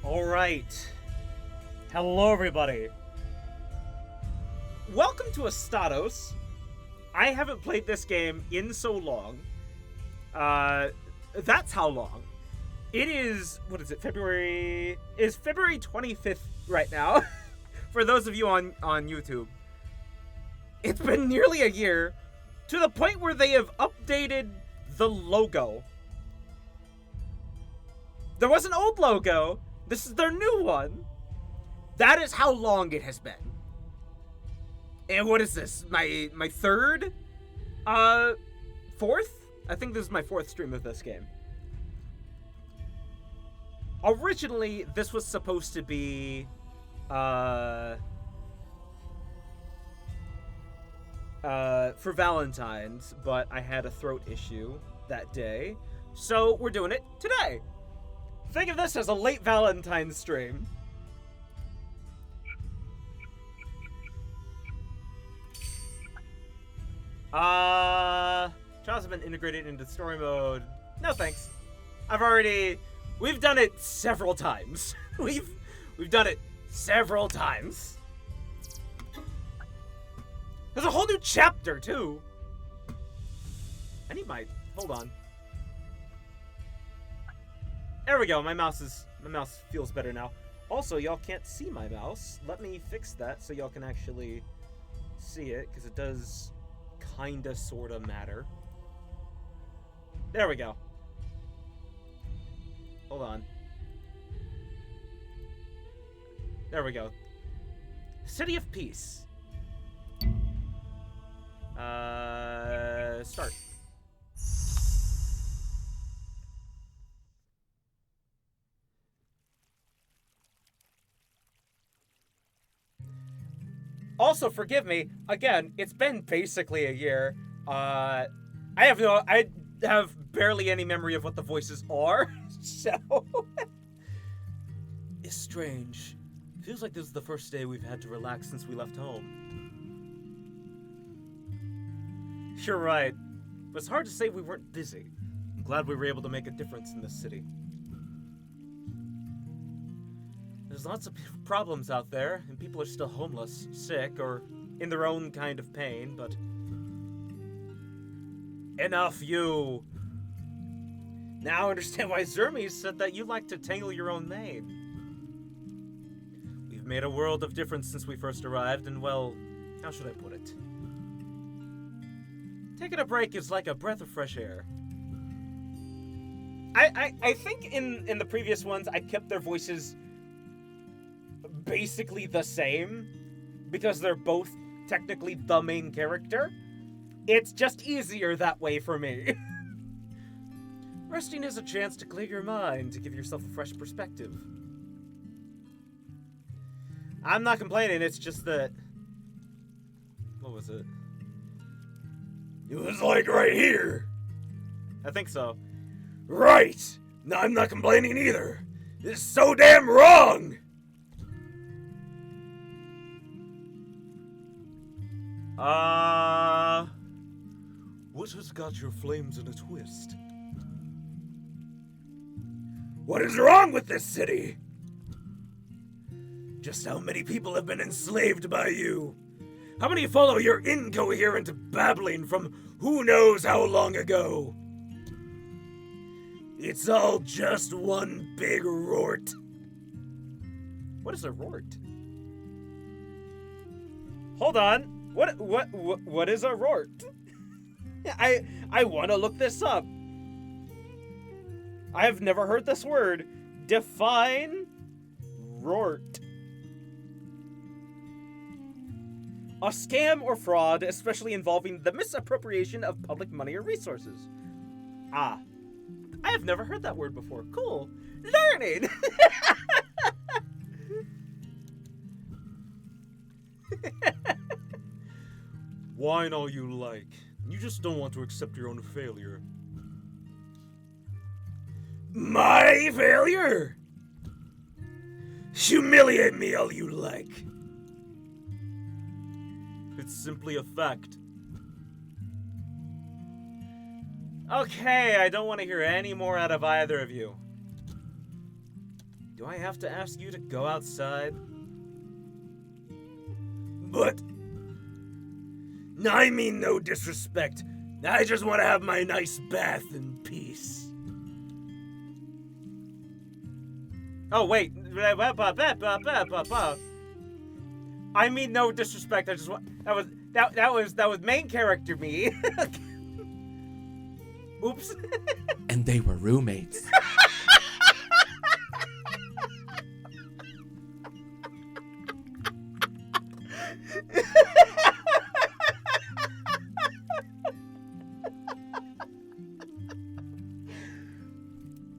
Alright. Hello, everybody. Welcome to Astatos. I haven't played this game in so long. That's how long. It is, what is it, February 25th right now. For those of you on YouTube. It's been nearly a year, to the point where they have updated the logo. There was an old logo. This is their new one. That is how long it has been. And what is this? My third? Fourth? I think this is my fourth stream of this game. Originally, this was supposed to be, for Valentine's, but I had a throat issue that day, so we're doing it today. Think of this as a late Valentine's stream. Trials have been integrated into story mode. No thanks. We've done it several times. We've done it several times. There's a whole new chapter too. Hold on. There we go. My mouse feels better now. Also, y'all can't see my mouse. Let me fix that so y'all can actually see it, because it does kinda sorta matter. There we go. Hold on. There we go. City of Peace. Start. Also, forgive me, again, it's been basically a year. I have barely any memory of what the voices are, so... It's strange. Feels like this is the first day we've had to relax since we left home. You're right, but it's hard to say we weren't busy. I'm glad we were able to make a difference in this city. There's lots of problems out there, and people are still homeless, sick, or in their own kind of pain, but... Enough, you! Now I understand why Zermes said that you like to tangle your own mane. We've made a world of difference since we first arrived, and well, how should I put it? Taking a break is like a breath of fresh air. I think in the previous ones, I kept their voices basically the same, because they're both technically the main character. It's just easier that way for me. Resting is a chance to clear your mind, to give yourself a fresh perspective. I'm not complaining, it's just that... What was it? It was like right here. I think so. Right! No, I'm not complaining either. This is so damn wrong! What has got your flames in a twist? What is wrong with this city? Just how many people have been enslaved by you? How many follow your incoherent babbling from who knows how long ago? It's all just one big rort. What is a rort? Hold on. What is a rort? I want to look this up. I have never heard this word. Define rort. A scam or fraud, especially involving the misappropriation of public money or resources. Ah. I have never heard that word before. Cool. Learning! Whine all you like. You just don't want to accept your own failure. My failure? Humiliate me all you like. It's simply a fact. Okay, I don't want to hear any more out of either of you. Do I have to ask you to go outside? But... I mean no disrespect. I just want to have my nice bath in peace. Oh, wait. I mean no disrespect. I just want... That was main character me. Oops. And they were roommates.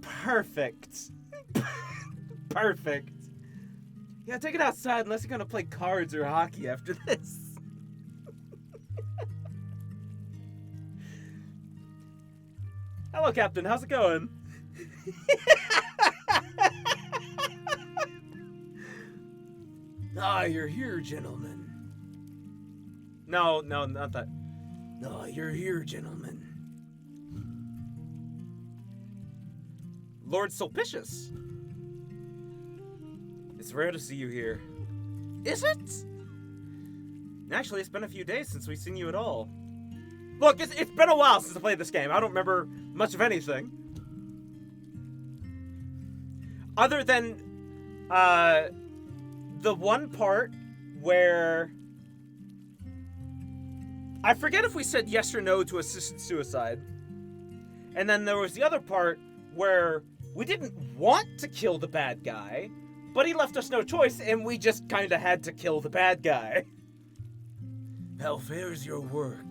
Perfect. Perfect. Yeah, take it outside unless you're gonna play cards or hockey after this. Hello, Captain. How's it going? Ah, you're here, gentlemen. No, not that. Ah, you're here, gentlemen. Lord Sulpicius. It's rare to see you here. Is it? Actually, it's been a few days since we've seen you at all. Look, it's been a while since I played this game. I don't remember much of anything. Other than, the one part where... I forget if we said yes or no to assisted suicide. And then there was the other part where we didn't want to kill the bad guy, but he left us no choice, and we just kind of had to kill the bad guy. How fares your work?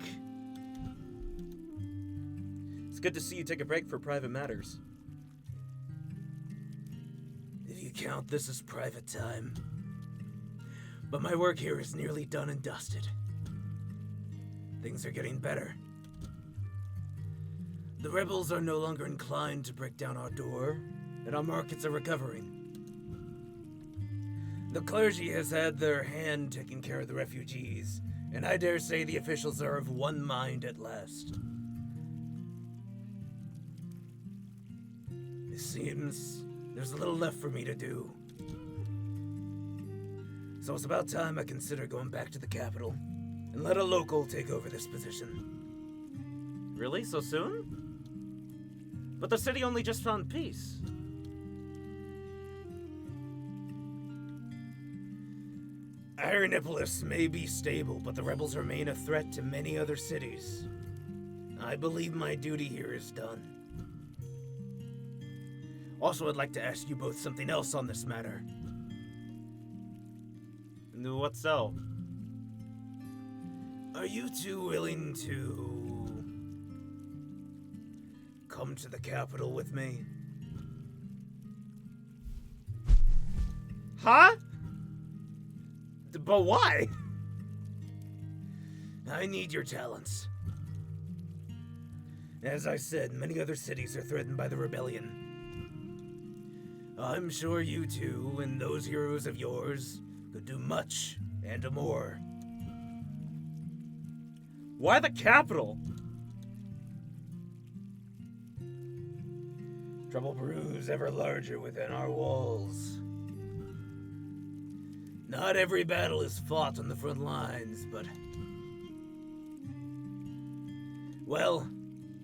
It's good to see you take a break for private matters. If you count this as private time. But my work here is nearly done and dusted. Things are getting better. The rebels are no longer inclined to break down our door, and our markets are recovering. The clergy has had their hand taking care of the refugees, and I dare say the officials are of one mind at last. It seems there's a little left for me to do. So it's about time I consider going back to the capital and let a local take over this position. Really? So soon? But the city only just found peace. Ironopolis may be stable, but the rebels remain a threat to many other cities. I believe my duty here is done. Also, I'd like to ask you both something else on this matter. What so? Are you two willing to come to the capital with me? Huh? But why? I need your talents. As I said, many other cities are threatened by the rebellion. I'm sure you two and those heroes of yours could do much and more. Why the capital? Trouble brews ever larger within our walls. Not every battle is fought on the front lines, but... well,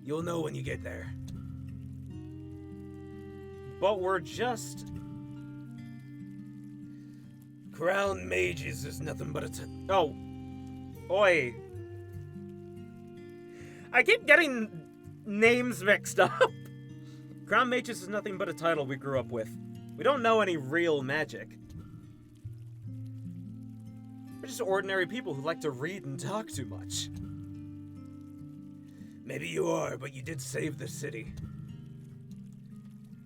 you'll know when you get there. But we're just... Crown mages is nothing but Oh. Oi. I keep getting names mixed up. Crown Mages is nothing but a title we grew up with. We don't know any real magic. We're just ordinary people who like to read and talk too much. Maybe you are, but you did save the city.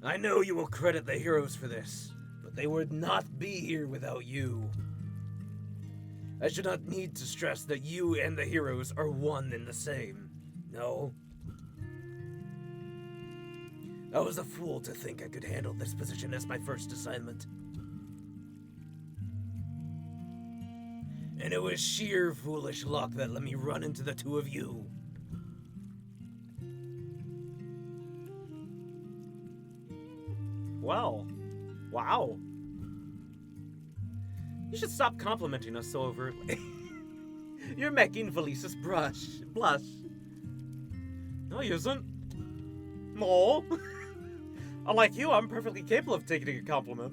I know you will credit the heroes for this, but they would not be here without you. I should not need to stress that you and the heroes are one and the same. No. I was a fool to think I could handle this position as my first assignment. And it was sheer foolish luck that let me run into the two of you. Well, Wow. You should stop complimenting us so overtly. You're making Felicis blush. No, he isn't. No. Unlike you, I'm perfectly capable of taking a compliment.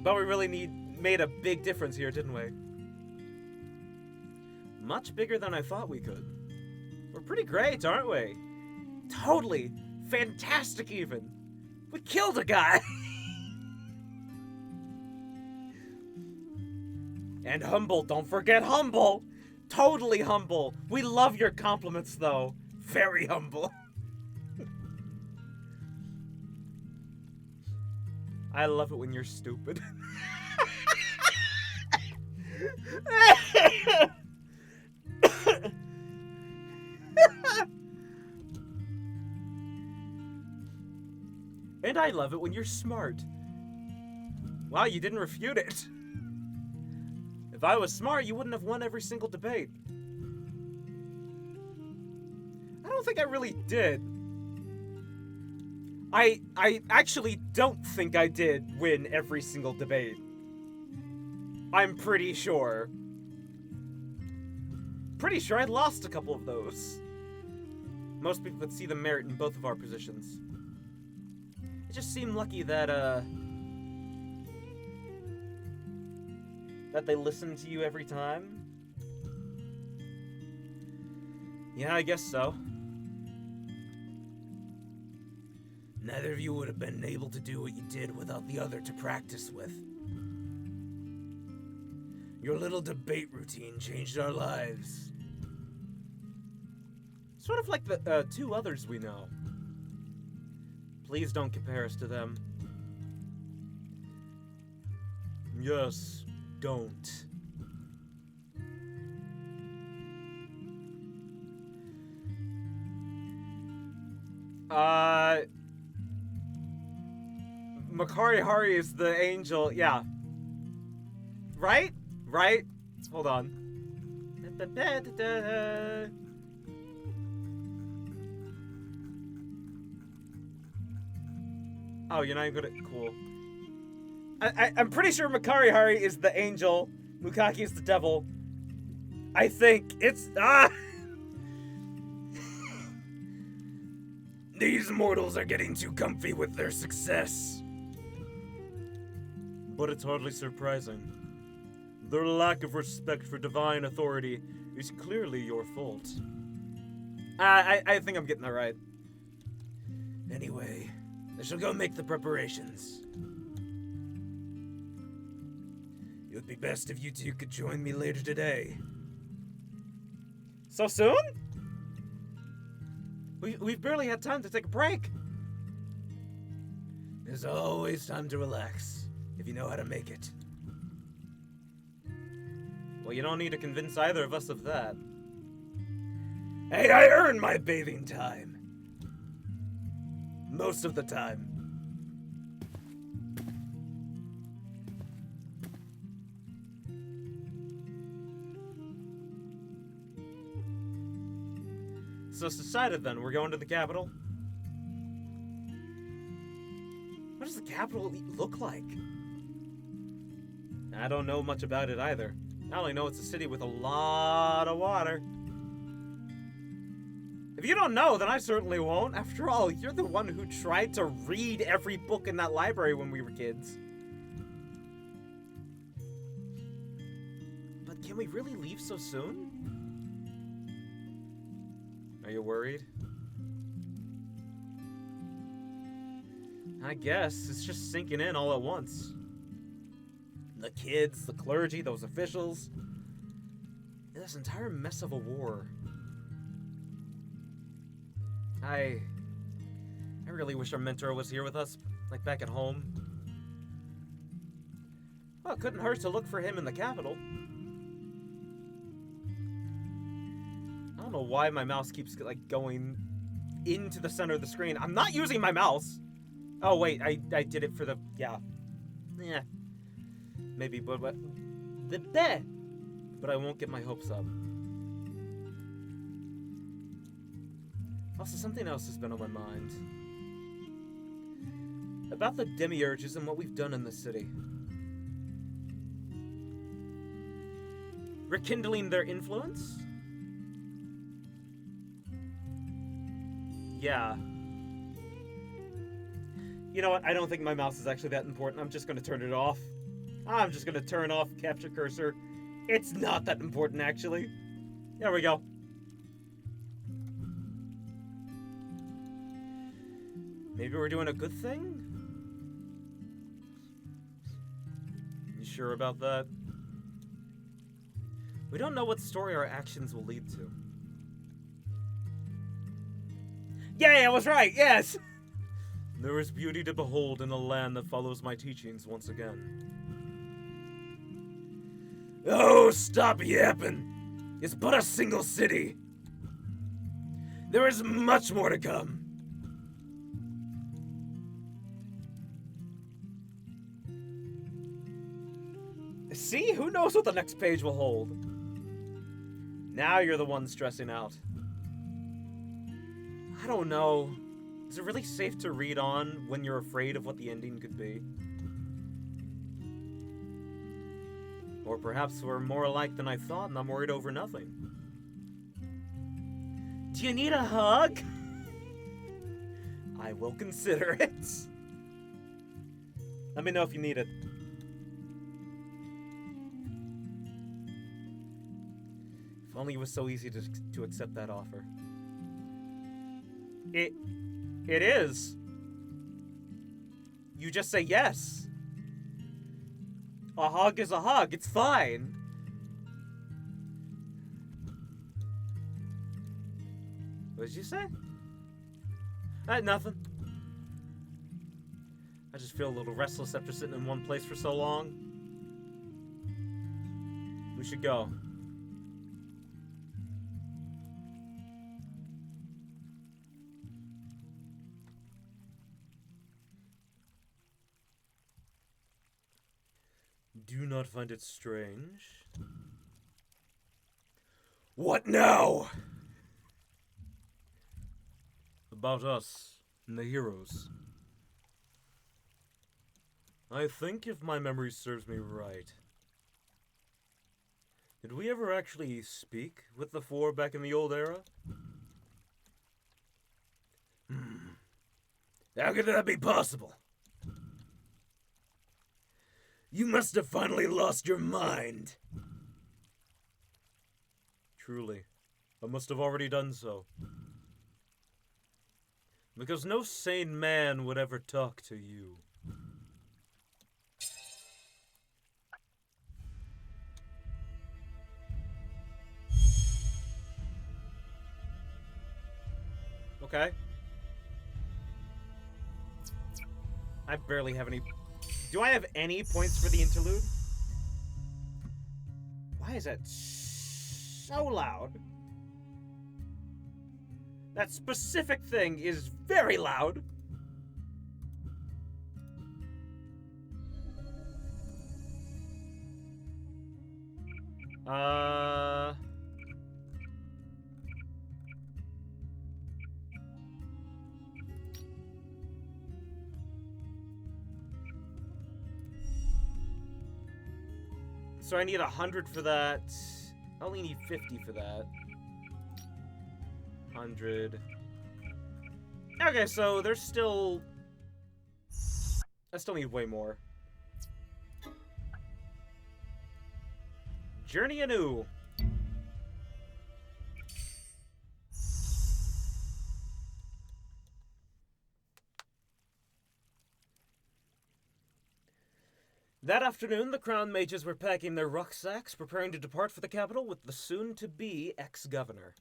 But we really made a big difference here, didn't we? Much bigger than I thought we could. We're pretty great, aren't we? Totally. Fantastic, even. We killed a guy. And humble. Don't forget humble. Totally humble. We love your compliments, though. Very humble. I love it when you're stupid. And I love it when you're smart. Wow, you didn't refute it. If I was smart, you wouldn't have won every single debate. I don't think I really did. I actually don't think I did win every single debate. I'm pretty sure. Pretty sure I lost a couple of those. Most people could see the merit in both of our positions. It just seemed lucky that, that they listened to you every time. Yeah, I guess so. Neither of you would have been able to do what you did without the other to practice with. Your little debate routine changed our lives. Sort of like the two others we know. Please don't compare us to them. Yes, don't. Makari Hari is the angel, yeah. Right? Right? Hold on. Oh, you're not even good at... Cool. I'm pretty sure Makari Hari is the angel. Mukaki is the devil. I think it's... These mortals are getting too comfy with their success. But it's hardly surprising. Their lack of respect for divine authority is clearly your fault. I think I'm getting that right. Anyway, I shall go make the preparations. It would be best if you two could join me later today. So soon? We've barely had time to take a break. There's always time to relax, if you know how to make it. Well, you don't need to convince either of us of that. Hey, I earn my bathing time. Most of the time. So it's decided then, we're going to the capital? What does the capital look like? I don't know much about it either. I only know it's a city with a lot of water. If you don't know, then I certainly won't. After all, you're the one who tried to read every book in that library when we were kids. But can we really leave so soon? Are you worried? I guess it's just sinking in all at once. The kids, the clergy, those officials. And this entire mess of a war. I really wish our mentor was here with us, like back at home. Well, it couldn't hurt to look for him in the capital. I don't know why my mouse keeps like going into the center of the screen. I'm not using my mouse. Oh wait, I did it for the yeah. Maybe, but I won't get my hopes up. Also, something else has been on my mind. About the demiurges and what we've done in the city. Rekindling their influence? Yeah. You know what? I don't think my mouse is actually that important. I'm just going to turn it off. I'm just going to turn off capture cursor. It's not that important, actually. There we go. Maybe we're doing a good thing? You sure about that? We don't know what story our actions will lead to. Yay, I was right, yes! There is beauty to behold in a land that follows my teachings once again. Oh, stop yapping! It's but a single city. There is much more to come. See? Who knows what the next page will hold? Now you're the one stressing out. I don't know. Is it really safe to read on when you're afraid of what the ending could be? Or perhaps we're more alike than I thought and I'm worried over nothing. Do you need a hug? I will consider it. Let me know if you need it. If only it was so easy to accept that offer. It is. You just say yes. A hug is a hug. It's fine. What did you say? Nothing. I just feel a little restless after sitting in one place for so long. We should go. Do you not find it strange? What now? About us and the heroes. I think, if my memory serves me right, did we ever actually speak with the four back in the old era? How could that be possible? You must have finally lost your mind. Truly, I must have already done so. Because no sane man would ever talk to you. Okay. I barely have any... Do I have any points for the interlude? Why is that so loud? That specific thing is very loud. So I need 100 for that. I only need 50 for that. 100. Okay, so there's still... I still need way more. Journey anew. That afternoon, the Crown Mages were packing their rucksacks, preparing to depart for the capital with the soon-to-be ex-governor.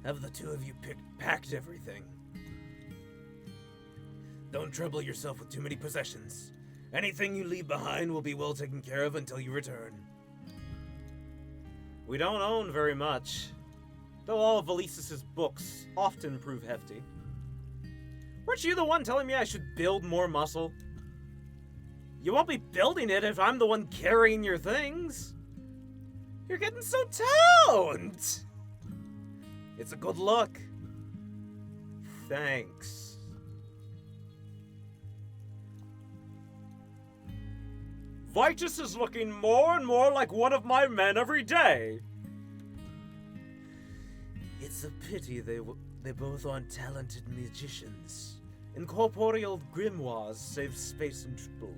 Have the two of you packed everything? Don't trouble yourself with too many possessions. Anything you leave behind will be well taken care of until you return. We don't own very much, though all of Valisis' books often prove hefty. Weren't you the one telling me I should build more muscle? You won't be building it if I'm the one carrying your things. You're getting so toned. It's a good look. Thanks. Vitus is looking more and more like one of my men every day. It's a pity they both aren't talented magicians. Incorporeal grimoires save space and trouble.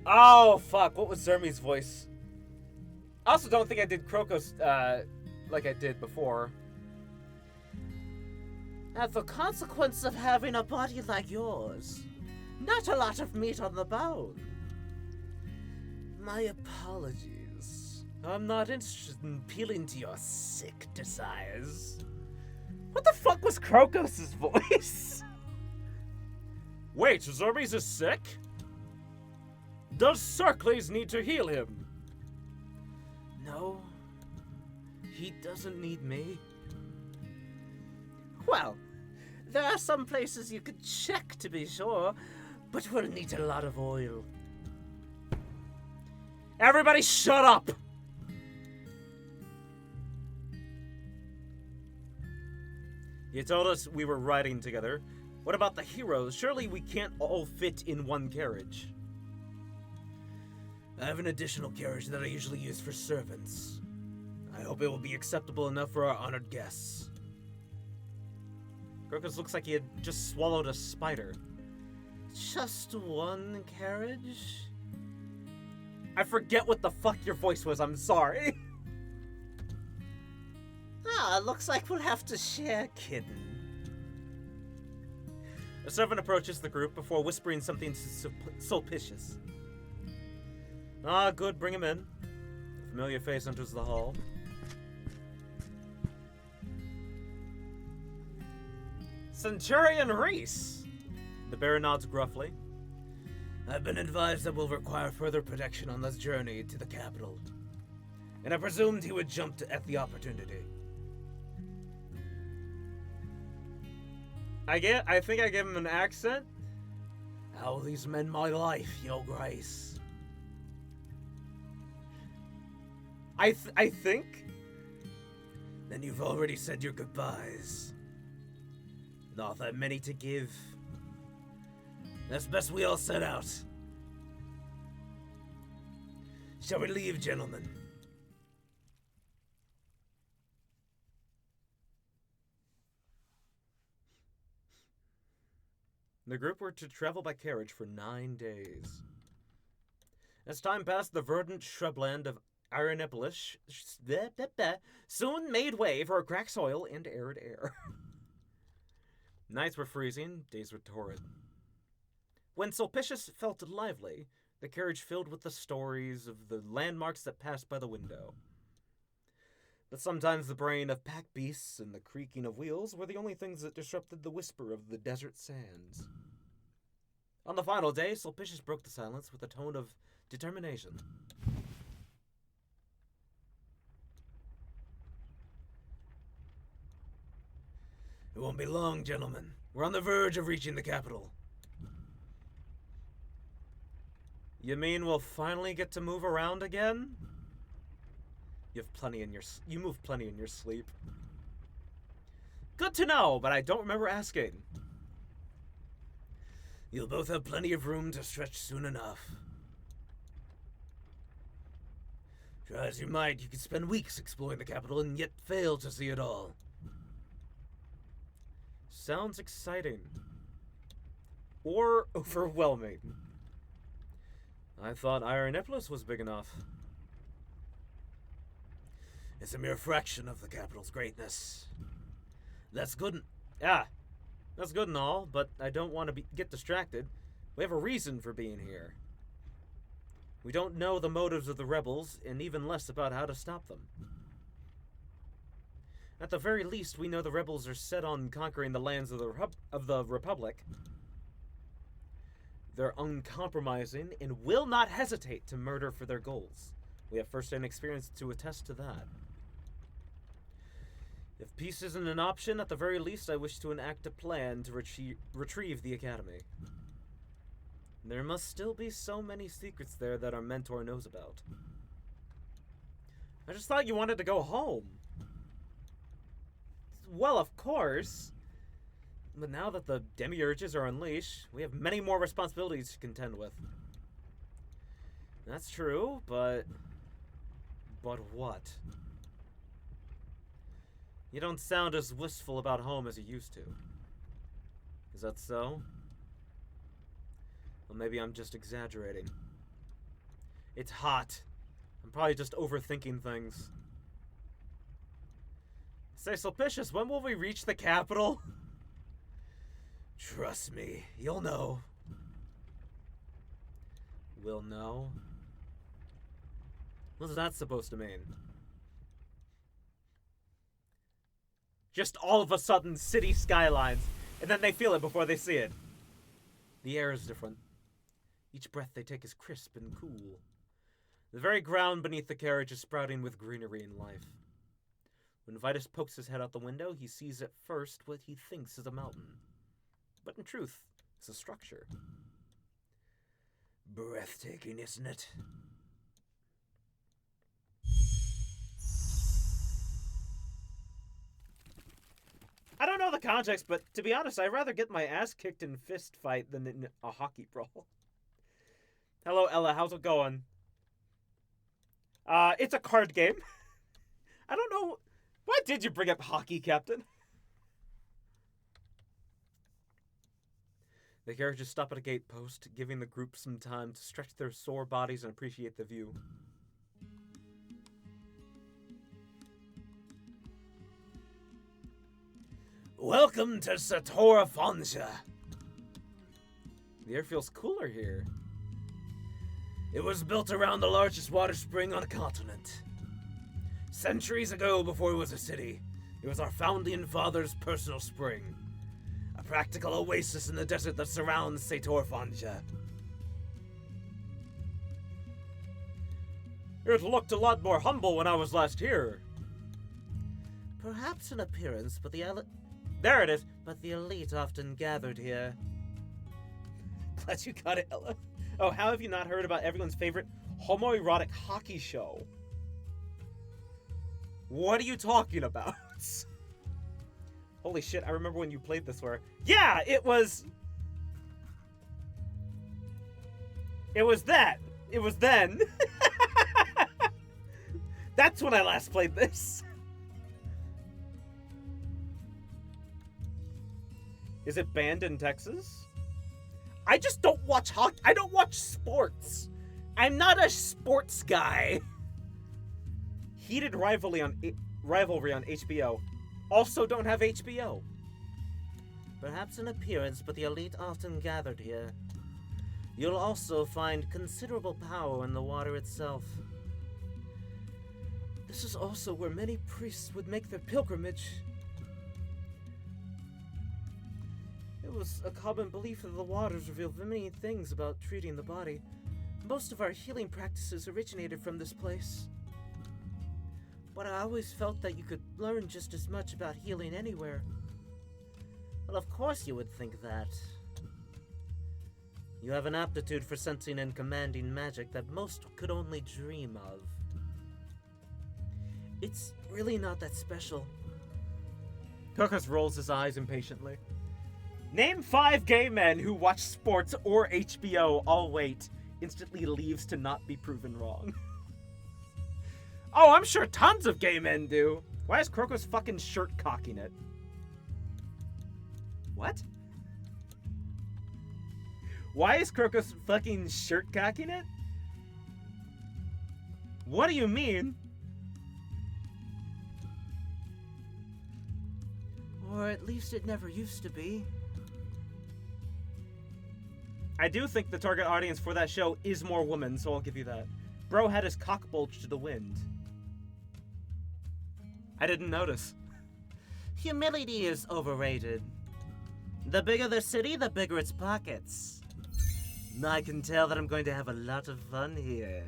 Oh, fuck. What was Zermi's voice? I also don't think I did Krokos, like I did before. And the consequence of having a body like yours, not a lot of meat on the bone. My apologies. I'm not interested in appealing to your sick desires. What the fuck was Krokos' voice? Wait, Zermes is sick? Does Cercles need to heal him? No. He doesn't need me. Well, there are some places you could check to be sure, but we'll need a lot of oil. Everybody shut up! You told us we were riding together. What about the heroes? Surely we can't all fit in one carriage. I have an additional carriage that I usually use for servants. I hope it will be acceptable enough for our honored guests. Krokos looks like he had just swallowed a spider. Just one carriage? I forget what the fuck your voice was, I'm sorry. Looks like we'll have to share, kitten. A servant approaches the group before whispering something to Sulpicius. Good, bring him in. A familiar face enters the hall. Centurion Reese! The Baron nods gruffly. I've been advised that we'll require further protection on this journey to the capital, and I presumed he would jump at the opportunity. I think I gave him an accent. How will these men my life, your grace? I think? Then you've already said your goodbyes. Not that many to give. That's best we all set out. Shall we leave, gentlemen? The group were to travel by carriage for 9 days. As time passed, the verdant shrubland of Ironopolis soon made way for crack soil and arid air. Nights were freezing, days were torrid. When Sulpicius felt lively, the carriage filled with the stories of the landmarks that passed by the window. But sometimes the braying of pack beasts and the creaking of wheels were the only things that disrupted the whisper of the desert sands. On the final day, Sulpicius broke the silence with a tone of determination. It won't be long, gentlemen. We're on the verge of reaching the capital. You mean we'll finally get to move around again? You move plenty in your sleep. Good to know, but I don't remember asking. You'll both have plenty of room to stretch soon enough. Try as you might, you could spend weeks exploring the capital and yet fail to see it all. Sounds exciting. Or overwhelming. I thought Ironopolis was big enough. It's a mere fraction of the capital's greatness. That's good. That's good and all, but I don't want to get distracted. We have a reason for being here. We don't know the motives of the rebels, and even less about how to stop them. At the very least, we know the rebels are set on conquering the lands of the Republic. They're uncompromising and will not hesitate to murder for their goals. We have first-hand experience to attest to that. If peace isn't an option, at the very least I wish to enact a plan to retrieve the Academy. There must still be so many secrets there that our mentor knows about. I just thought you wanted to go home. well, of course. But now that the demiurges are unleashed, we have many more responsibilities to contend with. That's true, but... But what? You don't sound as wistful about home as you used to. Is that so? Well, maybe I'm just exaggerating. It's hot. I'm probably just overthinking things. Say, Sulpicius, when will we reach the capital? Trust me, you'll know. We'll know? What's that supposed to mean? Just all of a sudden, city skylines, and then they feel it before they see it. The air is different. Each breath they take is crisp and cool. The very ground beneath the carriage is sprouting with greenery and life. When Vitus pokes his head out the window, he sees at first what he thinks is a mountain. But in truth, it's a structure. Breathtaking, isn't it? I don't know the context, but to be honest, I'd rather get my ass kicked in fist fight than in a hockey brawl. Hello, Ella. How's it going? It's a card game. I don't know. Why did you bring up hockey, Captain? The carriages stop at a gate post, giving the group some time to stretch their sore bodies and appreciate the view. Welcome to Satora. The air feels cooler here. It was built around the largest water spring on the continent. Centuries ago, before it was a city, it was our founding father's personal spring. A practical oasis in the desert that surrounds Satora. It looked a lot more humble when I was last here. Perhaps in appearance, but There it is. but the elite often gathered here. Glad you got it, Ella. Oh, how have you not heard about everyone's favorite homoerotic hockey show? What are you talking about? Holy shit, I remember when you played this where... Yeah, it was that. It was then. That's when I last played this. Is it banned in Texas? I just don't watch hockey. I don't watch sports. I'm not a sports guy. Heated rivalry on HBO. Also don't have HBO. Perhaps in appearance, but the elite often gathered here. You'll also find considerable power in the water itself. This is also where many priests would make their pilgrimage. It was a common belief that the waters reveal many things about treating the body. Most of our healing practices originated from this place. But I always felt that you could learn just as much about healing anywhere. Well, of course you would think that. You have an aptitude for sensing and commanding magic that most could only dream of. It's really not that special. Kokos rolls his eyes impatiently. Name 5 gay men who watch sports or HBO. I'll wait. Instantly leaves to not be proven wrong. Oh, I'm sure tons of gay men do. Why is Krokos fucking shirt cocking it? What? Why is Krokos fucking shirt cocking it? What do you mean? Or at least it never used to be. I do think the target audience for that show is more women, so I'll give you that. Bro had his cock bulge to the wind. I didn't notice. Humility is overrated. The bigger the city, the bigger its pockets. I can tell that I'm going to have a lot of fun here.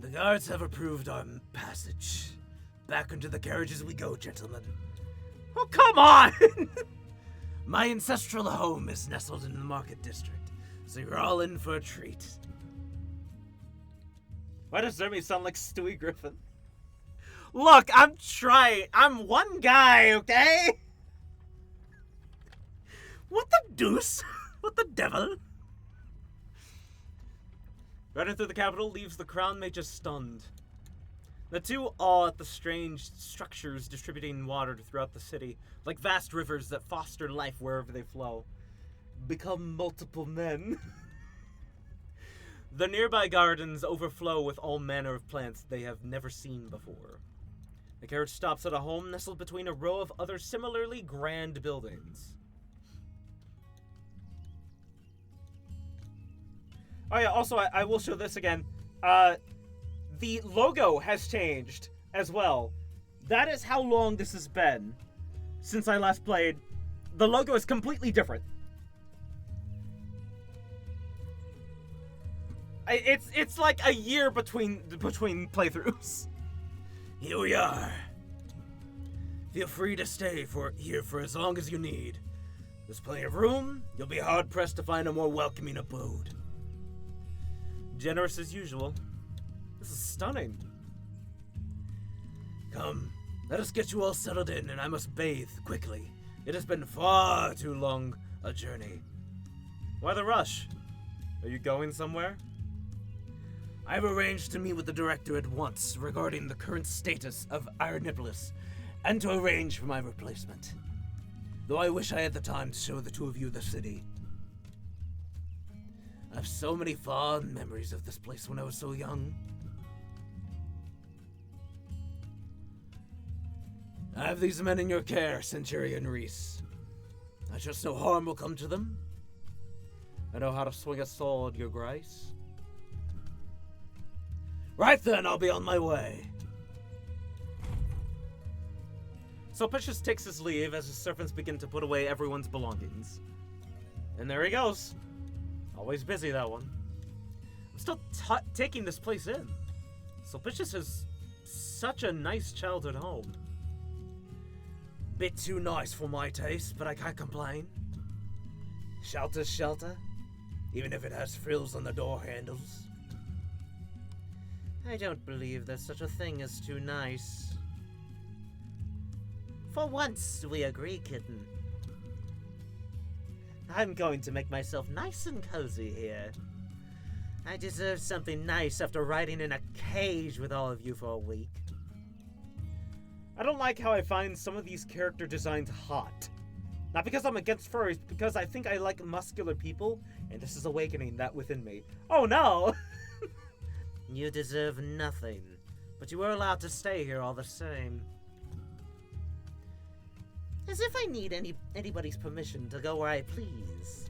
The guards have approved our passage. Back into the carriages we go, gentlemen. Oh, come on! My ancestral home is nestled in the market district, so you're all in for a treat. Why does Zermy sound like Stewie Griffin? Look, I'm trying. I'm one guy, okay? What the deuce? What the devil? Running through the capital leaves the crown mages stunned. The two awe at the strange structures distributing water throughout the city, like vast rivers that foster life wherever they flow. Become multiple men. The nearby gardens overflow with all manner of plants they have never seen before. The carriage stops at a home nestled between a row of other similarly grand buildings. Oh yeah, also I will show this again. The logo has changed as well. That is how long this has been since I last played. The logo is completely different. It's like a year between playthroughs. Here we are. Feel free to stay here for as long as you need. There's plenty of room. You'll be hard-pressed to find a more welcoming abode. Generous as usual. This is stunning. Come, let us get you all settled in, and I must bathe quickly. It has been far too long a journey. Why the rush? Are you going somewhere? I've arranged to meet with the director at once regarding the current status of Ironnipolis, and to arrange for my replacement. Though I wish I had the time to show the two of you the city. I have so many fond memories of this place when I was so young. I have these men in your care, Centurion Reese. I trust no harm will come to them. I know how to swing a sword, your grace. Right then, I'll be on my way. Sulpicius takes his leave as his servants begin to put away everyone's belongings. And there he goes. Always busy, that one. I'm still taking this place in. Sulpicius is such a nice childhood home. Bit too nice for my taste, but I can't complain. Shelter's shelter, even if it has frills on the door handles. I don't believe there's such a thing as too nice. For once, we agree, kitten. I'm going to make myself nice and cozy here. I deserve something nice after riding in a cage with all of you for a week. I don't like how I find some of these character designs hot. Not because I'm against furries, because I think I like muscular people, and this is awakening that within me. Oh no! You deserve nothing, but you are allowed to stay here all the same. As if I need anybody's permission to go where I please.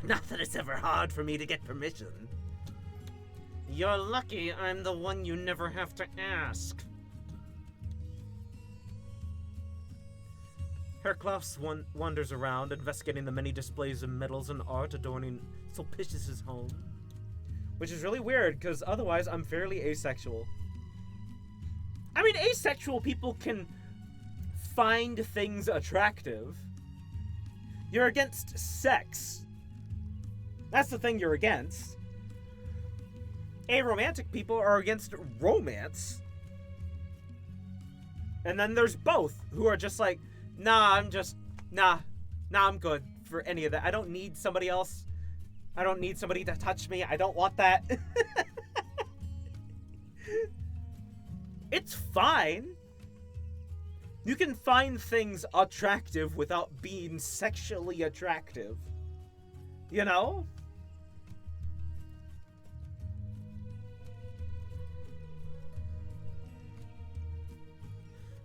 Not that it's ever hard for me to get permission. You're lucky I'm the one you never have to ask. Herclough wanders around, investigating the many displays of medals and art adorning Sulpicius' home. Which is really weird, because otherwise I'm fairly asexual. I mean, asexual people can find things attractive. You're against sex. That's the thing you're against. Aromantic people are against romance. And then there's both, who are just like, nah, I'm good for any of that. I don't need somebody else. I don't need somebody to touch me. I don't want that. It's fine. You can find things attractive without being sexually attractive. You know?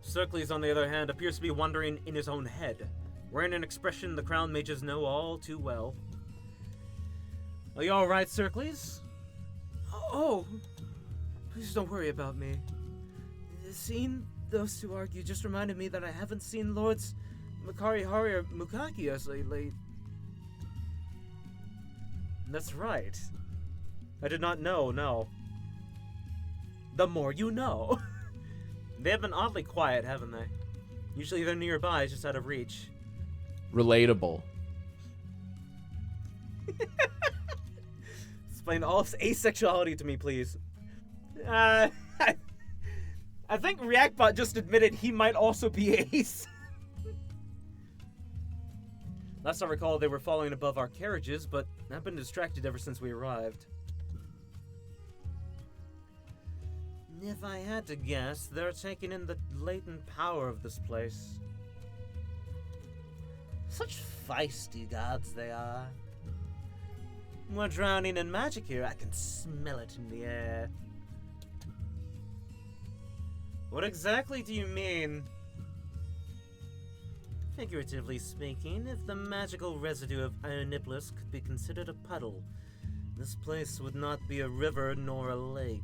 Circles, on the other hand, appears to be wondering in his own head, wearing an expression the crown mages know all too well. Are you alright, Circles? Oh, please don't worry about me. Seeing those two argue just reminded me that I haven't seen Lords Makari Hari or Mukaki as lately. That's right. I did not know, no. The more you know. They have been oddly quiet, haven't they? Usually they're nearby, just out of reach. Relatable. Explain all asexuality to me, please. I think Reactbot just admitted he might also be Ace. Last I recall, they were following above our carriages, but I've been distracted ever since we arrived. If I had to guess, they're taking in the latent power of this place. Such feisty gods they are. We're drowning in magic here. I can smell it in the air. What exactly do you mean? Figuratively speaking, if the magical residue of Ioniplus could be considered a puddle, this place would not be a river nor a lake.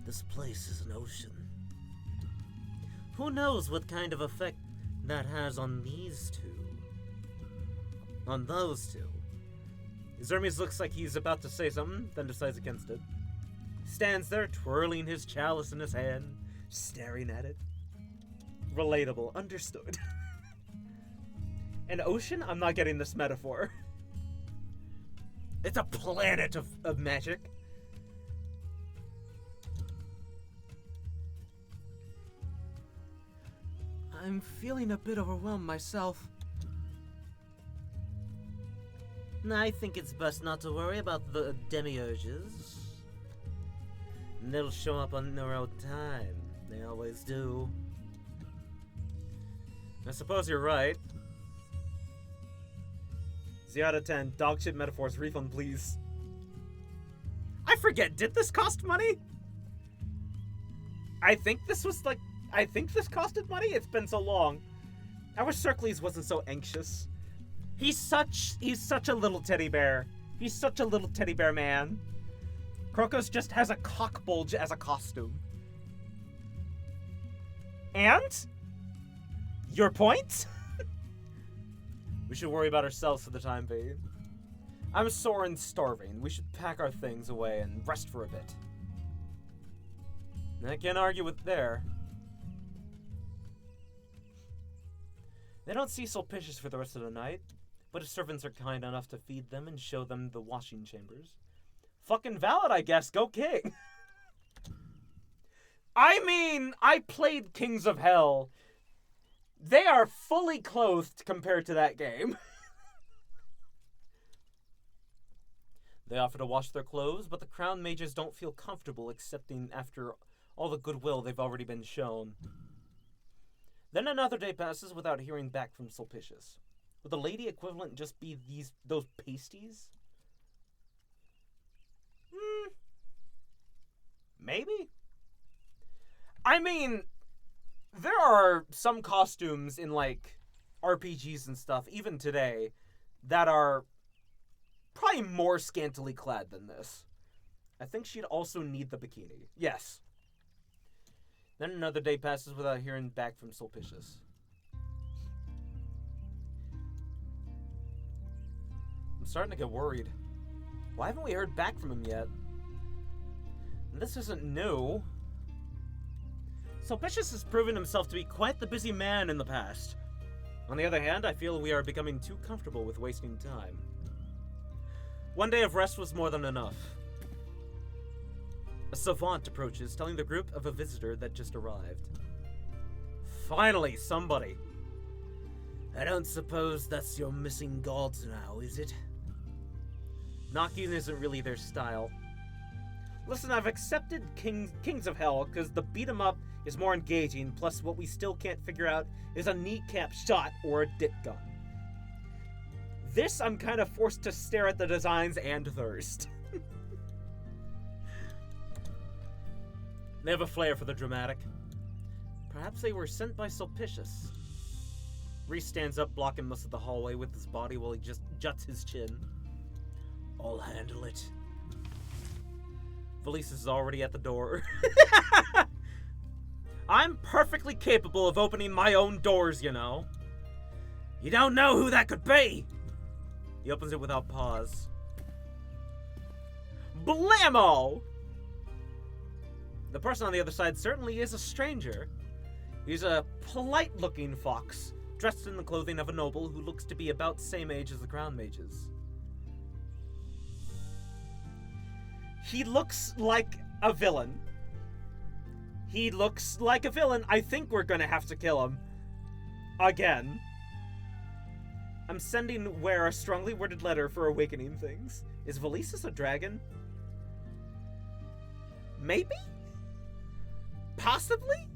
This place is an ocean. Who knows what kind of effect that has on these two? On those two. Zermes looks like he's about to say something, then decides against it. Stands there, twirling his chalice in his hand, staring at it. Relatable. Understood. An ocean? I'm not getting this metaphor. It's a planet of magic. I'm feeling a bit overwhelmed myself. I think it's best not to worry about the demiurges. They'll show up on their own time. They always do. I suppose you're right. 0 out of 10. Dogshit metaphors. Refund, please. I forget. Did this cost money? I think this costed money? It's been so long. I wish Circles wasn't so anxious. He's such a little teddy bear. He's such a little teddy bear man. Krokos just has a cock bulge as a costume. And? Your point? We should worry about ourselves for the time being. I'm sore and starving. We should pack our things away and rest for a bit. I can't argue with there. They don't see Sulpicius for the rest of the night, but his servants are kind enough to feed them and show them the washing chambers. Fucking valid, I guess. Go King. I mean, I played Kings of Hell. They are fully clothed compared to that game. They offer to wash their clothes, but the crown mages don't feel comfortable accepting after all the goodwill they've already been shown. Then another day passes without hearing back from Sulpicius. Would the lady equivalent just be those pasties? Maybe? I mean, there are some costumes in, like, RPGs and stuff, even today, that are probably more scantily clad than this. I think she'd also need the bikini. Yes. Then another day passes without hearing back from Sulpicius. I'm starting to get worried. Why haven't we heard back from him yet? And this isn't new. Sulpicius has proven himself to be quite the busy man in the past. On the other hand, I feel we are becoming too comfortable with wasting time. One day of rest was more than enough. A savant approaches, telling the group of a visitor that just arrived. Finally, somebody. I don't suppose that's your missing gods now, is it? Knocking isn't really their style. Listen, I've accepted Kings of Hell because the beat 'em up is more engaging, plus what we still can't figure out is a kneecap shot or a dick gun. This, I'm kind of forced to stare at the designs and thirst. They have a flair for the dramatic. Perhaps they were sent by Sulpicius. Reese stands up, blocking most of the hallway with his body while he just juts his chin. I'll handle it. Felice is already at the door. I'm perfectly capable of opening my own doors, you know. You don't know who that could be. He opens it without pause. Blammo! The person on the other side certainly is a stranger. He's a polite-looking fox, dressed in the clothing of a noble who looks to be about the same age as the crown mages. He looks like a villain. He looks like a villain. I think we're gonna have to kill him. Again. I'm sending Ware a strongly worded letter for awakening things. Is Valises a dragon? Maybe? Possibly?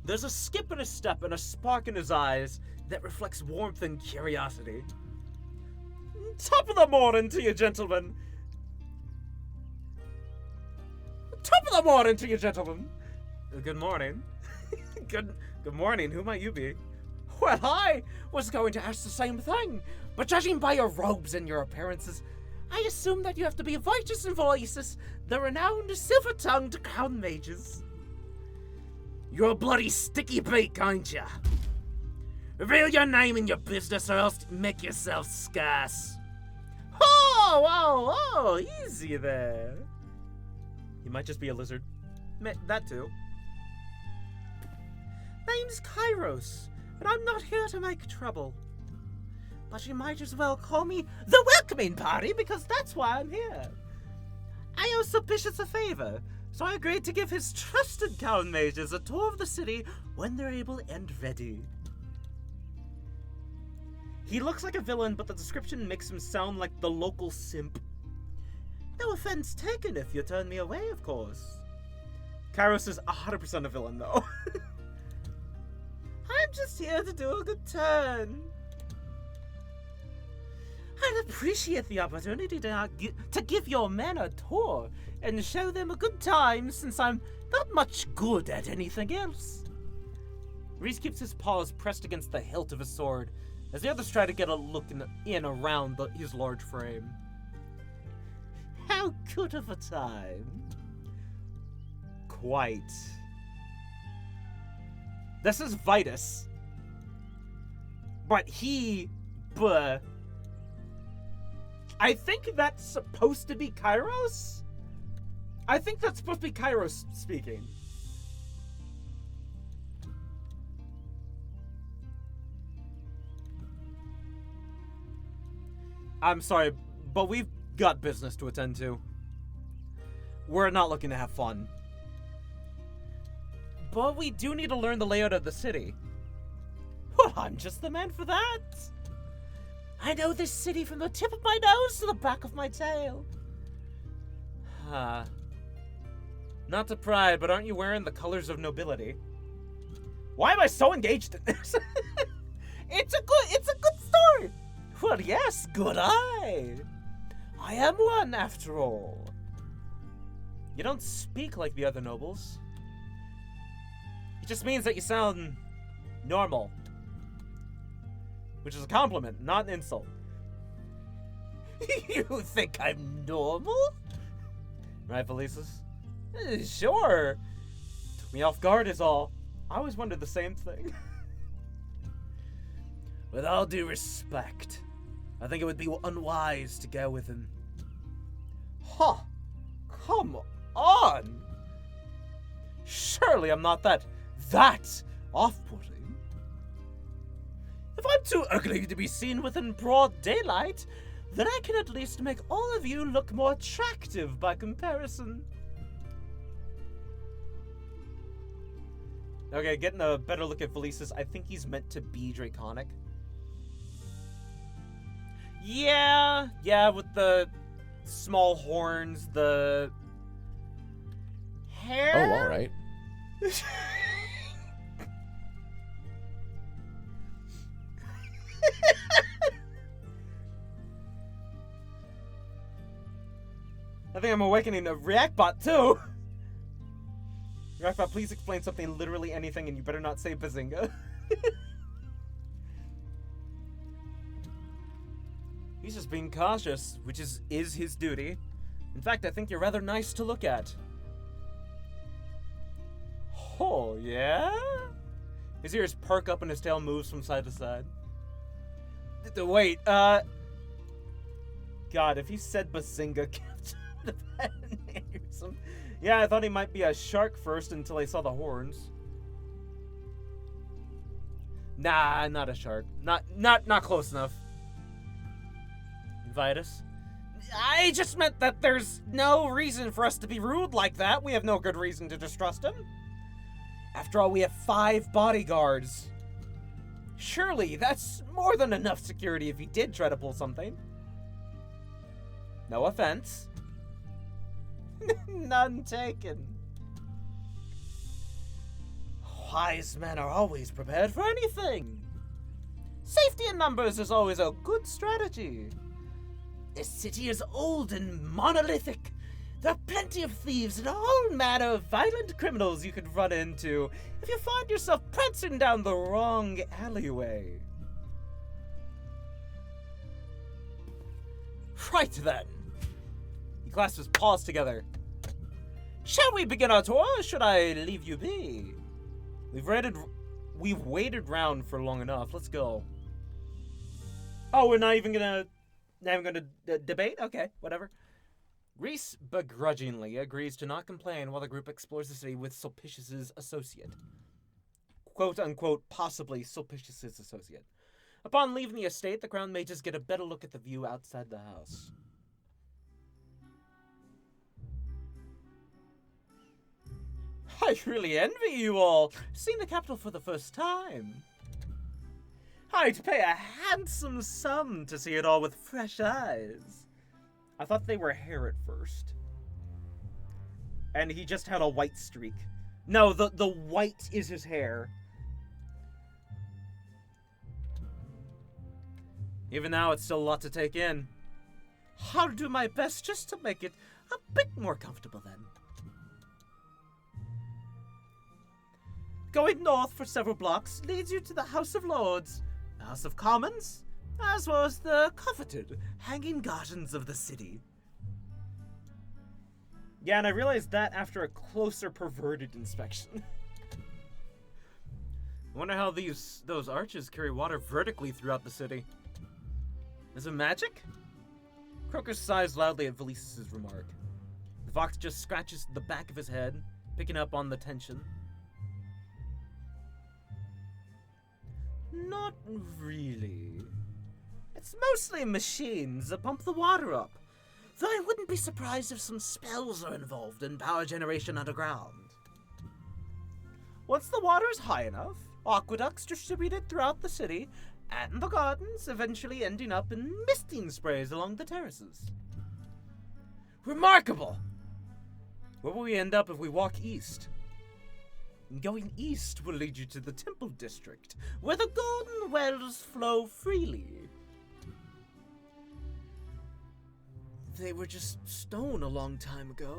There's a skip and a step and a spark in his eyes that reflects warmth and curiosity. Top of the morning to you, gentlemen. Top of the morning to you, gentlemen. Good morning. Good morning. Who might you be? Well, I was going to ask the same thing, but judging by your robes and your appearances, I assume that you have to be Vitus and Valises, the renowned silver-tongued crown mages. You're a bloody sticky bait, aren't ya? Reveal your name and your business, or else make yourself scarce. Oh, easy there. You might just be a lizard. That too. Name's Kairos, and I'm not here to make trouble. But you might as well call me the welcoming party, because that's why I'm here. I owe Sulpicius a favor, so I agreed to give his trusted town mages a tour of the city when they're able and ready. He looks like a villain, but the description makes him sound like the local simp. No offense taken if you turn me away, of course. Kairos is 100% a villain, though. I'm just here to do a good turn. I'd appreciate the opportunity to give your men a tour and show them a good time, since I'm not much good at anything else. Reese keeps his paws pressed against the hilt of his sword, as the others try to get a look in around his large frame. How good of a time. Quite. This is Vitus. But I think that's supposed to be Kairos? I think that's supposed to be Kairos speaking. I'm sorry, but we've got business to attend to. We're not looking to have fun. But we do need to learn the layout of the city. Well, I'm just the man for that. I know this city from the tip of my nose to the back of my tail. Not to pry, but aren't you wearing the colors of nobility? Why am I so engaged in this? It's a good story. Well, yes, good eye. I am one, after all. You don't speak like the other nobles. It just means that you sound normal. Which is a compliment, not an insult. You think I'm normal? Right, Valises? Sure. Took me off guard is all. I always wondered the same thing. With all due respect, I think it would be unwise to go with him. Huh. Come on. Surely I'm not that off-putting. If I'm too ugly to be seen within broad daylight, then I can at least make all of you look more attractive by comparison. Okay, getting a better look at Valises. I think he's meant to be Draconic. Yeah, with the small horns, the hair. Oh, all right. I think I'm awakening a Reactbot too. Reactbot, please explain something, literally anything, and you better not say Bazinga. He's just being cautious, which is his duty. In fact, I think you're rather nice to look at. Oh, yeah? His ears perk up and his tail moves from side to side. Wait, God, if he said Bazinga, yeah, I thought he might be a shark first until I saw the horns. Nah, not a shark. Not close enough. Vitus. I just meant that there's no reason for us to be rude like that. We have no good reason to distrust him. After all, we have 5 bodyguards. Surely, that's more than enough security if he did try to pull something. No offense. None taken. Wise men are always prepared for anything. Safety in numbers is always a good strategy. This city is old and monolithic. There are plenty of thieves and all manner of violent criminals you could run into if you find yourself prancing down the wrong alleyway. Right then. He clasps his paws together. Shall we begin our tour, or should I leave you be? We've waited round for long enough. Let's go. Oh, we're not even gonna debate? Okay, whatever. Reese begrudgingly agrees to not complain while the group explores the city with Sulpicius's associate. Quote-unquote, possibly Sulpicius's associate. Upon leaving the estate, the crown may just get a better look at the view outside the house. I really envy you all, seeing the capital for the first time. I'd pay a handsome sum to see it all with fresh eyes. I thought they were hair at first. And he just had a white streak. No, the white is his hair. Even now, it's still a lot to take in. I'll do my best just to make it a bit more comfortable then. Going north for several blocks leads you to the House of Lords, the House of Commons, as well as the coveted hanging gardens of the city. Yeah, and I realized that after a closer perverted inspection. I wonder how those arches carry water vertically throughout the city. Is it magic? Croker sighs loudly at Valise's remark. The fox just scratches the back of his head, picking up on the tension. Not really. It's mostly machines that pump the water up, though I wouldn't be surprised if some spells are involved in power generation underground. Once the water is high enough, aqueducts distributed throughout the city and the gardens, eventually ending up in misting sprays along the terraces. Remarkable! Where will we end up if we walk east? Going east will lead you to the Temple District, where the golden wells flow freely. They were just stone a long time ago.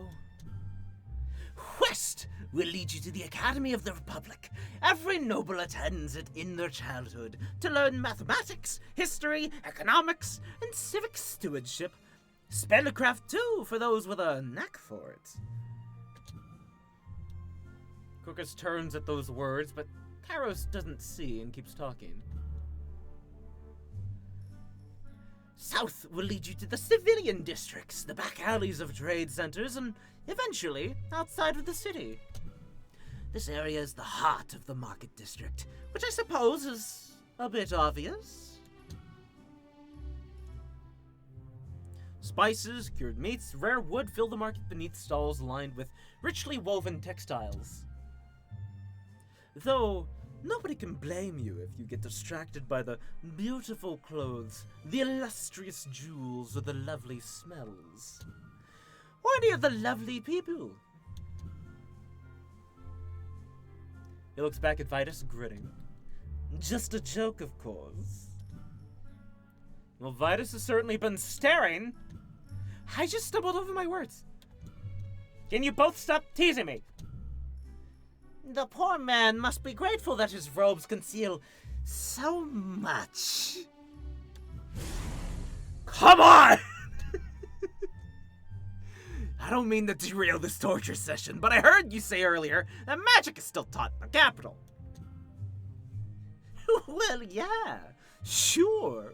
West will lead you to the Academy of the Republic. Every noble attends it in their childhood to learn mathematics, history, economics, and civic stewardship. Spellcraft, too, for those with a knack for it. Crocus turns at those words, but Karos doesn't see and keeps talking. South will lead you to the civilian districts, the back alleys of trade centers, and eventually outside of the city. This area is the heart of the market district, which I suppose is a bit obvious. Spices, cured meats, rare wood fill the market beneath stalls lined with richly woven textiles. Though, nobody can blame you if you get distracted by the beautiful clothes, the illustrious jewels, or the lovely smells. Or any of the lovely people. He looks back at Vitus, grinning. Just a joke, of course. Well, Vitus has certainly been staring. I just stumbled over my words. Can you both stop teasing me? The poor man must be grateful that his robes conceal so much. Come on! I don't mean to derail this torture session, but I heard you say earlier that magic is still taught in the capital. Well, yeah, sure.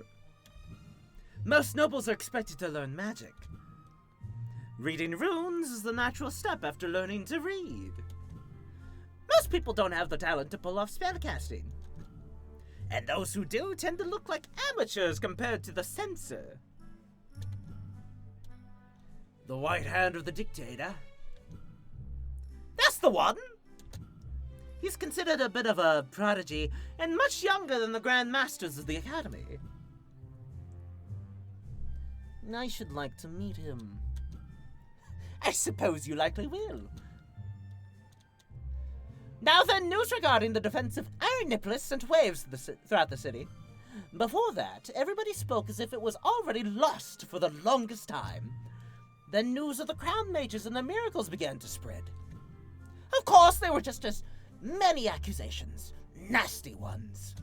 Most nobles are expected to learn magic. Reading runes is the natural step after learning to read. Most people don't have the talent to pull off spellcasting. And those who do tend to look like amateurs compared to the censor. The White Hand of the Dictator? That's the one! He's considered a bit of a prodigy, and much younger than the Grand Masters of the Academy. I should like to meet him. I suppose you likely will. Now then, news regarding the defense of Ironnipolis sent waves throughout the city. Before that, everybody spoke as if it was already lost for the longest time. Then news of the crown mages and their miracles began to spread. Of course, there were just as many accusations. Nasty ones.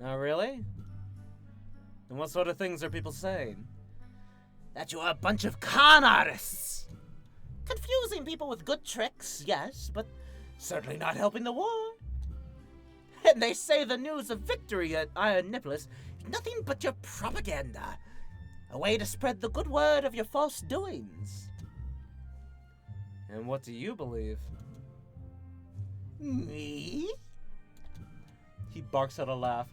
Oh, really? And what sort of things are people saying? That you are a bunch of con artists. Confusing people with good tricks, yes, but certainly not helping the war. And they say the news of victory at Ironnipolis is nothing but your propaganda. A way to spread the good word of your false doings. And what do you believe? Me? He barks out a laugh.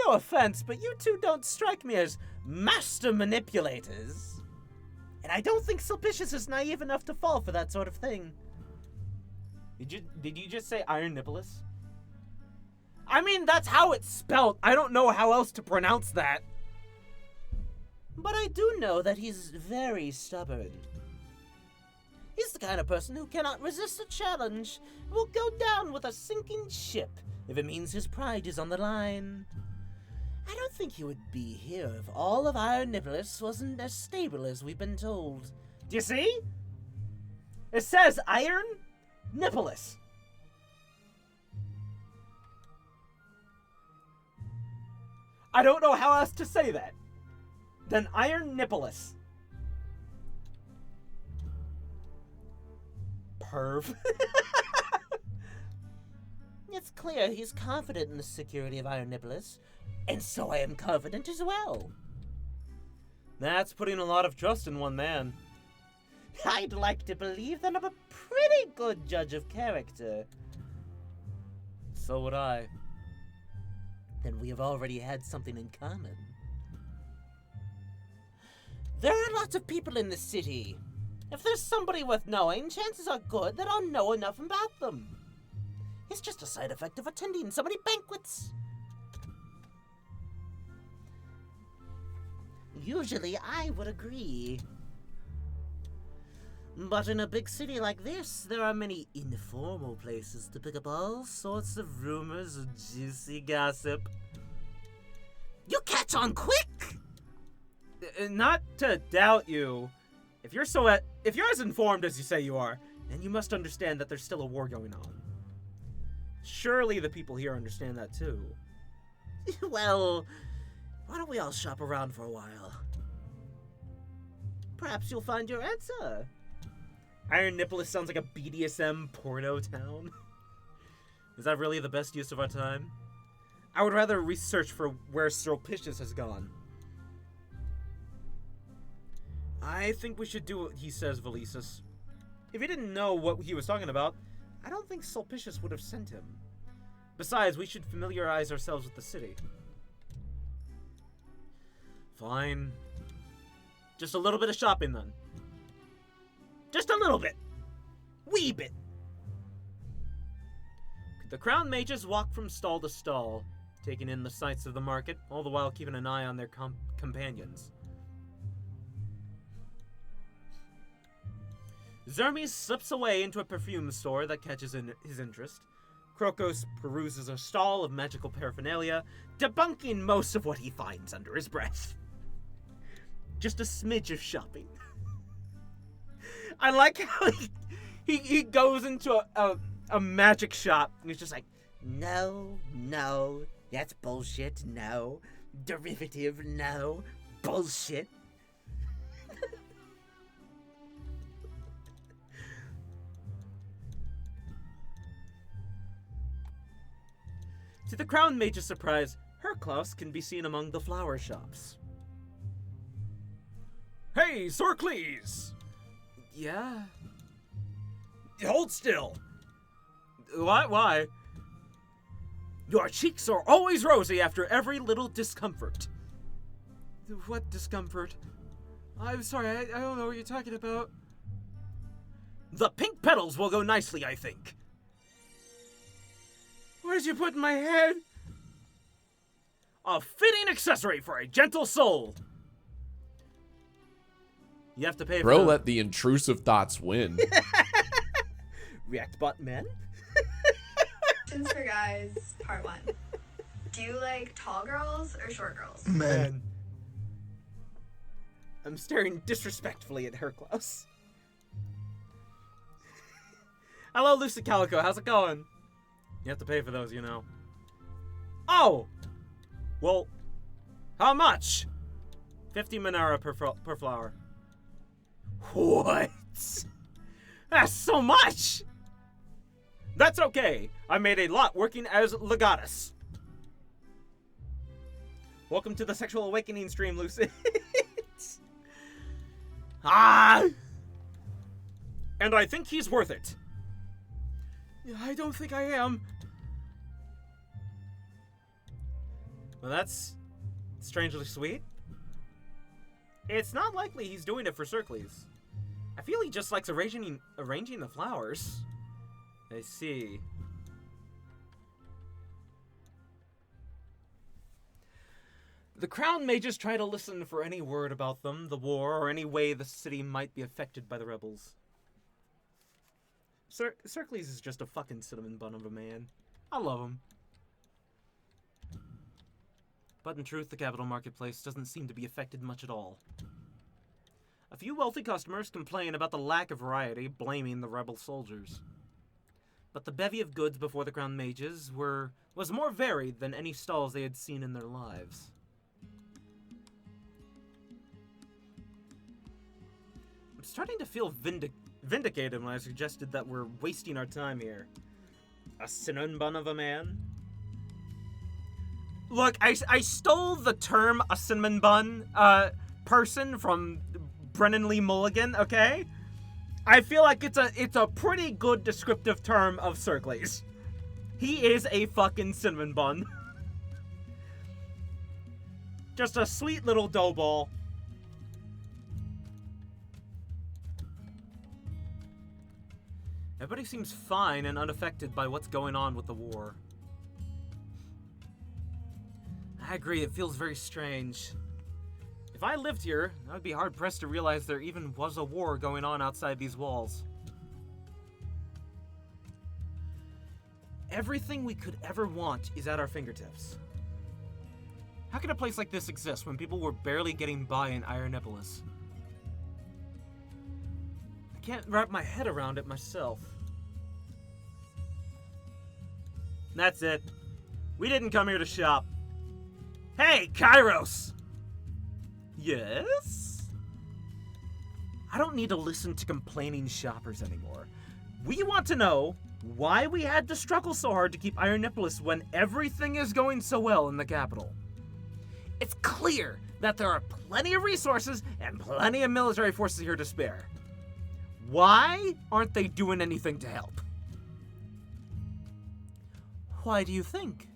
No offense, but you two don't strike me as master manipulators. And I don't think Sulpicius is naive enough to fall for that sort of thing. Did you just say Ironnipolis? I mean, that's how it's spelled. I don't know how else to pronounce that. But I do know that he's very stubborn. He's the kind of person who cannot resist a challenge, will go down with a sinking ship if it means his pride is on the line. I don't think he would be here if all of Ironnipolis wasn't as stable as we've been told. Do you see? It says Ironnipolis. I don't know how else to say that than Ironnipolis. Perv. It's clear he's confident in the security of Ironnipolis, and so I am confident as well. That's putting a lot of trust in one man. I'd like to believe that I'm a pretty good judge of character. So would I. Then we have already had something in common. There are lots of people in the city. If there's somebody worth knowing, chances are good that I'll know enough about them. It's just a side effect of attending so many banquets. Usually I would agree. But in a big city like this, there are many informal places to pick up all sorts of rumors and juicy gossip. You catch on quick! Not to doubt you. If you're as informed as you say you are, then you must understand that there's still a war going on. Surely the people here understand that too. Well, why don't we all shop around for a while? Perhaps you'll find your answer. Ironnipolis sounds like a BDSM porno town. Is that really the best use of our time? I would rather research for where Sulpicius has gone. I think we should do what he says, Valisus. If he didn't know what he was talking about, I don't think Sulpicius would have sent him. Besides, we should familiarize ourselves with the city. Fine. Just a little bit of shopping, then. Just a little bit. Wee bit. The crown mages walk from stall to stall, taking in the sights of the market, all the while keeping an eye on their companions. Zermes slips away into a perfume store that catches his interest. Krokos peruses a stall of magical paraphernalia, debunking most of what he finds under his breath. Just a smidge of shopping. I like how he goes into a magic shop and he's just like, No, that's bullshit, no. Derivative, no. Bullshit. To the crown mage's surprise, Herklaus can be seen among the flower shops. Hey, Sorcles! Yeah? Hold still! Why? Your cheeks are always rosy after every little discomfort. What discomfort? I'm sorry, I don't know what you're talking about. The pink petals will go nicely, I think. What did you put in my head? A fitting accessory for a gentle soul. You have to pay for Bro, let the intrusive thoughts win. React bot men? Questions for guys, part 1. Do you like tall girls or short girls? Man. I'm staring disrespectfully at her, Klaus. Hello, Lucy Calico. How's it going? You have to pay for those, you know. Oh! Well, how much? 50 Minara per flower. What? That's so much! That's okay. I made a lot working as Legatus. Welcome to the Sexual Awakening stream, Lucy. And I think he's worth it. I don't think I am. Well, that's strangely sweet. It's not likely he's doing it for Circles. I feel he just likes arranging the flowers. I see. The Crown may just try to listen for any word about them, the war, or any way the city might be affected by the rebels. Circles is just a fucking cinnamon bun of a man. I love him. But in truth, the capital marketplace doesn't seem to be affected much at all. A few wealthy customers complain about the lack of variety, blaming the rebel soldiers. But the bevy of goods before the Crown Mages was more varied than any stalls they had seen in their lives. I'm starting to feel vindicated when I suggested that we're wasting our time here. A cinnamon bun of a man? Look, I stole the term a cinnamon bun person from Brennan Lee Mulligan, okay? I feel like it's a pretty good descriptive term of Circles. He is a fucking cinnamon bun. Just a sweet little dough ball. Everybody seems fine and unaffected by what's going on with the war. I agree, it feels very strange. If I lived here, I would be hard-pressed to realize there even was a war going on outside these walls. Everything we could ever want is at our fingertips. How could a place like this exist when people were barely getting by in Ironopolis? I can't wrap my head around it myself. That's it. We didn't come here to shop. Hey, Kairos! Yes? I don't need to listen to complaining shoppers anymore. We want to know why we had to struggle so hard to keep Ironopolis when everything is going so well in the capital. It's clear that there are plenty of resources and plenty of military forces here to spare. Why aren't they doing anything to help? Why do you think?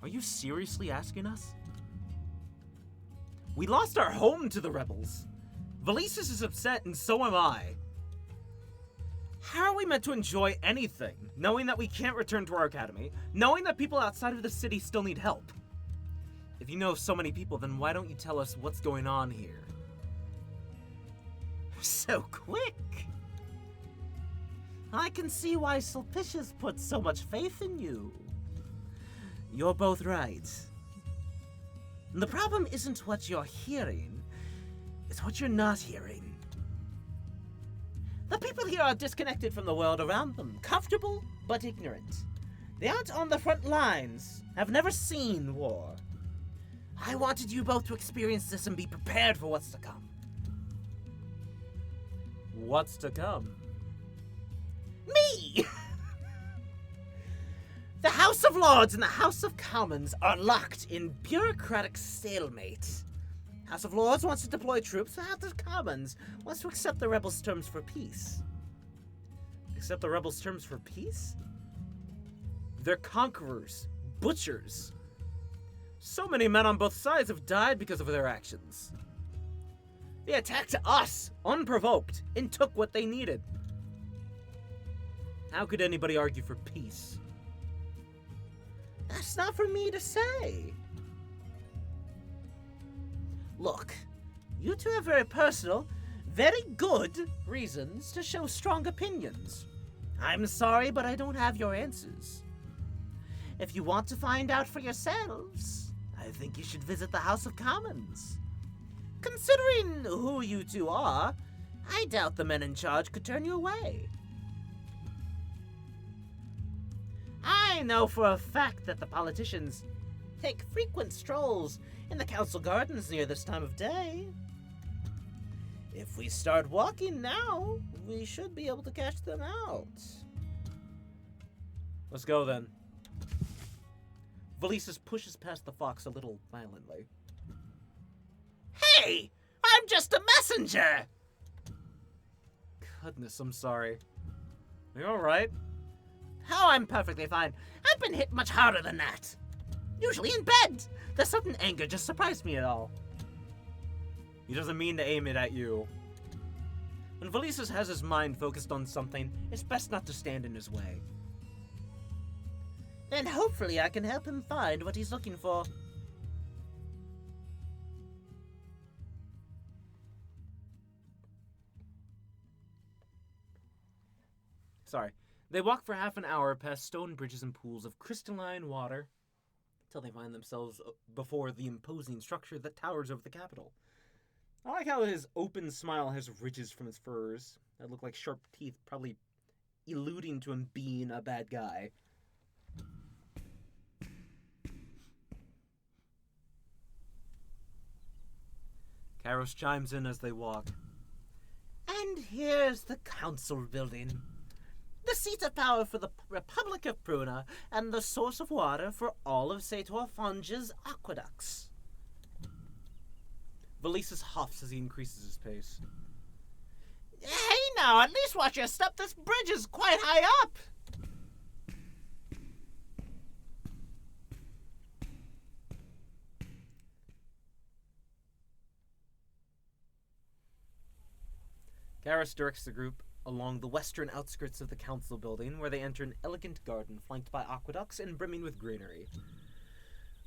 Are you seriously asking us? We lost our home to the rebels. Valises is upset and so am I. How are we meant to enjoy anything, knowing that we can't return to our academy, knowing that people outside of the city still need help? If you know so many people, then why don't you tell us what's going on here? So quick! I can see why Sulpicius put so much faith in you. You're both right. The problem isn't what you're hearing, it's what you're not hearing. The people here are disconnected from the world around them, comfortable but ignorant. They aren't on the front lines, have never seen war. I wanted you both to experience this and be prepared for what's to come. What's to come? Me! The House of Lords and the House of Commons are locked in bureaucratic stalemate. House of Lords wants to deploy troops, the House of Commons wants to accept the rebels' terms for peace. Accept the rebels' terms for peace? They're conquerors, butchers. So many men on both sides have died because of their actions. They attacked us, unprovoked, and took what they needed. How could anybody argue for peace? That's not for me to say. Look, you two have very personal, very good reasons to show strong opinions. I'm sorry, but I don't have your answers. If you want to find out for yourselves, I think you should visit the House of Commons. Considering who you two are, I doubt the men in charge could turn you away. I know for a fact that the politicians take frequent strolls in the council gardens near this time of day. If we start walking now, we should be able to catch them out. Let's go then. Valises pushes past the fox a little violently. Hey! I'm just a messenger! Goodness, I'm sorry. Are you alright? Oh, I'm perfectly fine. I've been hit much harder than that. Usually in bed. The sudden anger just surprised me at all. He doesn't mean to aim it at you. When Valises has his mind focused on something, it's best not to stand in his way. And hopefully I can help him find what he's looking for. Sorry. They walk for half an hour past stone bridges and pools of crystalline water till they find themselves before the imposing structure that towers over the capital. I like how his open smile has ridges from his furs that look like sharp teeth, probably alluding to him being a bad guy. Kairos chimes in as they walk. And here's the council building. The seat of power for the Republic of Pruna, and the source of water for all of Sator Fonge's aqueducts. Valises huffs as he increases his pace. Hey now, at least watch your step. This bridge is quite high up. Garrus directs the group along the western outskirts of the council building, where they enter an elegant garden flanked by aqueducts and brimming with greenery.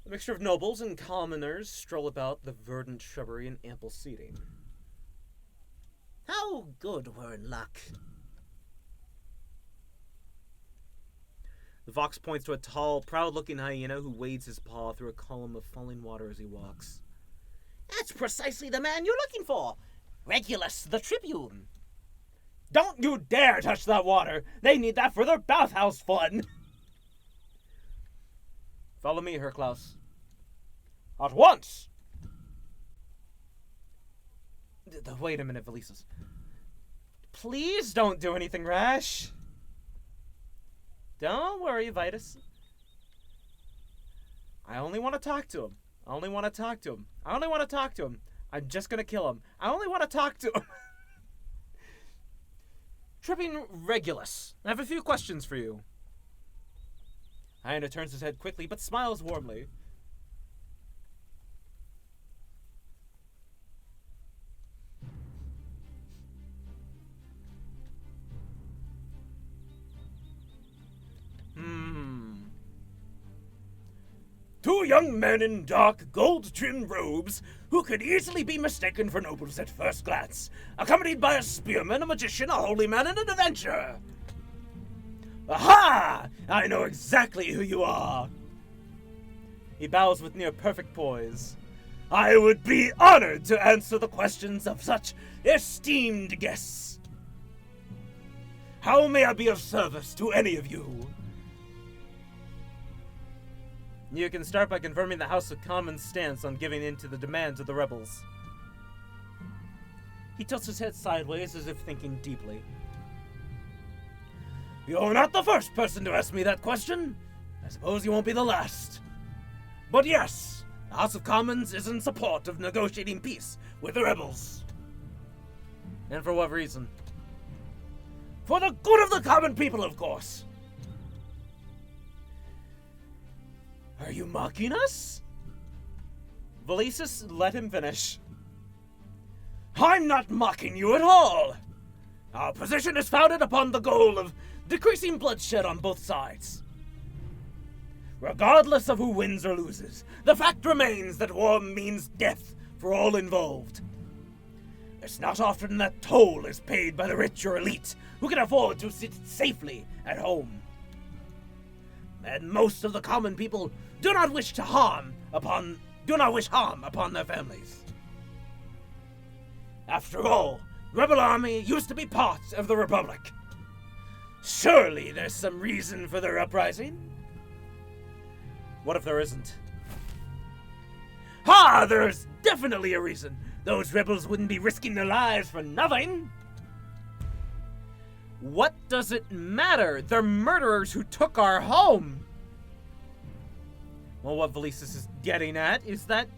A mixture of nobles and commoners stroll about the verdant shrubbery and ample seating. How good we're in luck. The fox points to a tall, proud-looking hyena who wades his paw through a column of falling water as he walks. That's precisely the man you're looking for. Regulus, the Tribune. Don't you dare touch that water! They need that for their bathhouse fun! Follow me, Herklaus. At once! Wait a minute, Valises. Please don't do anything rash. Don't worry, Vitus. I only want to talk to him. I'm just gonna kill him. I only want to talk to him. Tripping Regulus, I have a few questions for you. Hyena turns his head quickly, but smiles warmly. Two young men in dark, gold-trimmed robes who could easily be mistaken for nobles at first glance, accompanied by a spearman, a magician, a holy man, and an adventurer. Aha! I know exactly who you are. He bows with near-perfect poise. I would be honored to answer the questions of such esteemed guests. How may I be of service to any of you? You can start by confirming the House of Commons' stance on giving in to the demands of the rebels. He tilts his head sideways as if thinking deeply. You're not the first person to ask me that question. I suppose you won't be the last. But yes, the House of Commons is in support of negotiating peace with the rebels. And for what reason? For the good of the common people, of course. Are you mocking us? Valises, let him finish. I'm not mocking you at all. Our position is founded upon the goal of decreasing bloodshed on both sides. Regardless of who wins or loses, the fact remains that war means death for all involved. It's not often that toll is paid by the rich or elite who can afford to sit safely at home. And most of the common people do not wish harm upon their families. After all, Rebel Army used to be part of the Republic. Surely there's some reason for their uprising? What if there isn't? There's definitely a reason. Those rebels wouldn't be risking their lives for nothing. What does it matter? They're murderers who took our home. Well, what Valises is getting at is that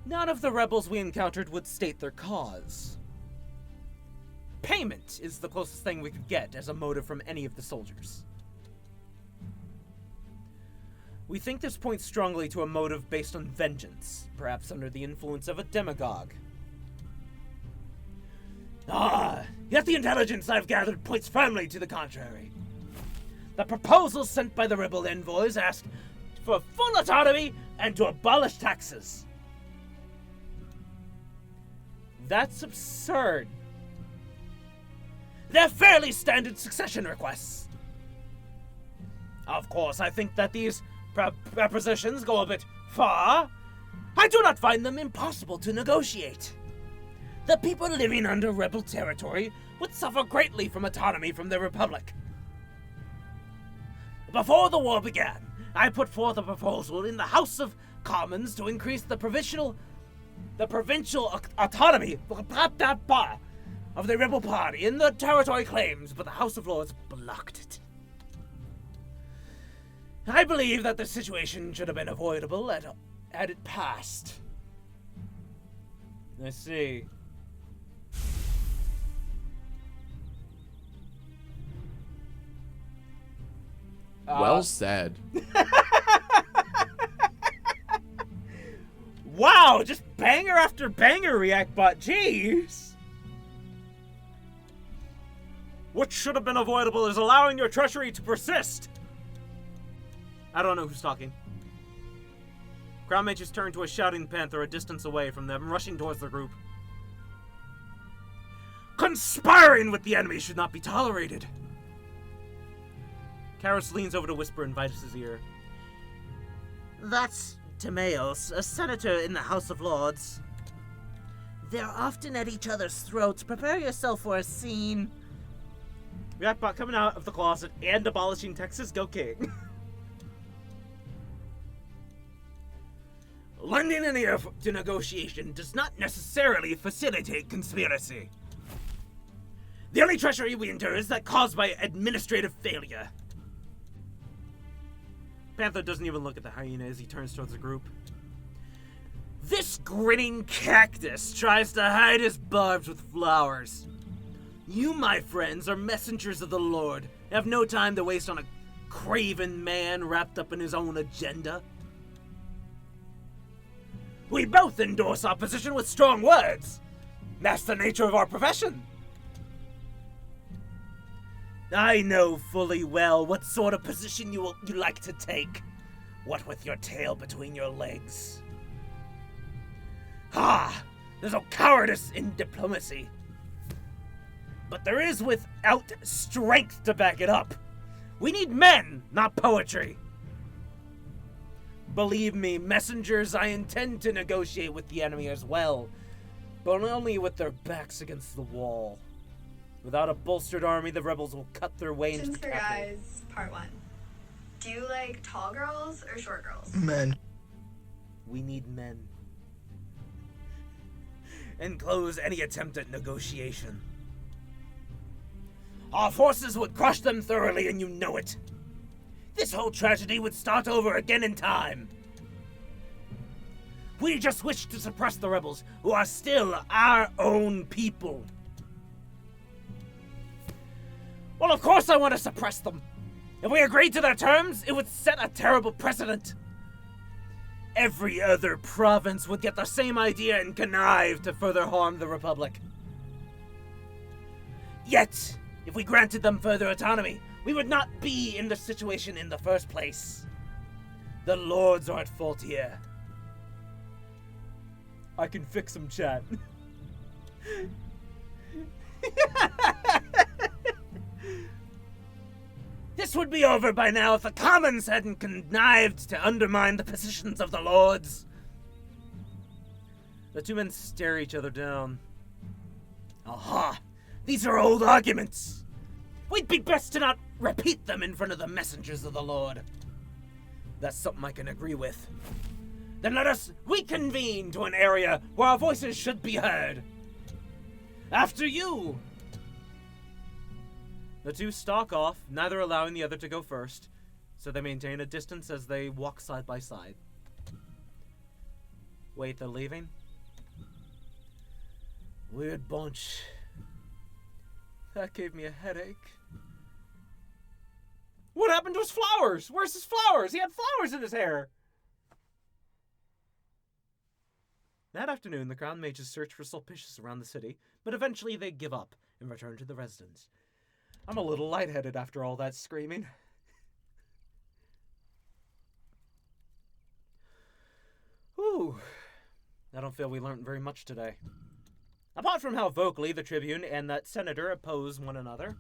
none of the rebels we encountered would state their cause. Payment is the closest thing we could get as a motive from any of the soldiers. We think this points strongly to a motive based on vengeance, perhaps under the influence of a demagogue. Yet the intelligence I've gathered points firmly to the contrary. The proposals sent by the rebel envoys ask for full autonomy and to abolish taxes. That's absurd. They're fairly standard succession requests. Of course, I think that these propositions go a bit far. I do not find them impossible to negotiate. The people living under rebel territory would suffer greatly from autonomy from the Republic. Before the war began, I put forth a proposal in the House of Commons to increase the provincial autonomy of the rebel party in the territory claims, but the House of Lords blocked it. I believe that the situation should have been avoidable had it passed. I see. Well said. Wow, just banger after banger, React Bot. Jeez. What should have been avoidable is allowing your treachery to persist. I don't know who's talking. Crown mages turn to a shouting panther a distance away from them, rushing towards the group. Conspiring with the enemy should not be tolerated. Karos leans over to whisper in Vitus's ear. That's Timaeus, a senator in the House of Lords. They're often at each other's throats. Prepare yourself for a scene. Reactbot coming out of the closet and abolishing Texas. Go King. Lending an ear to negotiation does not necessarily facilitate conspiracy. The only treachery we endure is that caused by administrative failure. Panther doesn't even look at the hyena as he turns towards the group. This grinning cactus tries to hide his barbs with flowers. You, my friends, are messengers of the Lord, and have no time to waste on a craven man wrapped up in his own agenda. We both endorse opposition with strong words. That's the nature of our profession. I know fully well what sort of position you like to take. What with your tail between your legs. There's no cowardice in diplomacy. But there is without strength to back it up. We need men, not poetry. Believe me, messengers, I intend to negotiate with the enemy as well, but only with their backs against the wall. Without a bolstered army, the rebels will cut their way into the Questions for capital. guys, part 1. Do you like tall girls or short girls? Men. We need men. And close any attempt at negotiation. Our forces would crush them thoroughly, and you know it. This whole tragedy would start over again in time. We just wish to suppress the rebels, who are still our own people. Well, of course I want to suppress them. If we agreed to their terms, it would set a terrible precedent. every other province would get the same idea and connive to further harm the Republic. Yet, if we granted them further autonomy, we would not be in this situation in the first place. The Lords are at fault here. I can fix him, chat. This would be over by now if the Commons hadn't connived to undermine the positions of the Lords. The two men stare each other down. Aha! These are old arguments. We'd be best to not repeat them in front of the messengers of the Lord. That's something I can agree with. Then let us reconvene to an area where our voices should be heard. After you! The two stalk off, neither allowing the other to go first, so they maintain a distance as they walk side by side. Wait, they're leaving? Weird bunch. That gave me a headache. What happened to his flowers? Where's his flowers? He had flowers in his hair! That afternoon, the Crown Mages search for Sulpicius around the city, but eventually they give up and return to the residence. I'm a little lightheaded after all that screaming. Whew. I don't feel we learned very much today. Apart from how vocally the Tribune and that Senator oppose one another.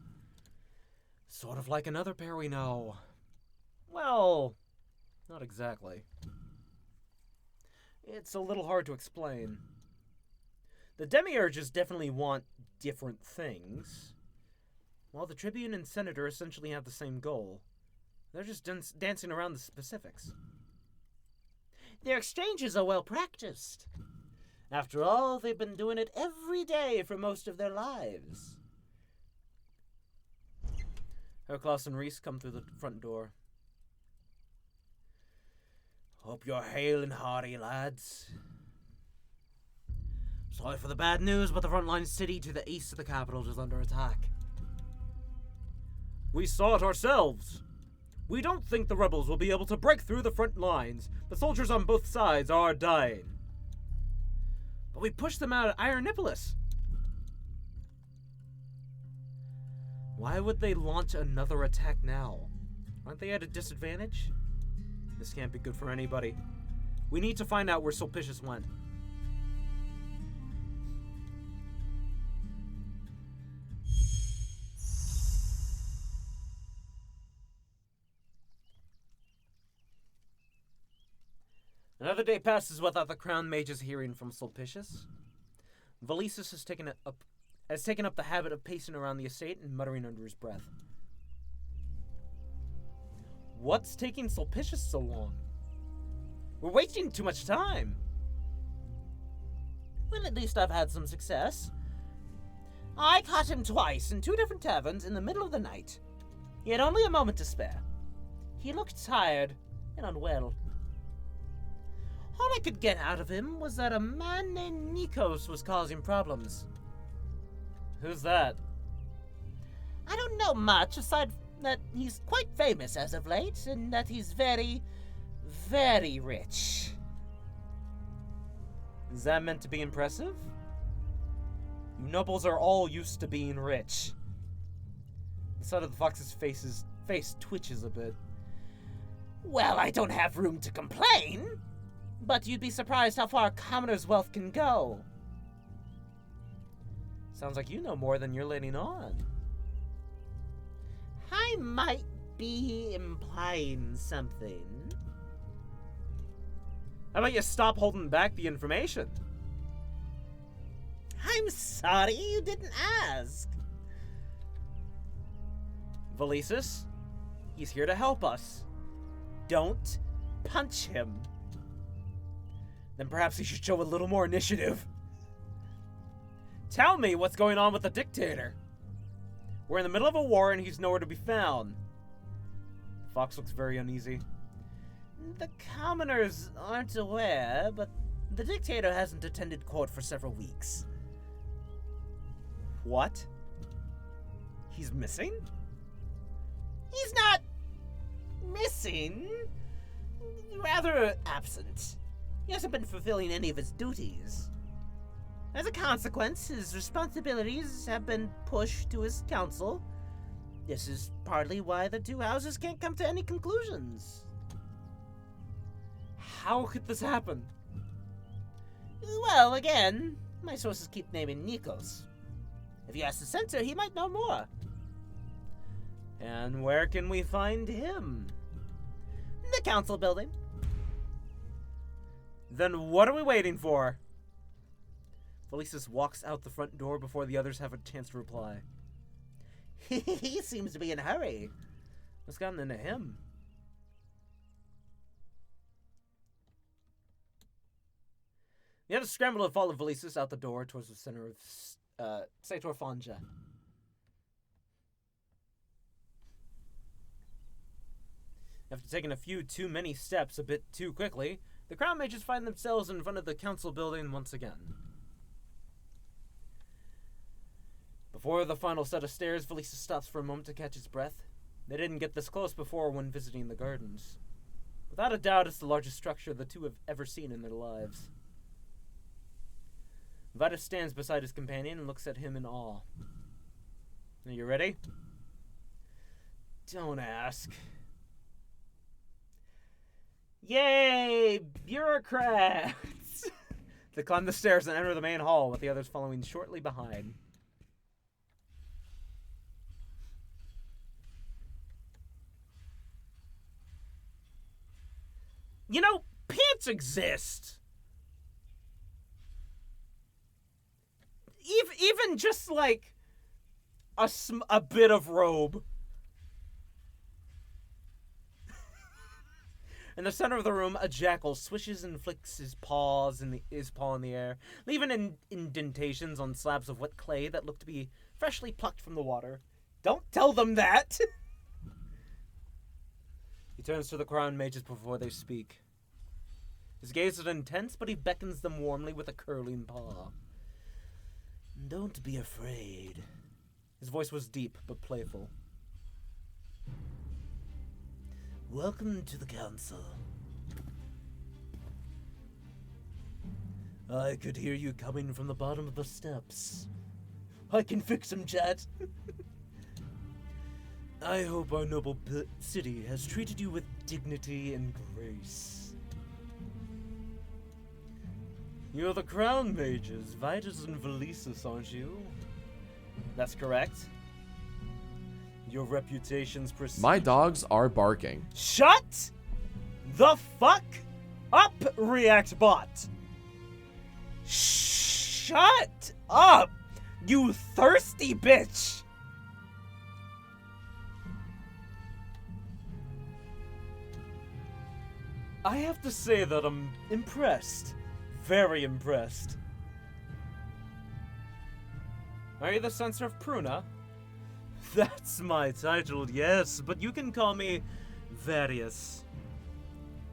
Sort of like another pair we know. Well, not exactly. It's a little hard to explain. The Demiurges definitely want different things, while the Tribune and Senator essentially have the same goal. They're just dancing around the specifics. Their exchanges are well practiced. After all, they've been doing it every day for most of their lives. Herclaus and Reese come through the front door. Hope you're hale and hearty, lads. Sorry for the bad news, but the frontline city to the east of the capital is under attack. We saw it ourselves. We don't think the rebels will be able to break through the front lines. The soldiers on both sides are dying. But we pushed them out at Ironopolis. Why would they launch another attack now? Aren't they at a disadvantage? This can't be good for anybody. We need to find out where Sulpicius went. Another day passes without the Crown Mages hearing from Sulpicius. Valisus has taken up the habit of pacing around the estate and muttering under his breath. What's taking Sulpicius so long? We're wasting too much time. Well, at least I've had some success. I caught him twice in 2 different taverns in the middle of the night. He had only a moment to spare. He looked tired and unwell. All I could get out of him was that a man named Nikos was causing problems. Who's that? I don't know much, aside from that he's quite famous as of late, and that he's very, very rich. Is that meant to be impressive? You nobles are all used to being rich. The side of the fox's face twitches a bit. Well, I don't have room to complain, but you'd be surprised how far a commoner's wealth can go. Sounds like you know more than you're letting on. I might be implying something. How about you stop holding back the information? I'm sorry you didn't ask. Valisus, he's here to help us. Don't punch him. Then perhaps he should show a little more initiative. Tell me what's going on with the dictator. We're in the middle of a war and he's nowhere to be found. The fox looks very uneasy. The commoners aren't aware, but the dictator hasn't attended court for several weeks. What? He's missing? He's not missing. Rather absent. He hasn't been fulfilling any of his duties. As a consequence, his responsibilities have been pushed to his council. This is partly why the two houses can't come to any conclusions. How could this happen? Well, again, my sources keep naming Nikos. If you ask the censor, he might know more. And where can we find him? The council building. Then what are we waiting for? Felicis walks out the front door before the others have a chance to reply. He seems to be in a hurry. What's gotten into him? The others scramble to follow Felicis out the door towards the center of Sator Fanja. After taking a few too many steps a bit too quickly, the crown mages find themselves in front of the council building once again. Before the final set of stairs, Felicis stops for a moment to catch his breath. They didn't get this close before when visiting the gardens. Without a doubt, it's the largest structure the two have ever seen in their lives. Vitus stands beside his companion and looks at him in awe. Are you ready? Don't ask. Yay! Bureaucrats! They climb the stairs and enter the main hall, with the others following shortly behind. You know, pants exist! Even just like a bit of robe. In the center of the room, a jackal swishes and flicks his paw in the air, leaving indentations on slabs of wet clay that look to be freshly plucked from the water. Don't tell them that! He turns to the crown mages before they speak. His gaze is intense, but he beckons them warmly with a curling paw. Don't be afraid. His voice was deep, but playful. Welcome to the council. I could hear you coming from the bottom of the steps. I can fix him, chat. I hope our noble city has treated you with dignity and grace. You're the crown mages, Vitus and Felicis, aren't you? That's correct. Your reputations precede. My dogs are barking. Shut the fuck up, ReactBot! Shut up, you thirsty bitch! I have to say that I'm impressed. Very impressed. Are you the censor of Pruna? That's my title, yes, but you can call me Various.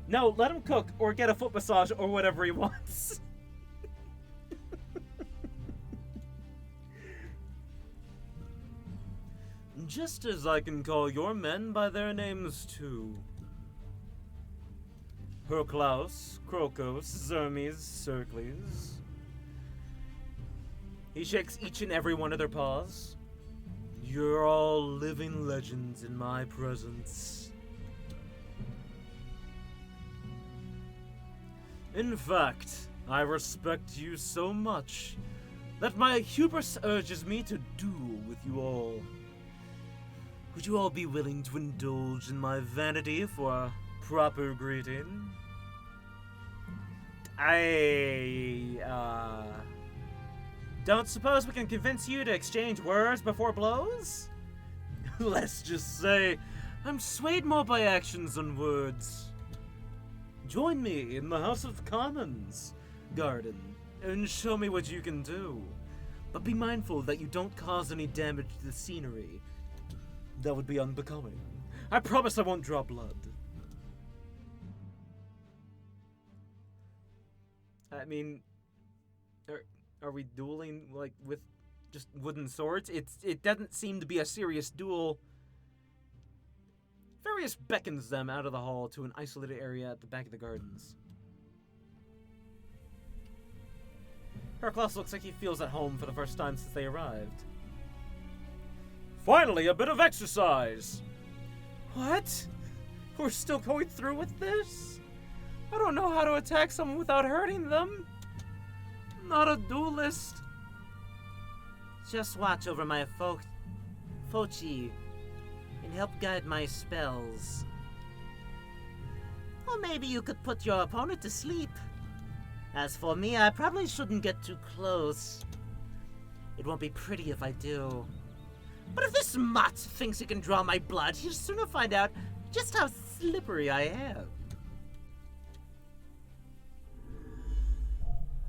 No, let him cook or get a foot massage or whatever he wants. Just as I can call your men by their names too. Herklaus, Krokos, Zermes, Circles. He shakes each and every one of their paws. You're all living legends in my presence. In fact, I respect you so much that my hubris urges me to duel with you all. Would you all be willing to indulge in my vanity for a proper greeting? Don't suppose we can convince you to exchange words before blows? Let's just say, I'm swayed more by actions than words. Join me in the House of Commons garden and show me what you can do. But be mindful that you don't cause any damage to the scenery. That would be unbecoming. I promise I won't draw blood. I mean, are we dueling, like, with just wooden swords? It doesn't seem to be a serious duel. Various beckons them out of the hall to an isolated area at the back of the gardens. Herclaus looks like he feels at home for the first time since they arrived. Finally, a bit of exercise! What? We're still going through with this? I don't know how to attack someone without hurting them. I'm not a duelist. Just watch over my Fochi and help guide my spells. Or maybe you could put your opponent to sleep. As for me, I probably shouldn't get too close. It won't be pretty if I do. But if this mutt thinks he can draw my blood, he'll sooner find out just how slippery I am.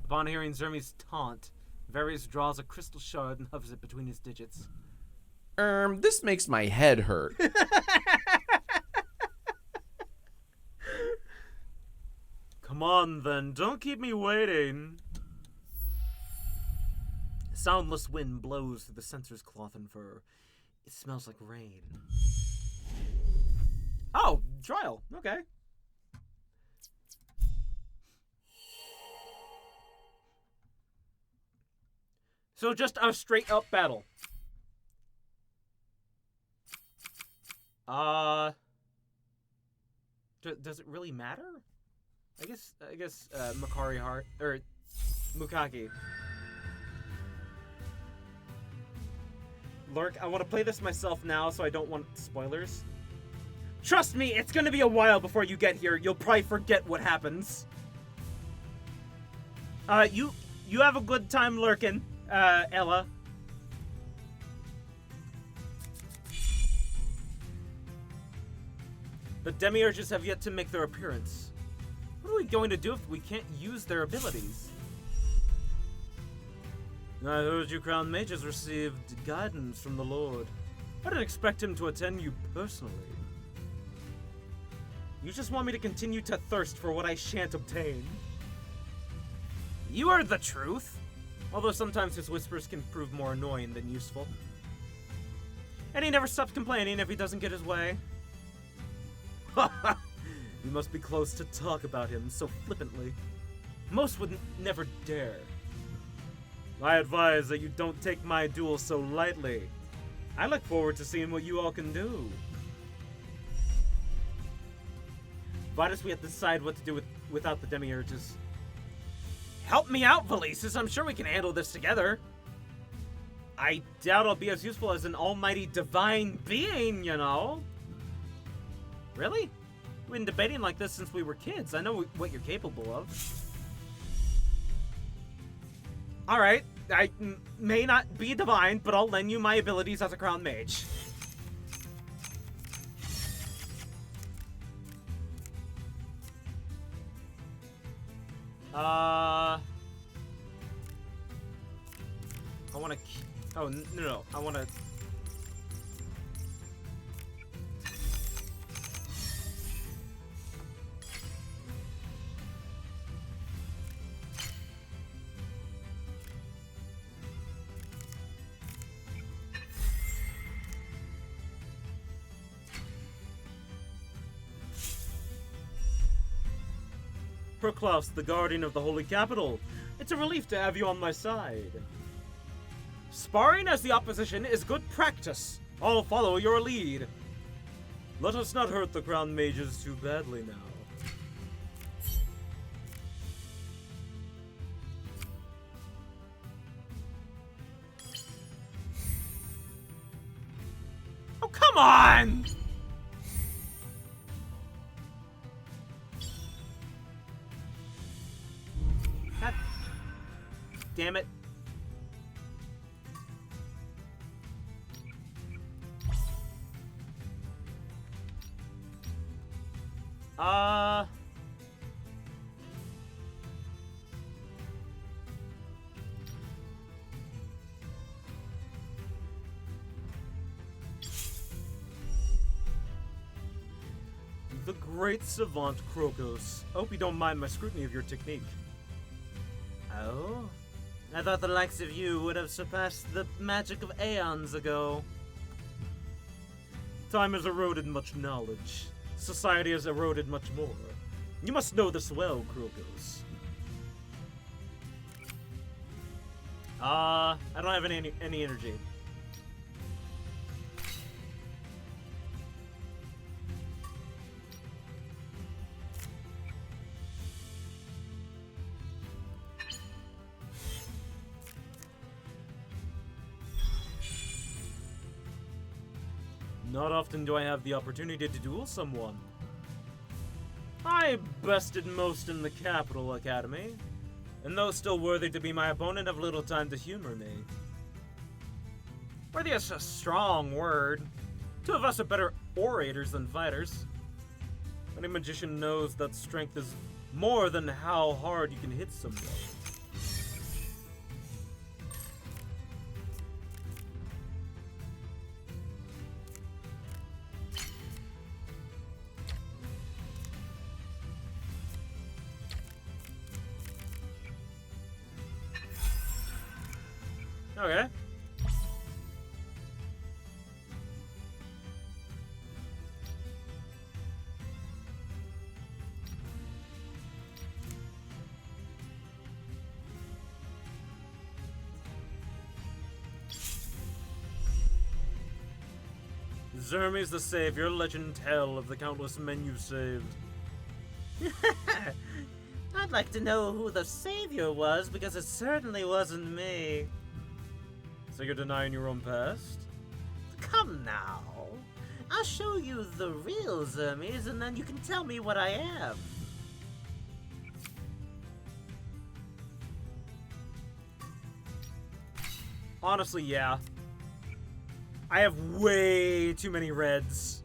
Upon hearing Zermi's taunt, Varius draws a crystal shard and hovers it between his digits. This makes my head hurt. Come on, then. Don't keep me waiting. Soundless wind blows through the censor's cloth and fur. It smells like rain. Oh, trial. Okay. So just a straight up battle. Does it really matter? I guess Makari Heart or Mukaki. Lurk, I want to play this myself now, so I don't want spoilers. Trust me, it's gonna be a while before you get here. You'll probably forget what happens. You have a good time lurking, Ella. The Demiurges have yet to make their appearance. What are we going to do if we can't use their abilities? I heard you crown mages received guidance from the Lord. I didn't expect him to attend you personally. You just want me to continue to thirst for what I shan't obtain. You are the truth. Although sometimes his whispers can prove more annoying than useful. And he never stops complaining if he doesn't get his way. You must be close to talk about him so flippantly. Most would never dare. I advise that you don't take my duel so lightly. I look forward to seeing what you all can do. Vitus, we have to decide what to do without the Demiurges. Help me out, Valises. I'm sure we can handle this together. I doubt I'll be as useful as an almighty divine being, you know. Really? We've been debating like this since we were kids. I know what you're capable of. Alright, I may not be divine, but I'll lend you my abilities as a crown mage. I want to... Oh, no. I want to... Herclaus, the guardian of the Holy Capital. It's a relief to have you on my side. Sparring as the opposition is good practice. I'll follow your lead. Let us not hurt the crown mages too badly now. Oh, come on! God damn it. The great savant Krokos. I hope you don't mind my scrutiny of your technique. Oh? I thought the likes of you would have surpassed the magic of aeons ago. Time has eroded much knowledge. Society has eroded much more. You must know this well, Krokos. I don't have any energy. Not often do I have the opportunity to duel someone. I bested most in the Capital Academy, and those still worthy to be my opponent have little time to humor me. Worthy is a strong word. Two of us are better orators than fighters. Any magician knows that strength is more than how hard you can hit someone. Okay. Zermie's the savior, legend tell of the countless men you've saved. I'd like to know who the savior was, because it certainly wasn't me. So you're denying your own past? Come now. I'll show you the real Zermies, and then you can tell me what I am. Honestly, yeah. I have way too many reds.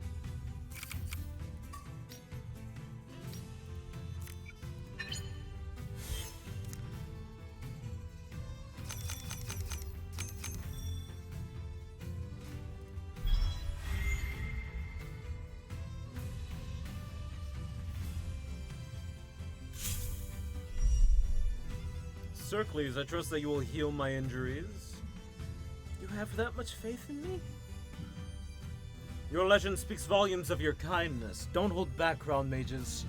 Circles, I trust that you will heal my injuries. You have that much faith in me? Your legend speaks volumes of your kindness. Don't hold back, Crown Mages.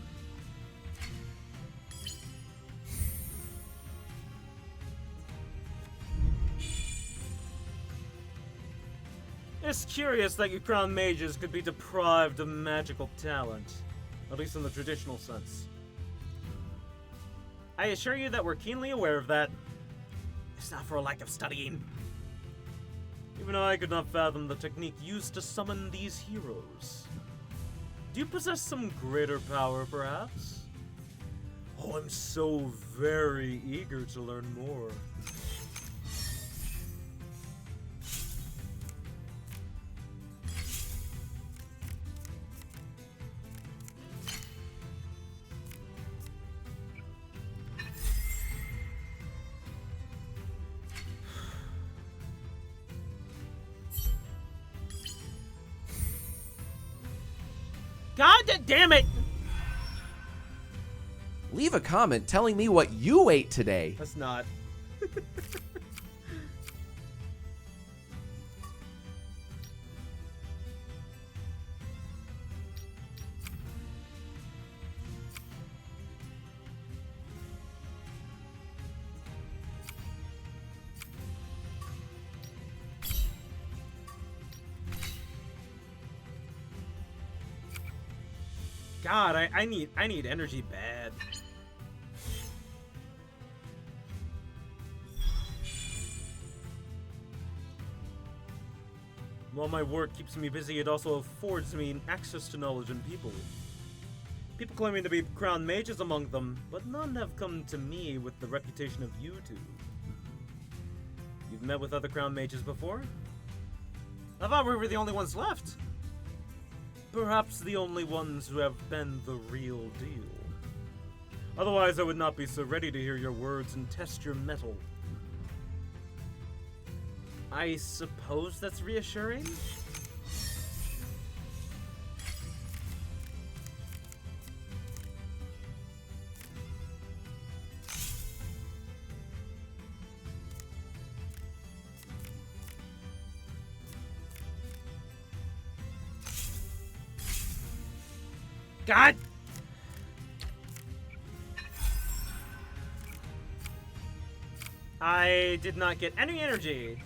It's curious that you Crown Mages could be deprived of magical talent, at least in the traditional sense. I assure you that we're keenly aware of that. It's not for a lack of studying. Even I could not fathom the technique used to summon these heroes. Do you possess some greater power, perhaps? Oh, I'm so very eager to learn more. God damn it! Leave a comment telling me what you ate today. That's not. God, I need energy bad. While my work keeps me busy, it also affords me access to knowledge and people. People claiming to be crown mages among them, but none have come to me with the reputation of you two. You've met with other crown mages before? I thought we were the only ones left. Perhaps the only ones who have been the real deal. Otherwise, I would not be so ready to hear your words and test your mettle. I suppose that's reassuring? God! I did not get any energy.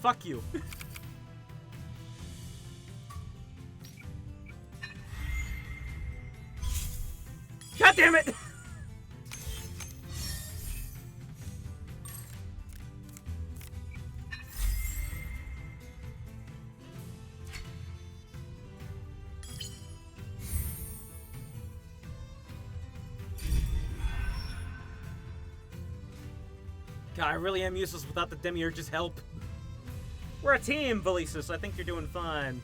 Fuck you. God damn it! God, I really am useless without the Demiurge's help. We're a team, Valisis. I think you're doing fine.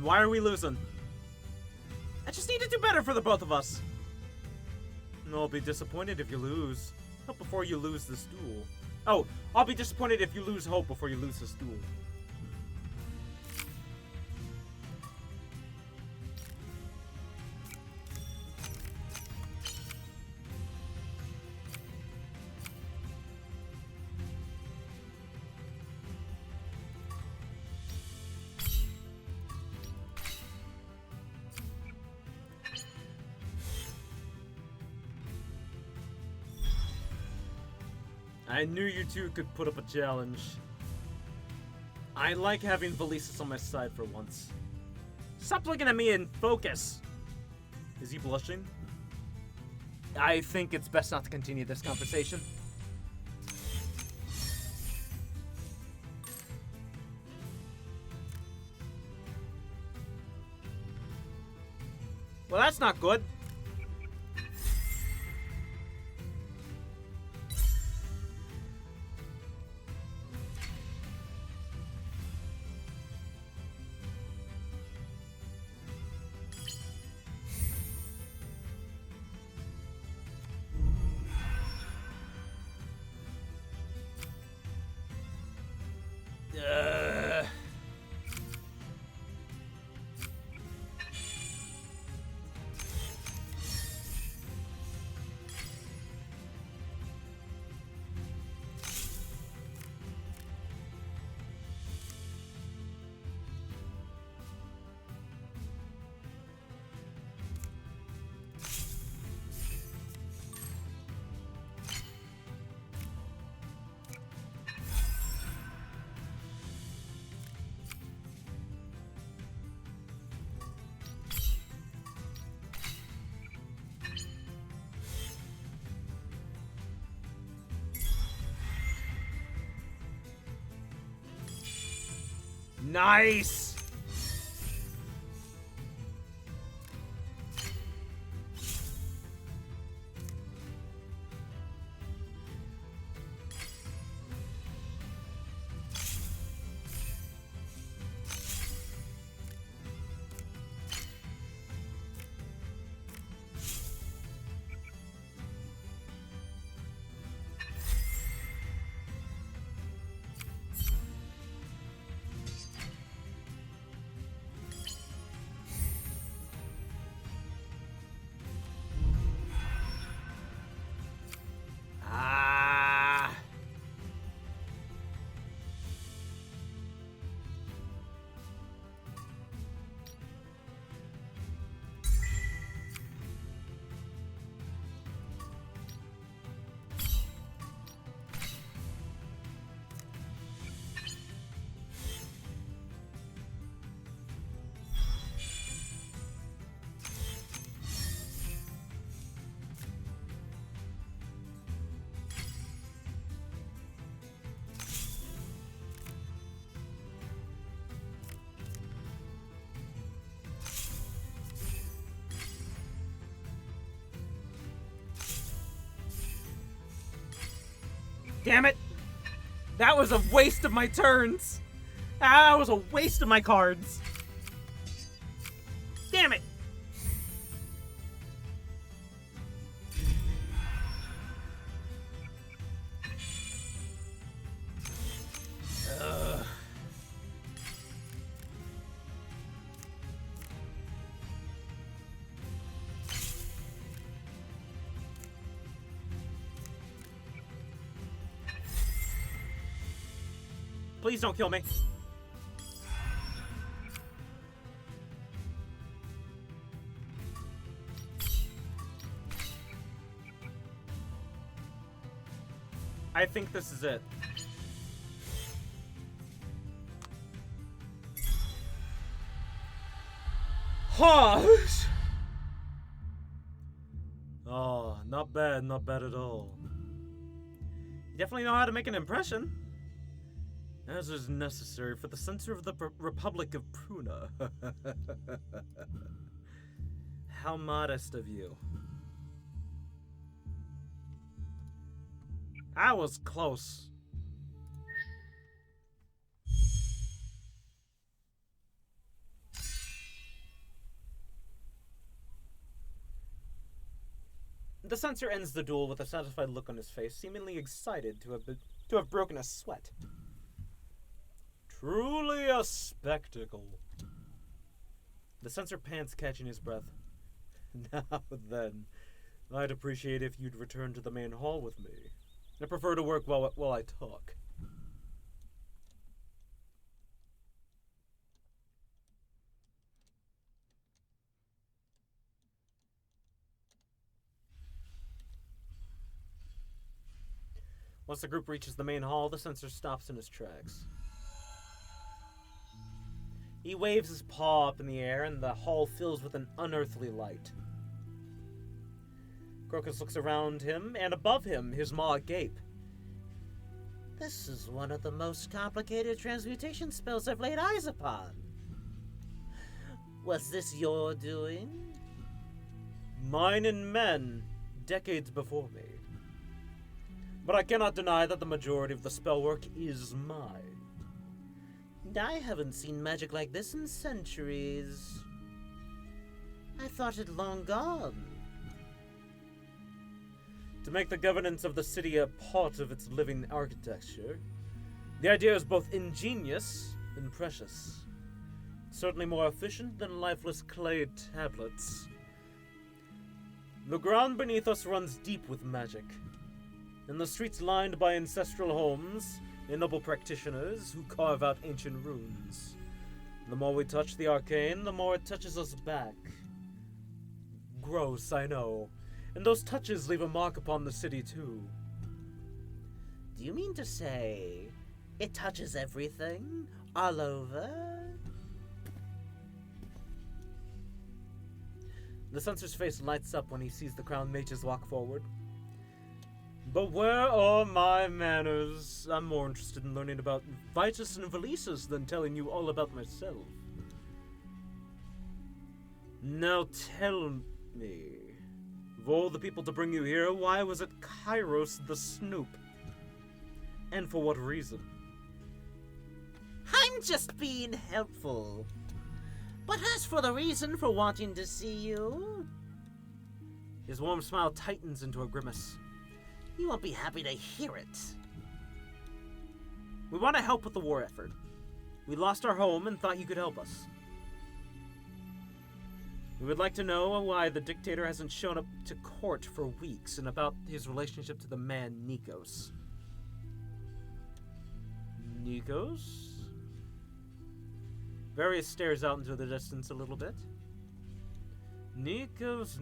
Why are we losing? I just need to do better for the both of us. No, I'll be disappointed if you lose. Hope before you lose this duel. Oh, I'll be disappointed if you lose hope before you lose this duel. I knew you two could put up a challenge. I like having Valisis on my side for once. Stop looking at me and focus! Is he blushing? I think it's best not to continue this conversation. Well, that's not good. Nice! Damn it! That was a waste of my turns! That was a waste of my cards! Damn it! Please don't kill me. I think this is it. Hush! Oh, not bad at all. You definitely know how to make an impression. As is necessary for the censor of the Republic of Pruna. How modest of you. I was close. The censor ends the duel with a satisfied look on his face, seemingly excited to have broken a sweat. Truly a spectacle. The censor pants, catching his breath. Now then, I'd appreciate if you'd return to the main hall with me. I prefer to work while I talk. Once the group reaches the main hall, the censor stops in his tracks. He waves his paw up in the air, and the hall fills with an unearthly light. Crocus looks around him, and above him, his maw agape. This is one of the most complicated transmutation spells I've laid eyes upon. Was this your doing? Mine and men, decades before me. But I cannot deny that the majority of the spell work is mine. I haven't seen magic like this in centuries. I thought it long gone. To make the governance of the city a part of its living architecture, the idea is both ingenious and precious. Certainly more efficient than lifeless clay tablets. The ground beneath us runs deep with magic, and the streets lined by ancestral homes and noble practitioners who carve out ancient runes. The more we touch the arcane, the more it touches us back. Gross, I know. And those touches leave a mark upon the city, too. Do you mean to say it touches everything? All over? The censor's face lights up when he sees the crowned mages walk forward. But where are my manners? I'm more interested in learning about Vitus and Valisus than telling you all about myself. Now tell me, of all the people to bring you here, why was it Kairos the Snoop? And for what reason? I'm just being helpful. But as for the reason for wanting to see you, His warm smile tightens into a grimace. you won't be happy to hear it. We want to help with the war effort. We lost our home and thought you could help us. We would like to know why the dictator hasn't shown up to court for weeks and about his relationship to the man Nikos. Nikos? Various stares out into the distance a little bit. Nikos.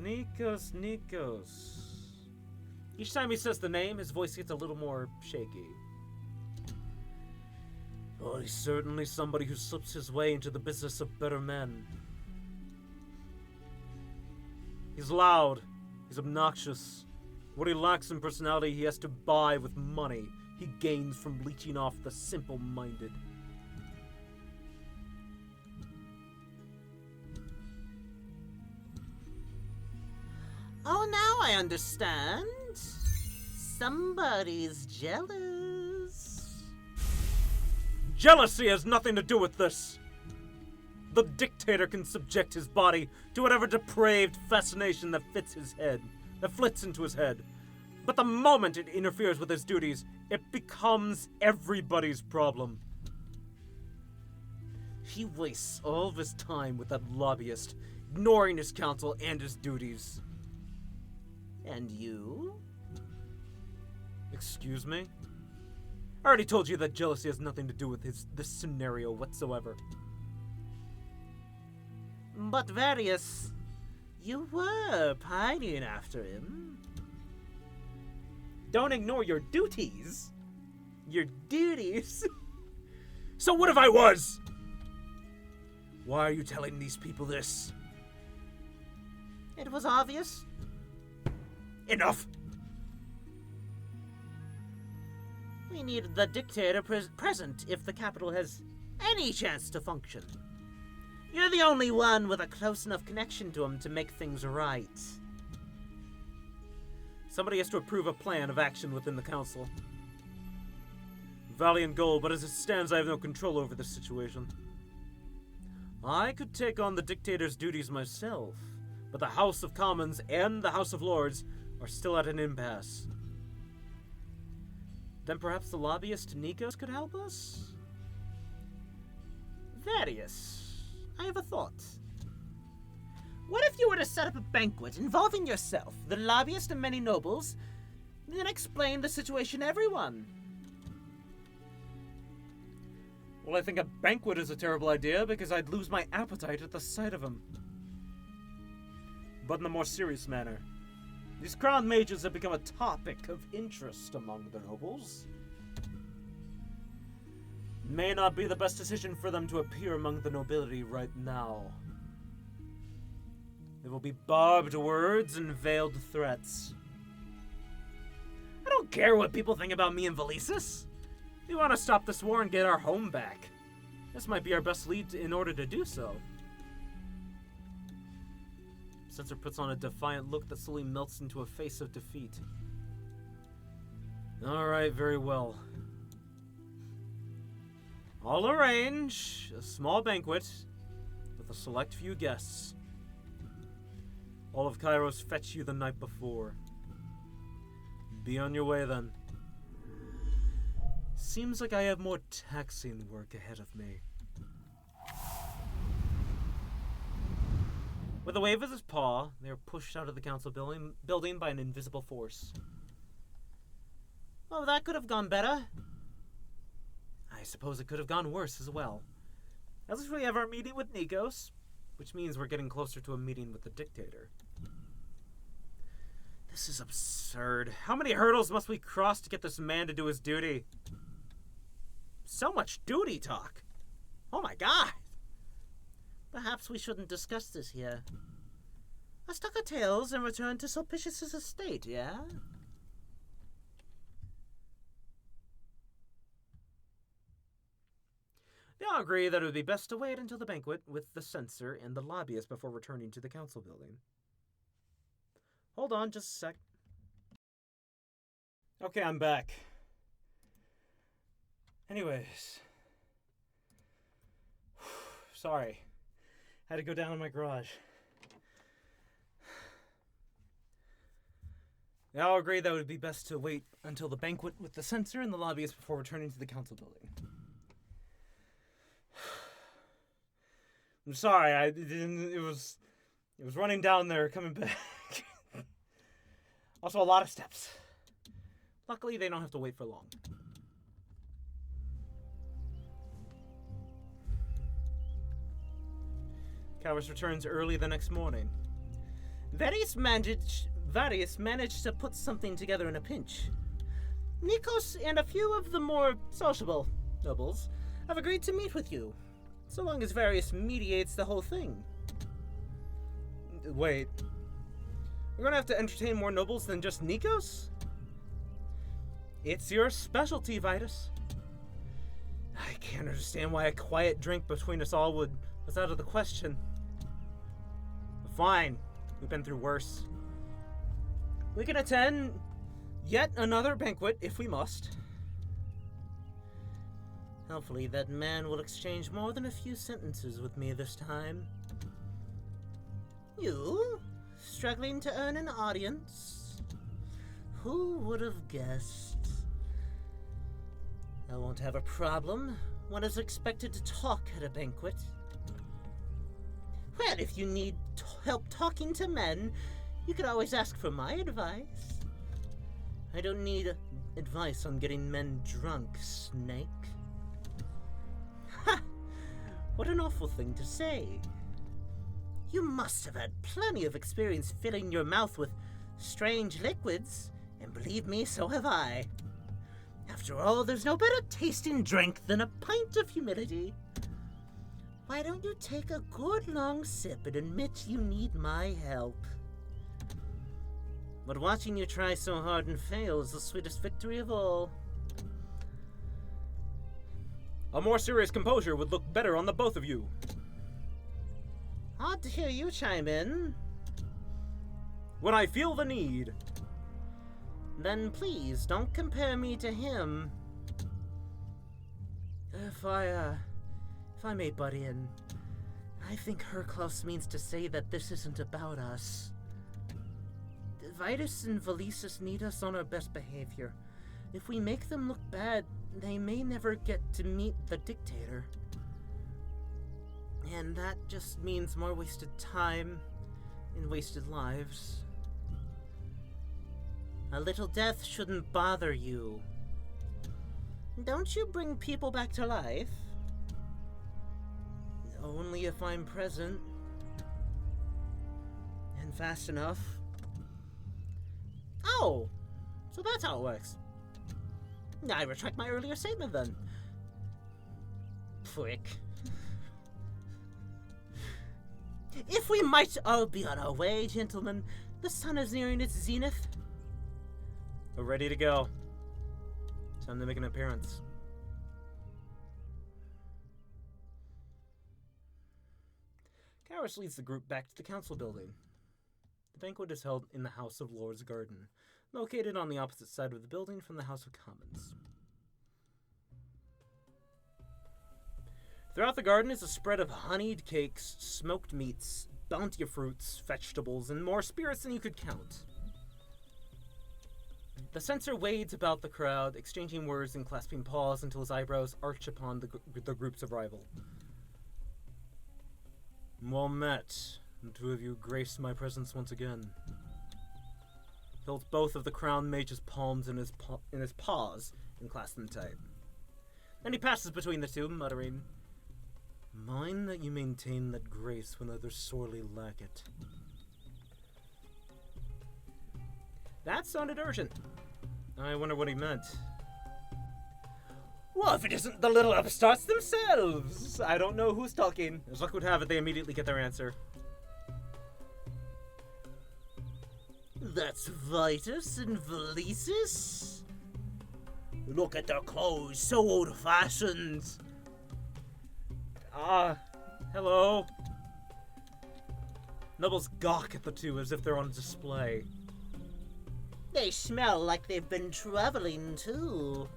Each time he says the name, his voice gets a little more shaky. Oh, he's certainly somebody who slips his way into the business of better men. He's loud. He's obnoxious. What he lacks in personality, he has to buy with money he gains from leeching off the simple-minded. Oh, now I understand. Somebody's jealous. Jealousy has nothing to do with this. The dictator can subject his body to whatever depraved fascination that flits into his head. But the moment it interferes with his duties, it becomes everybody's problem. He wastes all of his time with that lobbyist, ignoring his counsel and his duties. And you? Excuse me? I already told you that jealousy has nothing to do with this scenario whatsoever. But Various, you were pining after him. Don't ignore your duties. Your duties? So what if I was? Why are you telling these people this? It was obvious. Enough. We need the dictator present if the capital has any chance to function. You're the only one with a close enough connection to him to make things right. Somebody has to approve a plan of action within the council. Valiant goal, but as it stands, I have no control over this situation. I could take on the dictator's duties myself, but the House of Commons and the House of Lords are still at an impasse. Then perhaps the lobbyist Nikos could help us? Various, I have a thought. What if you were to set up a banquet involving yourself, the lobbyist, and many nobles, then explain the situation to everyone? Well, I think a banquet is a terrible idea because I'd lose my appetite at the sight of him. But in a more serious manner, these crown mages have become a topic of interest among the nobles. It may not be the best decision for them to appear among the nobility right now. There will be barbed words and veiled threats. I don't care what people think about me and Valisis. We want to stop this war and get our home back. This might be our best lead in order to do so. Censor puts on a defiant look that slowly melts into a face of defeat. Alright, very well. I'll arrange a small banquet with a select few guests. All of Kairos fetch you the night before. Be on your way then. Seems like I have more taxing work ahead of me. With a wave of his paw, they are pushed out of the council building by an invisible force. Oh, that could have gone better. I suppose it could have gone worse as well. At least we have our meeting with Nikos, which means we're getting closer to a meeting with the dictator. This is absurd. How many hurdles must we cross to get this man to do his duty? So much duty talk. Oh my god. Perhaps we shouldn't discuss this here. Let's tuck our tails and return to Sulpicius's estate, yeah? They all agree that it would be best to wait until the banquet with the censor and the lobbyist before returning to the council building. Hold on just a sec. Okay, I'm back. Anyways. Sorry. Had to go down in my garage. They all agree that it would be best to wait until the banquet with the censor and the lobbyist before returning to the council building. I'm sorry, it was running down there, coming back. Also a lot of steps. Luckily, they don't have to wait for long. Calvus returns early the next morning. Various managed to put something together in a pinch. Nikos and a few of the more sociable nobles have agreed to meet with you, so long as Various mediates the whole thing. Wait. We're gonna have to entertain more nobles than just Nikos? It's your specialty, Vitus. I can't understand why a quiet drink between us all was out of the question. But fine. We've been through worse. We can attend yet another banquet if we must. Hopefully that man will exchange more than a few sentences with me this time. You? Struggling to earn an audience? Who would have guessed? I won't have a problem. One is expected to talk at a banquet. Well, if you need help talking to men, you could always ask for my advice. I don't need advice on getting men drunk, Snake. Ha! What an awful thing to say. You must have had plenty of experience filling your mouth with strange liquids, and believe me, so have I. After all, there's no better tasting drink than a pint of humility. Why don't you take a good long sip and admit you need my help? But watching you try so hard and fail is the sweetest victory of all. A more serious composure would look better on the both of you. Odd to hear you chime in. When I feel the need. Then please don't compare me to him. If I may butt in, I think Herclos means to say that this isn't about us. Vitus and Valisus need us on our best behavior. If we make them look bad, they may never get to meet the dictator. And that just means more wasted time and wasted lives. A little death shouldn't bother you. Don't you bring people back to life? Only if I'm present. And fast enough. Oh! So that's how it works. I retract my earlier statement then. Prick. If we might all be on our way, gentlemen, the sun is nearing its zenith. We're ready to go. Time to make an appearance. Karis leads the group back to the council building. The banquet is held in the House of Lords Garden, located on the opposite side of the building from the House of Commons. Throughout the garden is a spread of honeyed cakes, smoked meats, bounty of fruits, vegetables, and more spirits than you could count. The censor wades about the crowd, exchanging words and clasping paws until his eyebrows arch upon the group's arrival. Well met. The two of you grace my presence once again. He holds both of the crowned mage's palms in his paws and clasps them tight. Then he passes between the two, muttering, "Mind that you maintain that grace when others sorely lack it." That sounded urgent. I wonder what he meant. Well, if it isn't the little upstarts themselves! I don't know who's talking. As luck would have it, they immediately get their answer. That's Vitus and Valisus? Look at their clothes, so old-fashioned. Hello. Nobles gawk at the two as if they're on display. They smell like they've been traveling, too.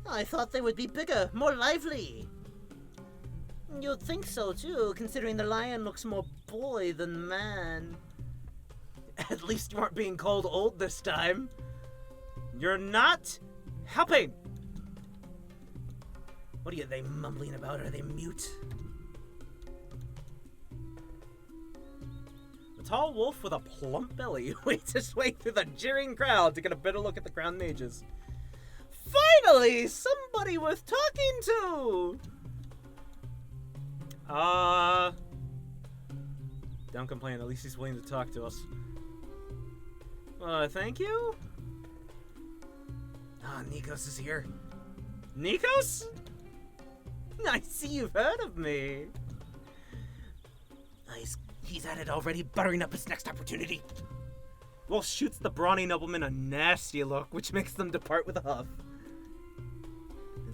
I thought they would be bigger, more lively. You'd think so, too, considering the lion looks more boy than man. At least you aren't being called old this time. You're not helping. What are they mumbling about? Are they mute? The tall wolf with a plump belly waits his way through the jeering crowd to get a better look at the crowned mages. Finally, somebody worth talking to! Don't complain, at least he's willing to talk to us. Thank you? Nikos is here. Nikos? I see you've heard of me. He's at it already, buttering up his next opportunity. Wolf shoots the brawny nobleman a nasty look, which makes them depart with a huff.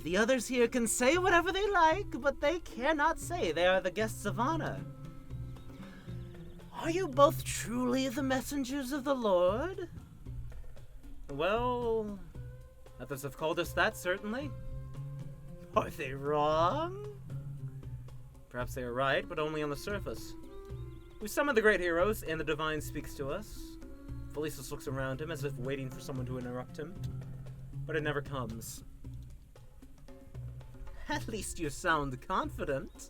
The others here can say whatever they like, but they cannot say they are the guests of honor. Are you both truly the messengers of the Lord? Well, others have called us that, certainly. Are they wrong? Perhaps they are right, but only on the surface. We summon the great heroes, and the divine speaks to us. Valisus looks around him as if waiting for someone to interrupt him, but it never comes. At least you sound confident.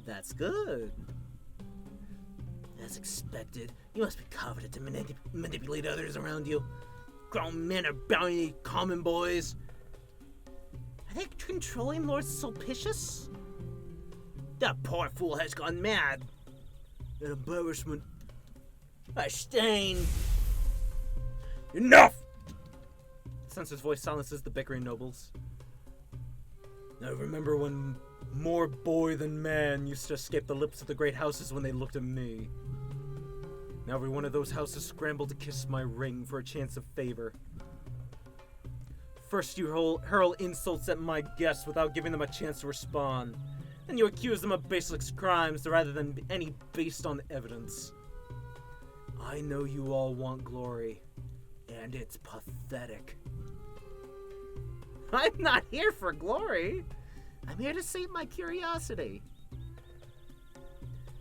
That's good. As expected, you must be confident to manipulate others around you. Grown men are bounty common boys. Are they controlling Lord Sulpicius? That poor fool has gone mad. An embarrassment. A stain. Enough! The censor's voice silences the bickering nobles. I remember when more boy than man used to escape the lips of the great houses when they looked at me. Now every one of those houses scrambled to kiss my ring for a chance of favor. First you hurl insults at my guests without giving them a chance to respond. Then you accuse them of baseless crimes rather than any based on evidence. I know you all want glory, and it's pathetic. I'm not here for glory. I'm here to sate my curiosity.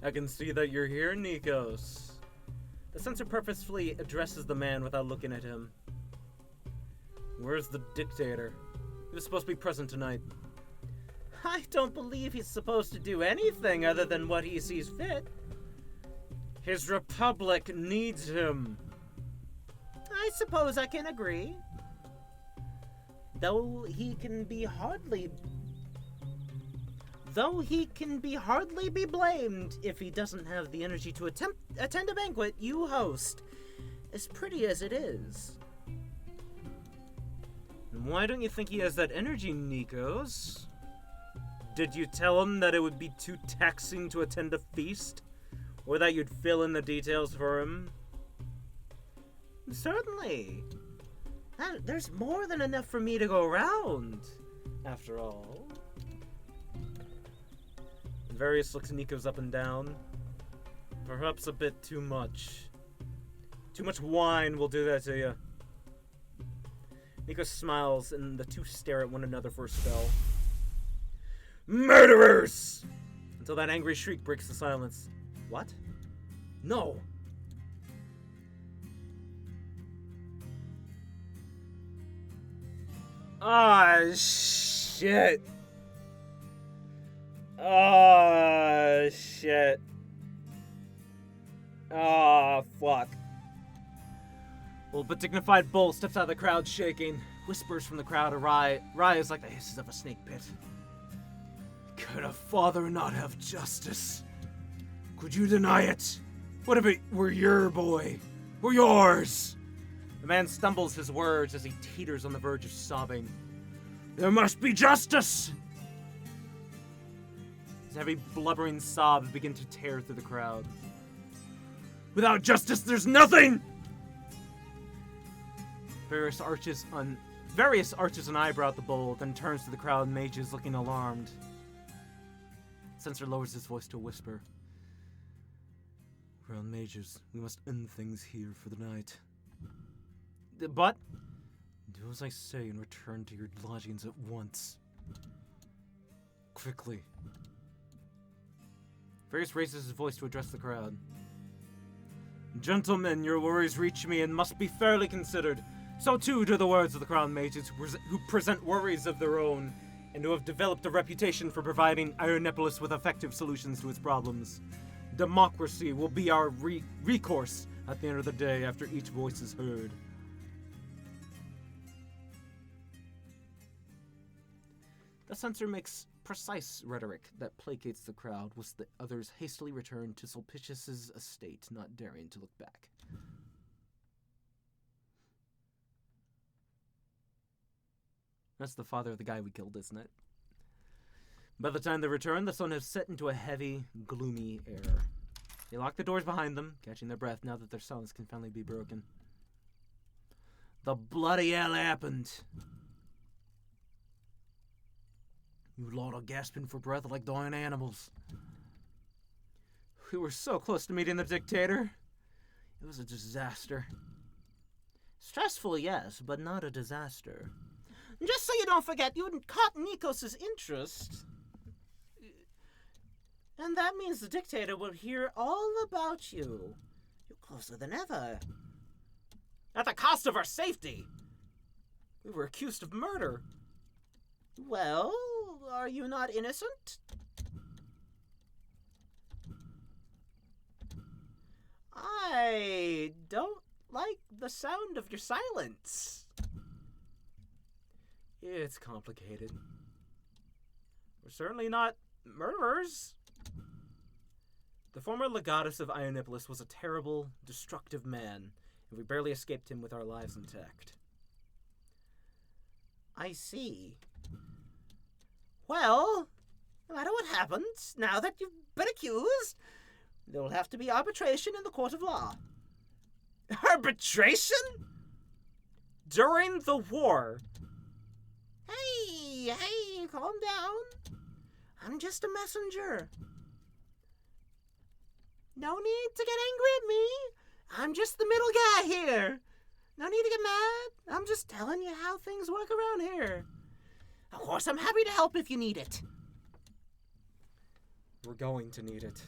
I can see that you're here, Nikos. The censor purposefully addresses the man without looking at him. Where's the dictator? He was supposed to be present tonight. I don't believe he's supposed to do anything other than what he sees fit. His republic needs him. I suppose I can agree. Though he can hardly be blamed if he doesn't have the energy to attend a banquet you host, as pretty as it is. And why don't you think he has that energy, Nikos? Did you tell him that it would be too taxing to attend a feast? Or that you'd fill in the details for him? Certainly. There's more than enough for me to go around, after all. Various looks Nikos up and down. Perhaps a bit too much. Too much wine will do that to you. Nikos smiles, and the two stare at one another for a spell. Murderers! Until that angry shriek breaks the silence. What? No! Ah, shit. Ah, shit. Ah, fuck. Well, but dignified bull steps out of the crowd shaking. Whispers from the crowd rise like the hisses of a snake pit. Could a father not have justice? Could you deny it? What if it were your boy? Or yours? The man stumbles his words as he teeters on the verge of sobbing. There must be justice! His heavy, blubbering sobs begin to tear through the crowd. Without justice, there's nothing! Various arches an eyebrow at the bull, then turns to the crowd mages looking alarmed. Censor lowers his voice to a whisper. Crown mages, we must end things here for the night. But do as I say and return to your lodgings at once. Quickly. Varys raises his voice to address the crowd. Gentlemen, your worries reach me and must be fairly considered. So too do the words of the Crown Mages who present worries of their own and who have developed a reputation for providing Ironepolis with effective solutions to its problems. Democracy will be our recourse at the end of the day after each voice is heard. The censor makes precise rhetoric that placates the crowd, whilst the others hastily return to Sulpicius's estate, not daring to look back. That's the father of the guy we killed, isn't it? By the time they return, the sun has set into a heavy, gloomy air. They lock the doors behind them, catching their breath now that their silence can finally be broken. The bloody hell happened. You lot are gasping for breath like dying animals. We were so close to meeting the dictator. It was a disaster. Stressful, yes, but not a disaster. Just so you don't forget, you caught Nikos' interest. And that means the dictator will hear all about you. You're closer than ever. At the cost of our safety! We were accused of murder. Well, are you not innocent? I don't like the sound of your silence. It's complicated. We're certainly not murderers. The former legatus of Ionipolis was a terrible, destructive man, and we barely escaped him with our lives intact. I see. Well, no matter what happens, now that you've been accused, there will have to be arbitration in the court of law. Arbitration? During the war? Hey, calm down. I'm just a messenger. No need to get angry at me. I'm just the middle guy here. No need to get mad. I'm just telling you how things work around here. Of course, I'm happy to help if you need it. We're going to need it.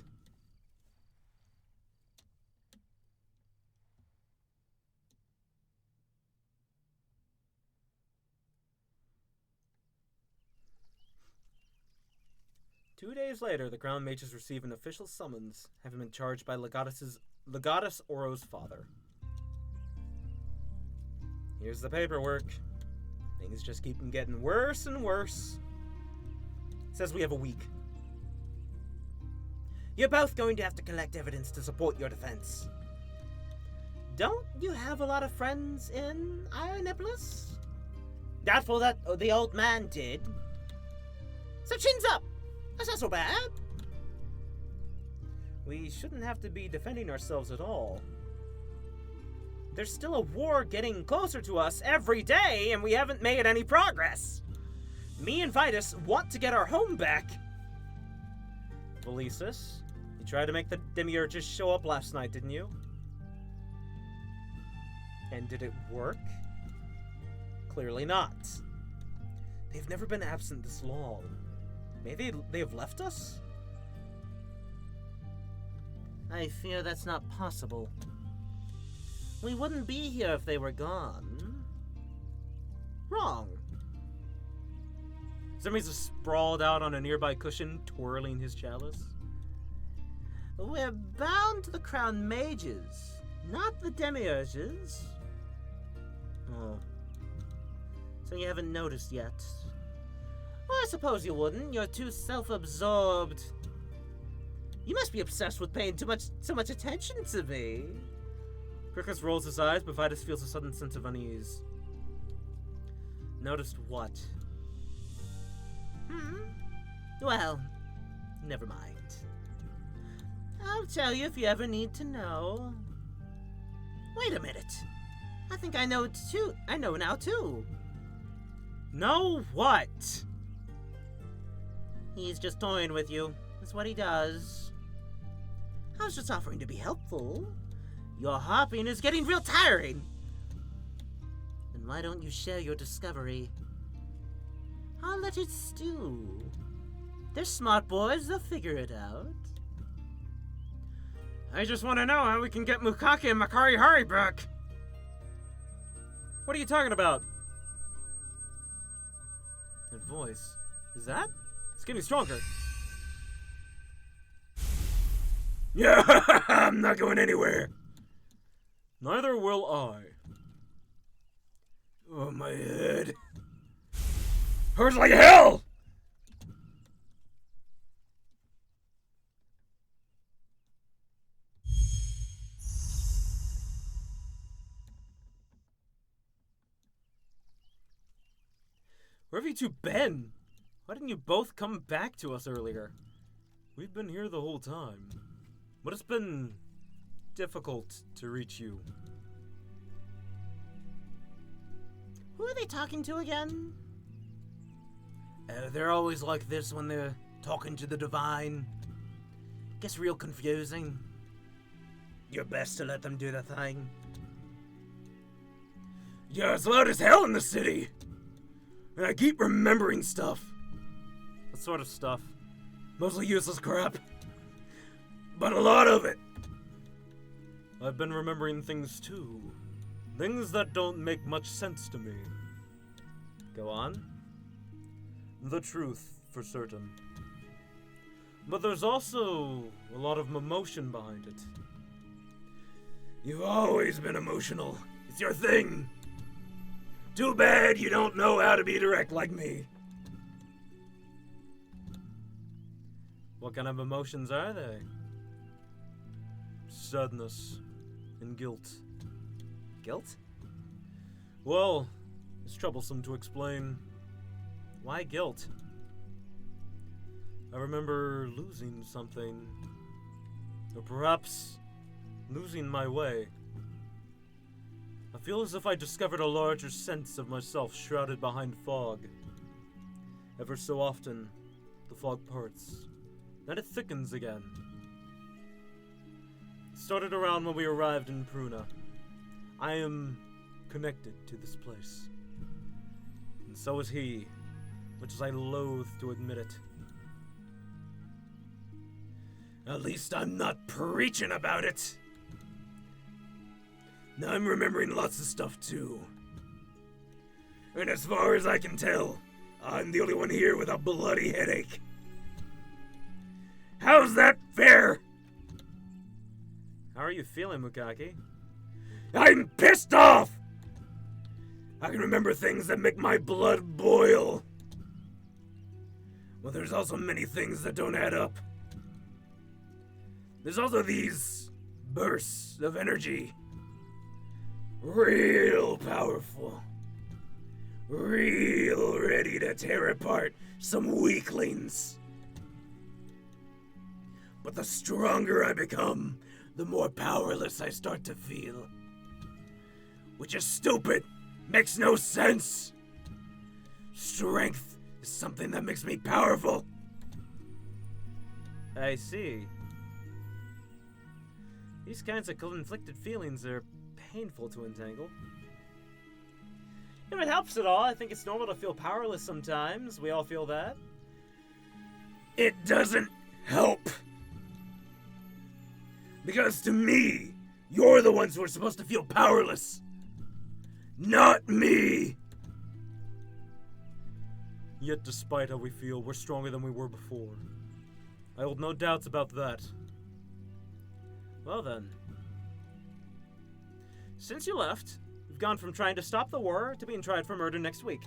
Two days later, the Crown Mages receive an official summons, having been charged by Legatus Oro's father. Here's the paperwork. Things just keep getting worse and worse. It says we have a week. You're both going to have to collect evidence to support your defense. Don't you have a lot of friends in Ionipolis? Doubtful that the old man did. So chins up. That's not so bad. We shouldn't have to be defending ourselves at all. There's still a war getting closer to us every day, and we haven't made any progress. Me and Vitus want to get our home back. Valisis, you tried to make the demiurges show up last night, didn't you? And did it work? Clearly not. They've never been absent this long. Maybe they have left us? I fear that's not possible. We wouldn't be here if they were gone. Wrong. Zemi's sprawled out on a nearby cushion, twirling his chalice. We're bound to the Crown Mages, not the Demiurges. Oh. So you haven't noticed yet? Well, I suppose you wouldn't. You're too self-absorbed. You must be obsessed with paying so much attention to me. Cricus rolls his eyes, but Vitus feels a sudden sense of unease. Noticed what? Well, never mind. I'll tell you if you ever need to know. Wait a minute. I think I know too. I know now too. Know what? He's just toying with you. That's what he does. I was just offering to be helpful. Your harping is getting real tiring. Then why don't you share your discovery? I'll let it stew. They're smart boys, they'll figure it out. I just want to know how we can get Mukake and Makari Hari back. What are you talking about? That voice. Is that? It's getting stronger. Yeah, I'm not going anywhere. Neither will I. Oh, my head. Hurts like hell! Where have you two been? Why didn't you both come back to us earlier? We've been here the whole time, but it's been difficult to reach you. Who are they talking to again? They're always like this when they're talking to the divine. Gets real confusing. You're best to let them do the thing. Yeah, it's loud as hell in the city. And I keep remembering stuff. What sort of stuff? Mostly useless crap. But a lot of it. I've been remembering things too. Things that don't make much sense to me. Go on. The truth, for certain. But there's also a lot of emotion behind it. You've always been emotional. It It's your thing. Too bad you don't know how to be direct like me. What kind of emotions are they? Sadness and guilt. Guilt? Well, it's troublesome to explain. Why guilt? I remember losing something. Or perhaps losing my way. I feel as if I discovered a larger sense of myself shrouded behind fog. Ever so often, the fog parts. Then it thickens again. It started around when we arrived in Pruna. I am connected to this place. And so is he, much as I loathe to admit it. At least I'm not preaching about it. Now I'm remembering lots of stuff too. And as far as I can tell, I'm the only one here with a bloody headache. How's that fair? How are you feeling, Mukaki? I'm pissed off! I can remember things that make my blood boil. Well, there's also many things that don't add up. There's also these bursts of energy. Real powerful. Real ready to tear apart some weaklings. But the stronger I become, the more powerless I start to feel. Which is stupid. Makes no sense. Strength is something that makes me powerful. I see. These kinds of conflicted feelings are painful to entangle. If it helps at all, I think it's normal to feel powerless sometimes. We all feel that. It doesn't help. Because to me, you're the ones who are supposed to feel powerless. Not me. Yet despite how we feel, we're stronger than we were before. I hold no doubts about that. Well then. Since you left, you've gone from trying to stop the war to being tried for murder next week.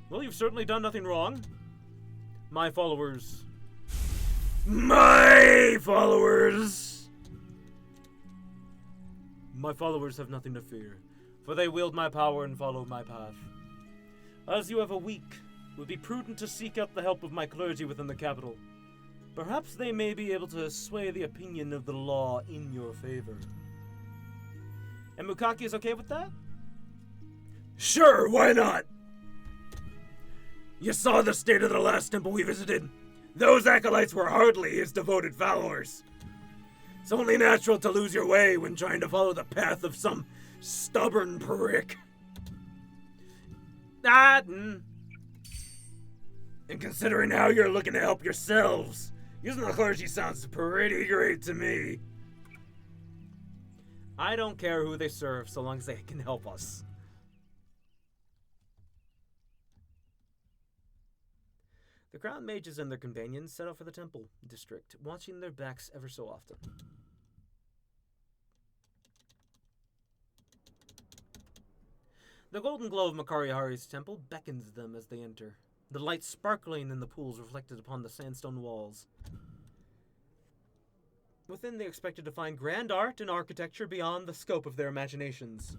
Well, you've certainly done nothing wrong. My followers... My followers! My followers have nothing to fear, for they wield my power and follow my path. As you have a week, it would be prudent to seek out the help of my clergy within the capital. Perhaps they may be able to sway the opinion of the law in your favor. And Mukaki is okay with that? Sure, why not? You saw the state of the last temple we visited. Those acolytes were hardly his devoted followers. It's only natural to lose your way when trying to follow the path of some stubborn prick. And considering how you're looking to help yourselves, using the clergy sounds pretty great to me. I don't care who they serve so long as they can help us. The crown mages and their companions set out for the temple district, watching their backs ever so often. The golden glow of Makari Hari's temple beckons them as they enter, the light sparkling in the pools reflected upon the sandstone walls. Within, they expected to find grand art and architecture beyond the scope of their imaginations.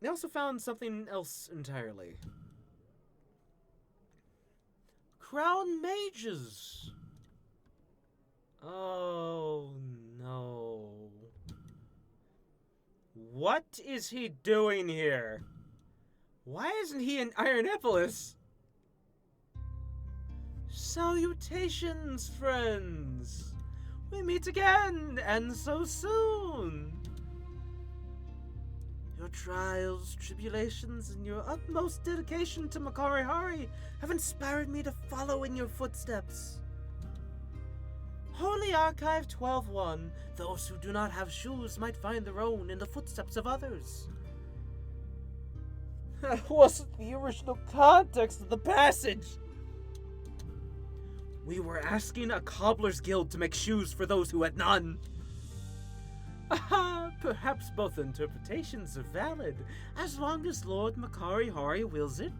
They also found something else entirely. Crown mages! Oh, no. What is he doing here? Why isn't he in Ironopolis? Salutations, friends! We meet again, and so soon! Your trials, tribulations, and your utmost dedication to Makari Hari have inspired me to follow in your footsteps. Holy Archive 12:1, those who do not have shoes might find their own in the footsteps of others. That wasn't the original context of the passage. We were asking a cobbler's guild to make shoes for those who had none. Perhaps both interpretations are valid, as long as Lord Makari Hari wills it.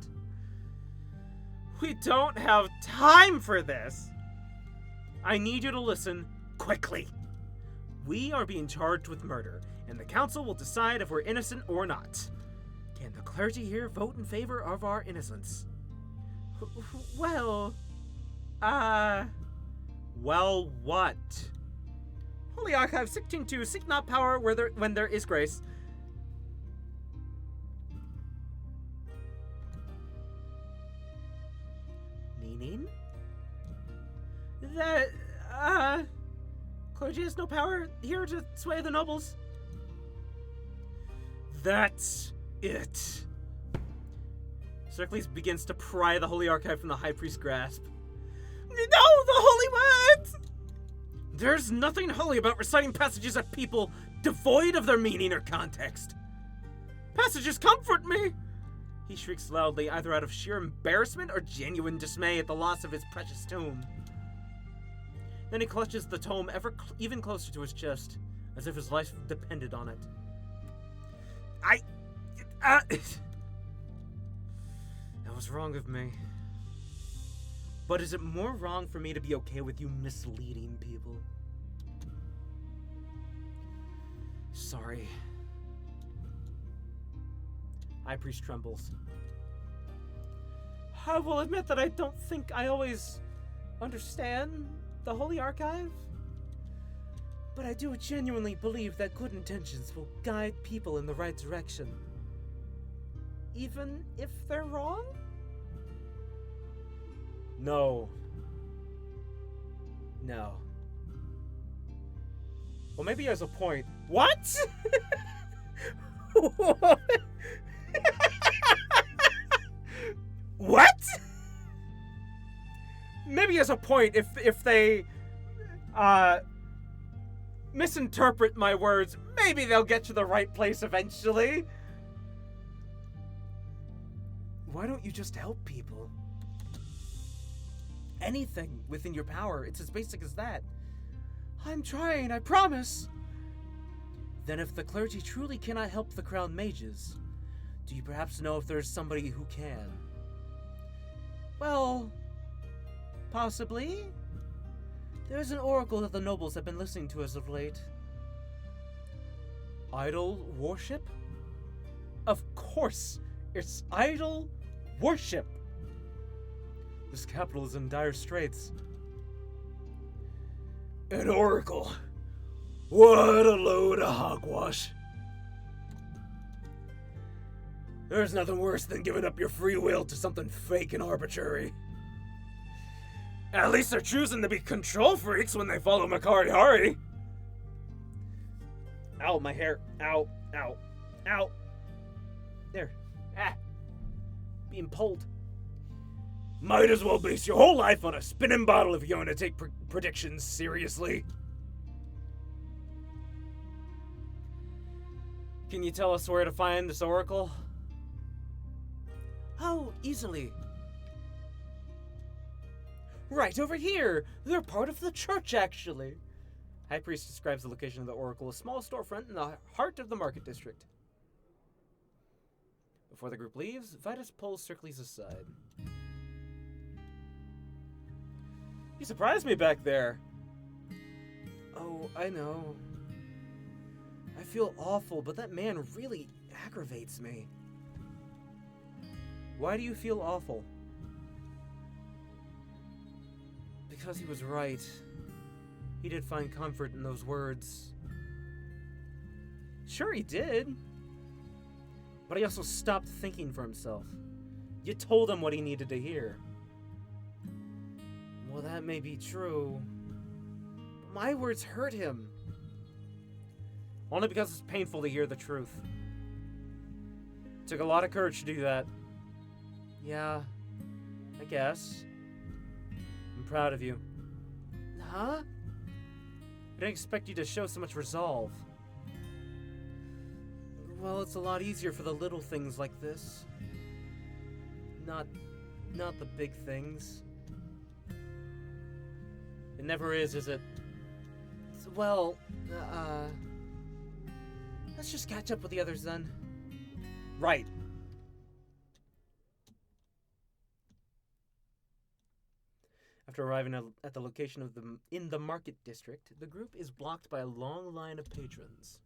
We don't have time for this! I need you to listen quickly. We are being charged with murder, and the council will decide if we're innocent or not. Can the clergy here vote in favor of our innocence? Well, well, what? Holy Archive 16.2, seek not power when there is grace. Meaning? That, clergy has no power here to sway the nobles. That's it. Circles begins to pry the Holy Archive from the High Priest's grasp. No, the Holy Words! There's nothing holy about reciting passages at people devoid of their meaning or context. Passages comfort me! He shrieks loudly, either out of sheer embarrassment or genuine dismay at the loss of his precious tome. Then he clutches the tome even closer to his chest, as if his life depended on it. That was wrong of me. But is it more wrong for me to be okay with you misleading people? Sorry. High Priest trembles. I will admit that I don't think I always understand the Holy Archive, but I do genuinely believe that good intentions will guide people in the right direction, even if they're wrong? No. Well, maybe he has a point. What? What? Maybe he has a point if they misinterpret my words. Maybe they'll get to the right place eventually. Why don't you just help people? Anything within your power. It's as basic as that. I'm trying, I promise. Then if the clergy truly cannot help the crown mages, do you perhaps know if there's somebody who can? Well, possibly. There's an oracle that the nobles have been listening to as of late. Idol worship? Of course, it's idol worship. This capital is in dire straits. An oracle? What a load of hogwash. There's nothing worse than giving up your free will to something fake and arbitrary. At least they're choosing to be control freaks when they follow Makari Hari. Ow, my hair. Ow, ow, ow. There. Being pulled. Might as well base your whole life on a spinning bottle if you're going to take predictions seriously. Can you tell us where to find this oracle? Oh, easily. Right over here! They're part of the church, actually. High Priest describes the location of the oracle, a small storefront in the heart of the market district. Before the group leaves, Vitus pulls Circles aside. You surprised me back there. Oh, I know. I feel awful, but that man really aggravates me. Why do you feel awful? Because he was right. He did find comfort in those words. Sure he did. But he also stopped thinking for himself. You told him what he needed to hear. Well, that may be true. But my words hurt him. Only because it's painful to hear the truth. Took a lot of courage to do that. Yeah, I guess. I'm proud of you. Huh? I didn't expect you to show so much resolve. Well, it's a lot easier for the little things like this. Not the big things. It never is it? Well, Let's just catch up with the others then. Right. After arriving at the location of in the market district, the group is blocked by a long line of patrons.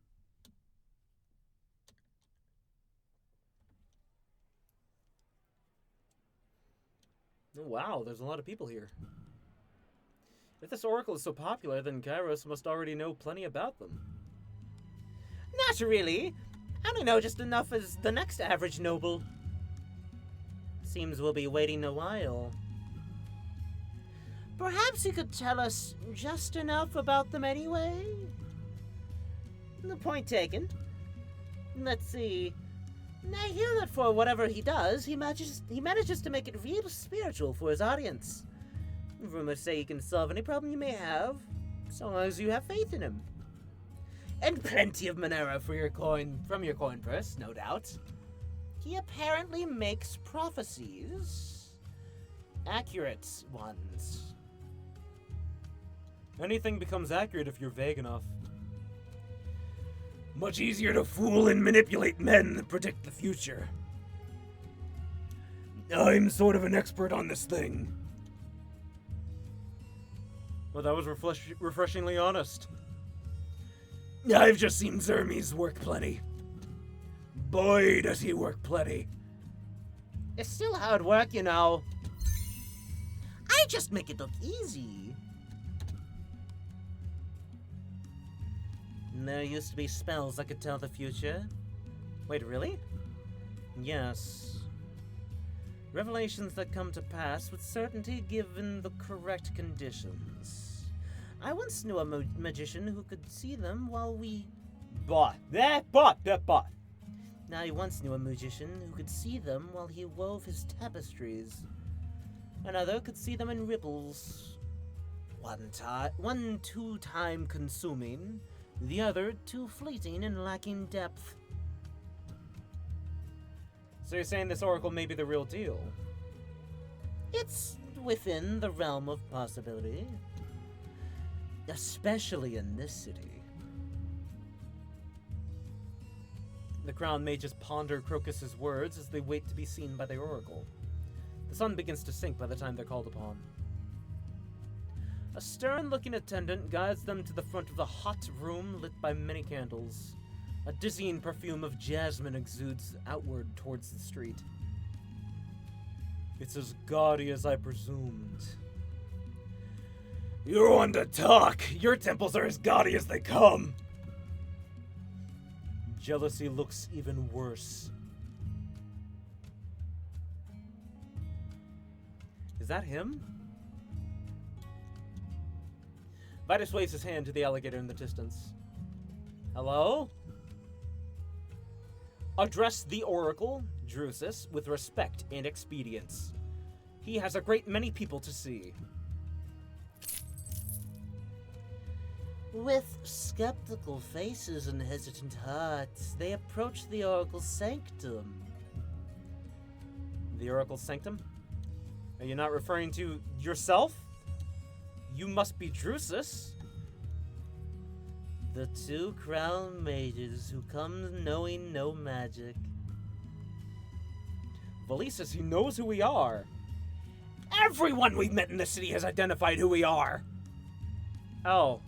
Oh, wow, there's a lot of people here. If this oracle is so popular, then Kairos must already know plenty about them. Not really. I only know just enough as the next average noble. Seems we'll be waiting a while. Perhaps you could tell us just enough about them anyway? The point taken. Let's see. I hear that for whatever he does, he manages to make it real spiritual for his audience. Rumors say he can solve any problem you may have, so long as you have faith in him. And plenty of Monera for from your coin purse, no doubt. He apparently makes prophecies. Accurate ones. Anything becomes accurate if you're vague enough. Much easier to fool and manipulate men than predict the future. I'm sort of an expert on this thing. Well, that was refreshingly honest. I've just seen Zermes work plenty. Boy, does he work plenty. It's still hard work, you know. I just make it look easy. There used to be spells that could tell the future. Wait, really? Yes. Revelations that come to pass with certainty given the correct conditions. I once knew a magician who could see them while we... Bot. I once knew a magician who could see them while he wove his tapestries. Another could see them in ripples. One too time consuming, the other too fleeting and lacking depth. So you're saying this oracle may be the real deal? It's within the realm of possibility. Especially in this city. The crown mages ponder Crocus's words as they wait to be seen by the oracle. The sun begins to sink by the time they're called upon. A stern-looking attendant guides them to the front of the hot room lit by many candles. A dizzying perfume of jasmine exudes outward towards the street. It's as gaudy as I presumed. You're one to talk. Your temples are as gaudy as they come. Jealousy looks even worse. Is that him? Vitus waves his hand to the alligator in the distance. Hello? Address the oracle, Drusus, with respect and expedience. He has a great many people to see. With skeptical faces and hesitant hearts, they approach the oracle's sanctum. The oracle's sanctum? Are you not referring to yourself? You must be Drusus. The two crown mages who come knowing no magic. Valises, he knows who we are. Everyone we've met in the city has identified who we are. Oh,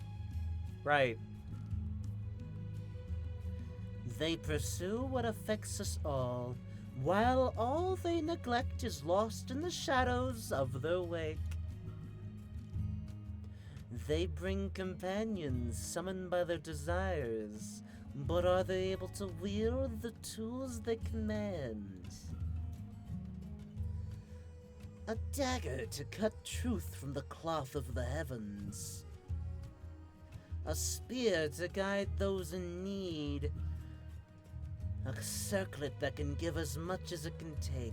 right. They pursue what affects us all, while all they neglect is lost in the shadows of their wake. They bring companions summoned by their desires, but are they able to wield the tools they command? A dagger to cut truth from the cloth of the heavens. A spear to guide those in need. A circlet that can give as much as it can take.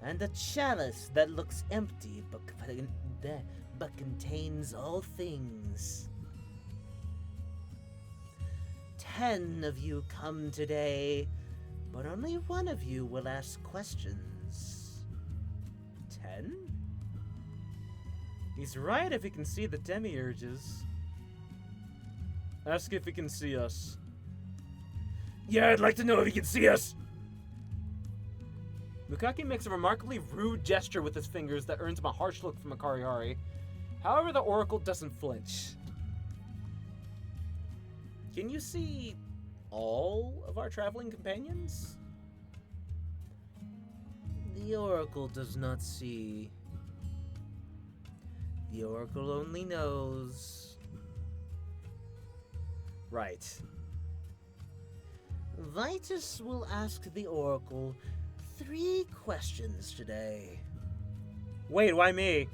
And a chalice that looks empty but contains all things. 10 of you come today, but only one of you will ask questions. 10? He's right if he can see the demiurges. Ask if he can see us. Yeah, I'd like to know if he can see us. Mukaki makes a remarkably rude gesture with his fingers that earns him a harsh look from Makarihari. However, the Oracle doesn't flinch. Can you see all of our traveling companions? The Oracle does not see. The Oracle only knows. Right. Vitus will ask the Oracle 3 questions today. Wait, why me?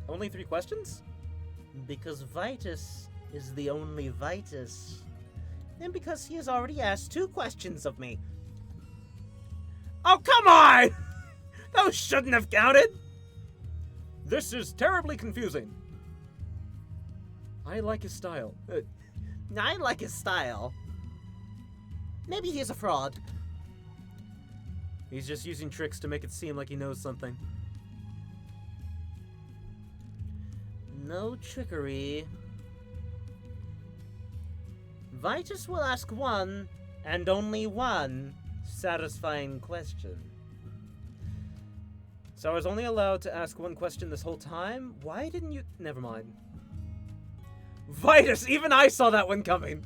Only 3 questions? Because Vitus is the only Vitus. And because he has already asked 2 questions of me. Oh, come on! Those shouldn't have counted! This is terribly confusing. I like his style. I like his style. Maybe he is a fraud. He's just using tricks to make it seem like he knows something. No trickery. Vitus will ask 1, and only 1, satisfying question. So I was only allowed to ask 1 question this whole time? Why didn't you... Never mind. Vitus! Even I saw that one coming!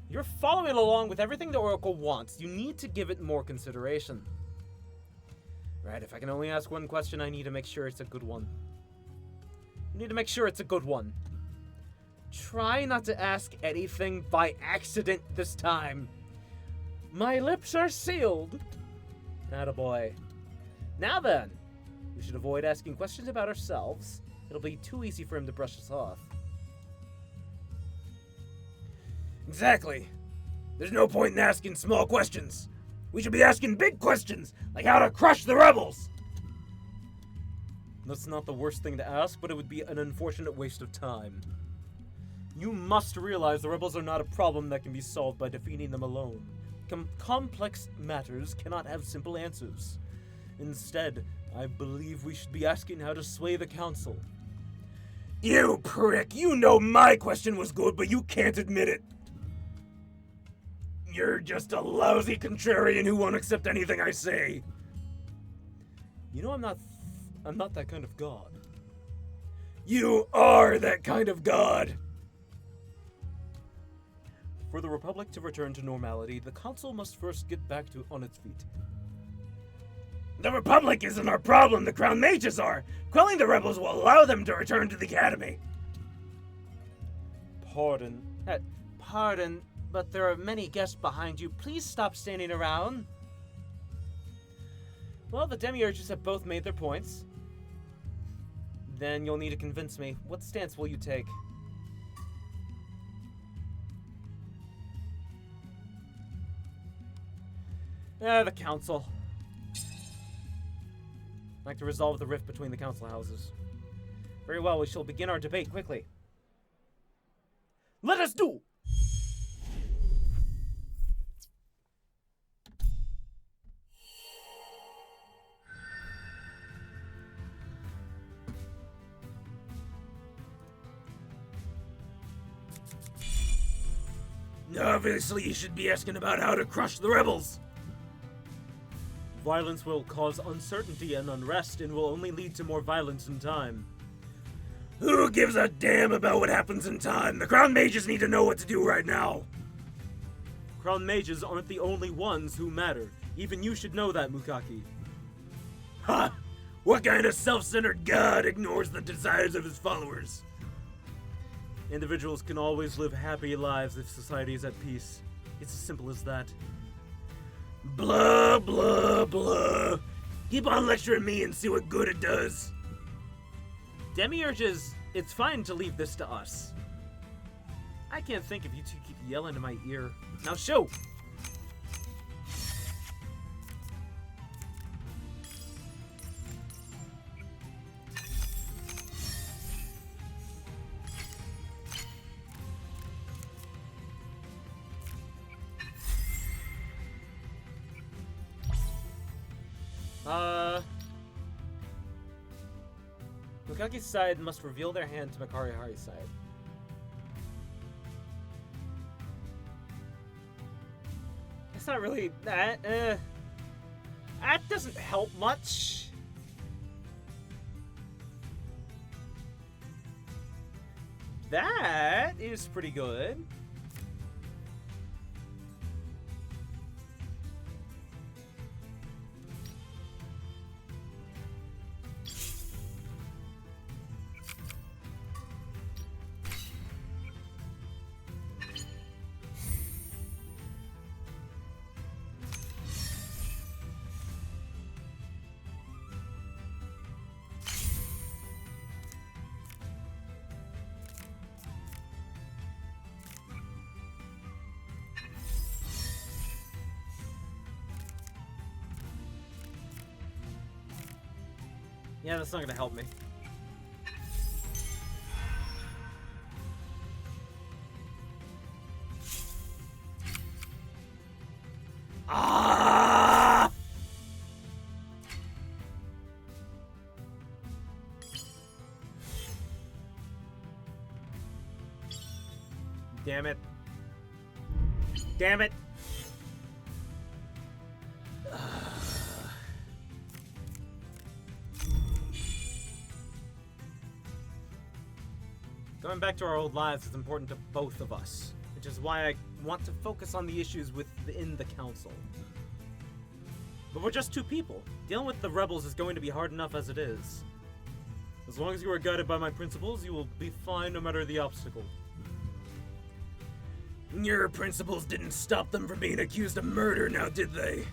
You're following along with everything the Oracle wants. You need to give it more consideration. Right, if I can only ask 1 question, I need to make sure it's a good one. You need to make sure it's a good one. Try not to ask anything by accident this time. My lips are sealed. Attaboy. Now then, we should avoid asking questions about ourselves. It'll be too easy for him to brush us off. Exactly. There's no point in asking small questions. We should be asking big questions, like how to crush the rebels. That's not the worst thing to ask, but it would be an unfortunate waste of time. You must realize the rebels are not a problem that can be solved by defeating them alone. Complex matters cannot have simple answers. Instead, I believe we should be asking how to sway the council. You prick, you know my question was good, but you can't admit it. You're just a lousy contrarian who won't accept anything I say. You know I'm not that kind of god. You are that kind of god. For the Republic to return to normality, the council must first get back on its feet. The Republic isn't our problem, the Crown Mages are. Quelling the rebels will allow them to return to the Academy. Pardon. Pardon, but there are many guests behind you. Please stop standing around. Well, the demiurges have both made their points. Then you'll need to convince me. What stance will you take? The council. I'd like to resolve the rift between the council houses. Very well, we shall begin our debate quickly. Let us do! Obviously, you should be asking about how to crush the rebels. Violence will cause uncertainty and unrest and will only lead to more violence in time. Who gives a damn about what happens in time? The Crown Mages need to know what to do right now. Crown Mages aren't the only ones who matter. Even you should know that, Mukaki. Ha! What kind of self-centered god ignores the desires of his followers? Individuals can always live happy lives if society is at peace. It's as simple as that. Blah, blah, blah. Keep on lecturing me and see what good it does. Demiurges, it's fine to leave this to us. I can't think if you two keep yelling in my ear. Now show! Mukaki's side must reveal their hand to Makarihari's side. not really that. That doesn't help much. That is pretty good. Yeah, that's not gonna help me. Ah! Damn it. Damn it. Going back to our old lives is important to both of us, which is why I want to focus on the issues within the council. But we're just two people. Dealing with the rebels is going to be hard enough as it is. As long as you are guided by my principles, you will be fine no matter the obstacle. Your principles didn't stop them from being accused of murder, now did they?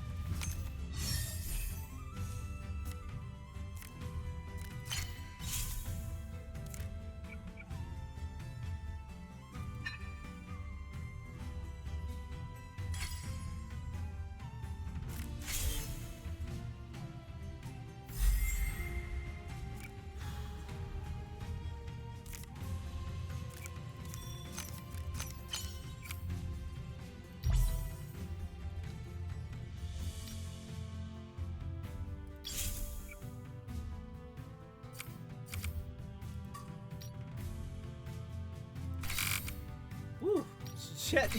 Woo! Shit!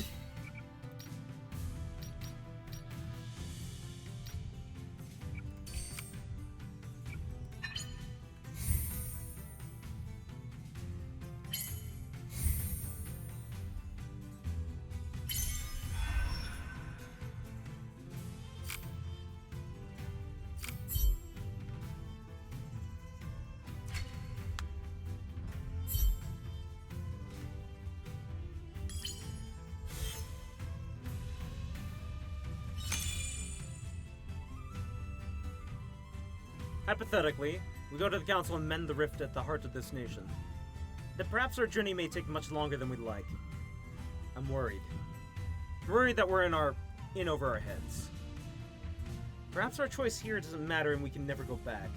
Hypothetically, we go to the council and mend the rift at the heart of this nation. That perhaps our journey may take much longer than we'd like. I'm worried. Worried that we're in over our heads. Perhaps our choice here doesn't matter and we can never go back.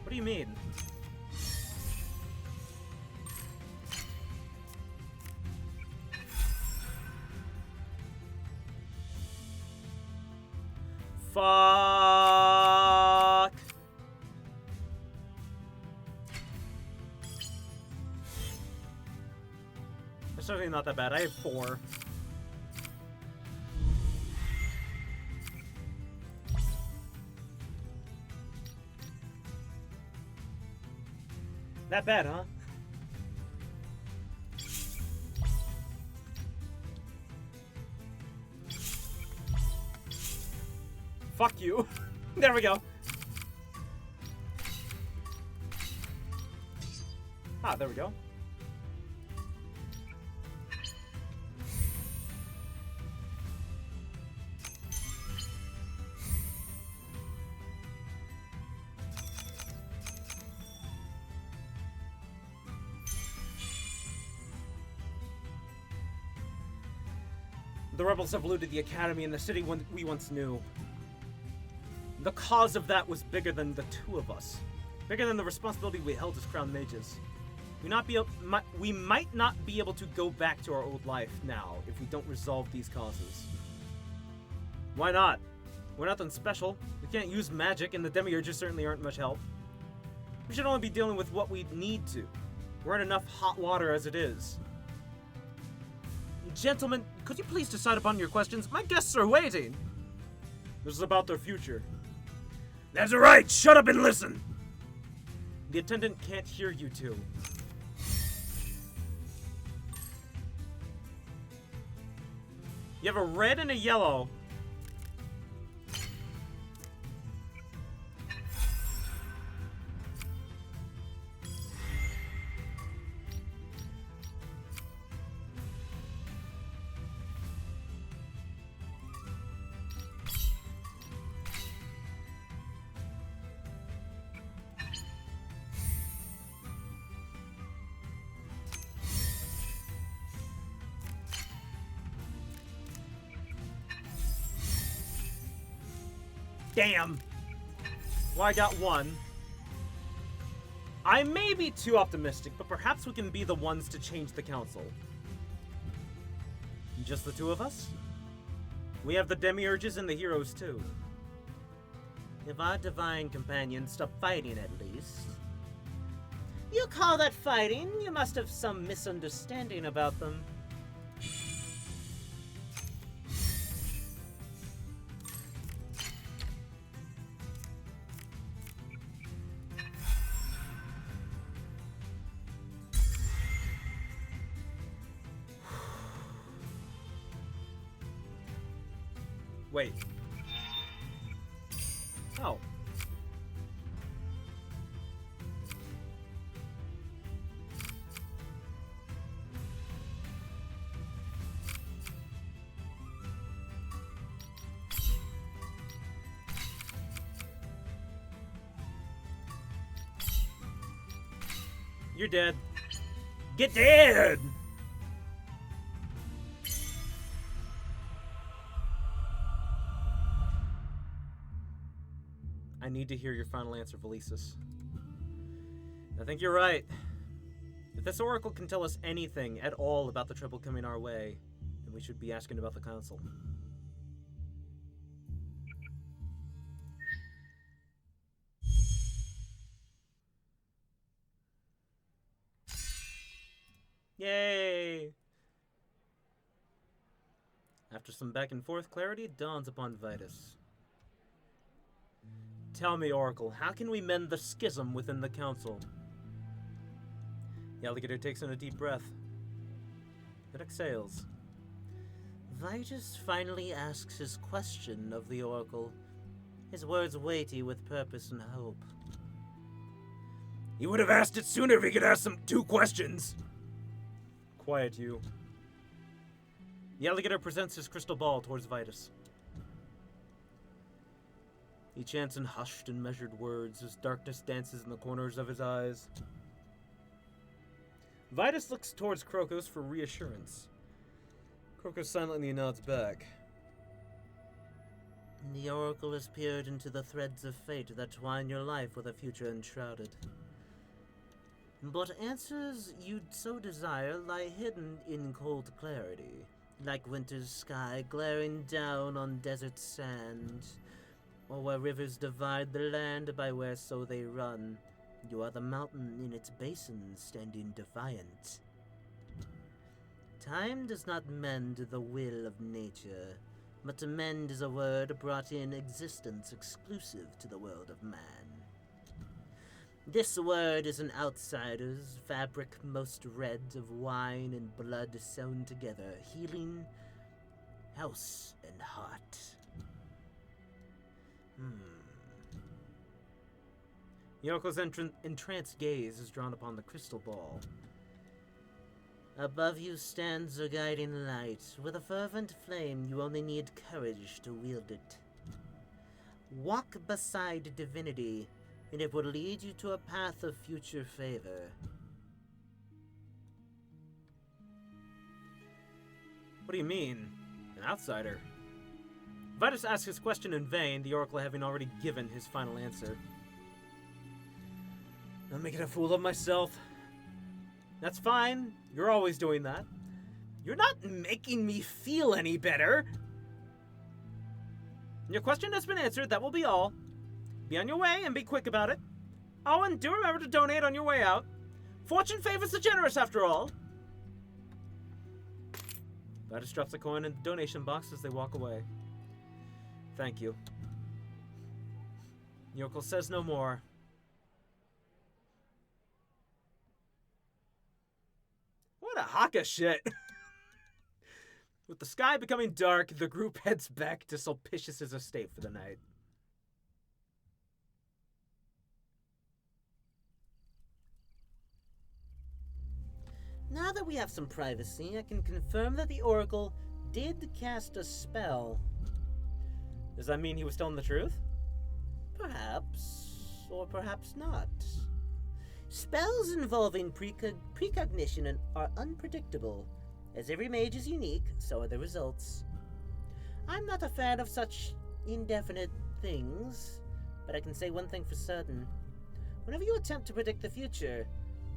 What do you mean? Fuck. It's certainly not that bad. I have 4. That bad, huh? Fuck you. There we go. Ah, there we go. The rebels have looted the academy and the city we once knew. The cause of that was bigger than the two of us. Bigger than the responsibility we held as crown mages. We might not be able to go back to our old life now if we don't resolve these causes. Why not? We're nothing special. We can't use magic, and the demiurges certainly aren't much help. We should only be dealing with what we need to. We're in enough hot water as it is. Gentlemen, could you please decide upon your questions? My guests are waiting. This is about their future. That's right. Shut up and listen. The attendant can't hear you two. You have a red and a yellow. Damn. Well, I got one. I may be too optimistic, but perhaps we can be the ones to change the council. Just the two of us? We have the demiurges and the heroes too. If our divine companions stop fighting at least. You call that fighting? You must have some misunderstanding about them. Wait. Oh. You're dead. Get dead! I need to hear your final answer, Valisis. I think you're right. If this oracle can tell us anything at all about the trouble coming our way, then we should be asking about the council. Yay! After some back and forth, clarity dawns upon Vitus. Tell me, Oracle, how can we mend the schism within the council? The alligator takes in a deep breath. It exhales. Vitus finally asks his question of the Oracle, his words weighty with purpose and hope. He would have asked it sooner if he could ask them 2 questions. Quiet, you. The alligator presents his crystal ball towards Vitus. He chants in hushed and measured words as darkness dances in the corners of his eyes. Vitus looks towards Krokos for reassurance. Krokos silently nods back. The Oracle has peered into the threads of fate that twine your life with a future enshrouded. But answers you'd so desire lie hidden in cold clarity, like winter's sky glaring down on desert sand. Or where rivers divide the land by whereso they run, you are the mountain in its basin standing defiant. Time does not mend the will of nature, but to mend is a word brought in existence exclusive to the world of man. This word is an outsider's fabric most red of wine and blood sewn together, healing house and heart. Yoko's entranced gaze is drawn upon the crystal ball. Above you stands a guiding light. With a fervent flame, you only need courage to wield it. Walk beside divinity, and it will lead you to a path of future favor. What do you mean? An outsider? Vitus asks his question in vain, the Oracle having already given his final answer. I'm making a fool of myself. That's fine. You're always doing that. You're not making me feel any better. Your question has been answered. That will be all. Be on your way and be quick about it. Oh, and do remember to donate on your way out. Fortune favors the generous, after all. Gladys drops a coin in the donation box as they walk away. Thank you. Yokel says no more. What a haka shit! With the sky becoming dark, the group heads back to Sulpicius's estate for the night. Now that we have some privacy, I can confirm that the Oracle did cast a spell. Does that mean he was telling the truth? Perhaps, or perhaps not. Spells involving precognition are unpredictable. As every mage is unique, so are the results. I'm not a fan of such indefinite things, but I can say one thing for certain. Whenever you attempt to predict the future,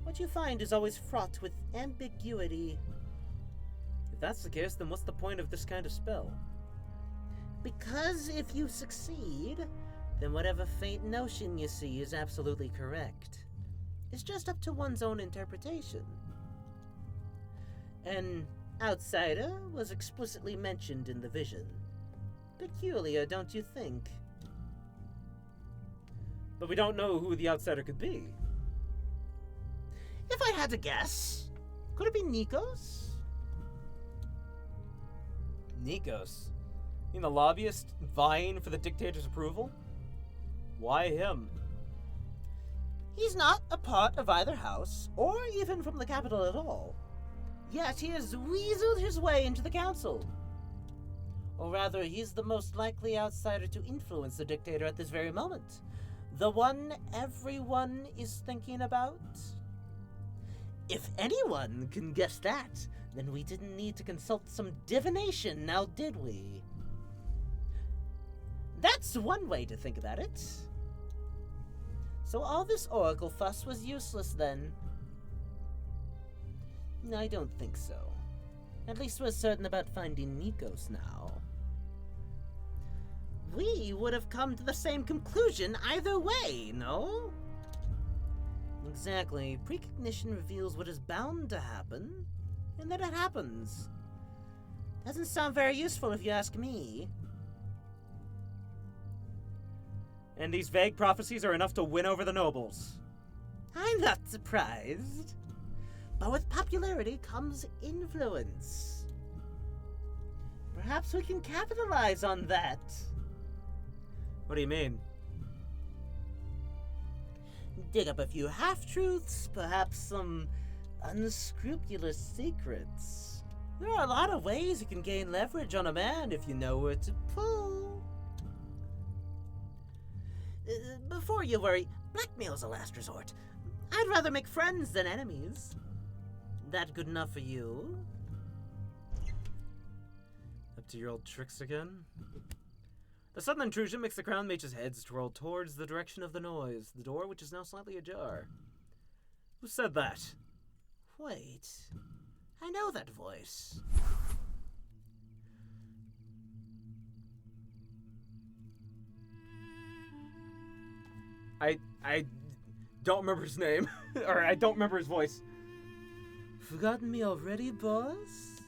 what you find is always fraught with ambiguity. If that's the case, then what's the point of this kind of spell? Because if you succeed, then whatever faint notion you see is absolutely correct. It's just up to one's own interpretation. An outsider was explicitly mentioned in the vision. Peculiar, don't you think? But we don't know who the outsider could be. If I had to guess, could it be Nikos? Nikos? You mean the lobbyist vying for the dictator's approval? Why him? He's not a part of either house, or even from the capital at all. Yet he has weaseled his way into the council. Or rather, he's the most likely outsider to influence the dictator at this very moment. The one everyone is thinking about. If anyone can guess that, then we didn't need to consult some divination, now did we? That's one way to think about it. So all this oracle fuss was useless then? I don't think so. At least we're certain about finding Nikos now. We would have come to the same conclusion either way, no? Exactly. Precognition reveals what is bound to happen, and then it happens. Doesn't sound very useful if you ask me. And these vague prophecies are enough to win over the nobles. I'm not surprised. But with popularity comes influence. Perhaps we can capitalize on that. What do you mean? Dig up a few half-truths, perhaps some unscrupulous secrets. There are a lot of ways you can gain leverage on a man if you know where to pull. Before you worry, blackmail's a last resort. I'd rather make friends than enemies. That good enough for you? Up to your old tricks again? The sudden intrusion makes the crown mage's heads twirl towards the direction of the noise, the door which is now slightly ajar. Who said that? Wait, I know that voice. I don't remember his name. Or I don't remember his voice. Forgotten me already, boss?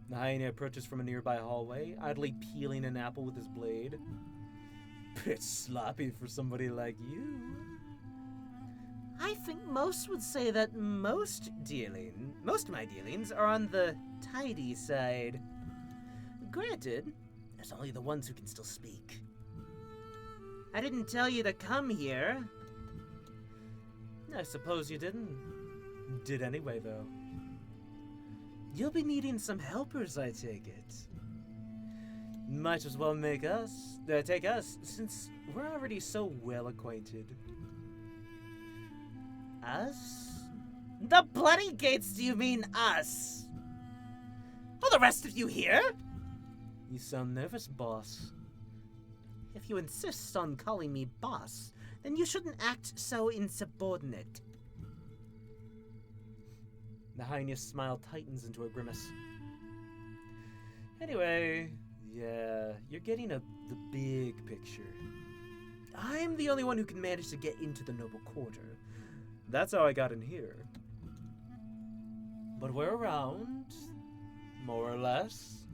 The hyena approaches from a nearby hallway, idly peeling an apple with his blade. Bit sloppy for somebody like you. I think most would say that most of my dealings are on the tidy side. Granted, there's only the ones who can still speak. I didn't tell you to come here. I suppose you didn't. Did anyway, though. You'll be needing some helpers, I take it. Might as well take us, since we're already so well acquainted. Us? The bloody gates, do you mean us? Are the rest of you here? You sound nervous, boss. If you insist on calling me boss, then you shouldn't act so insubordinate. The hyena's smile tightens into a grimace. Anyway, yeah, you're getting the big picture. I'm the only one who can manage to get into the noble quarter. That's how I got in here. But we're around, more or less.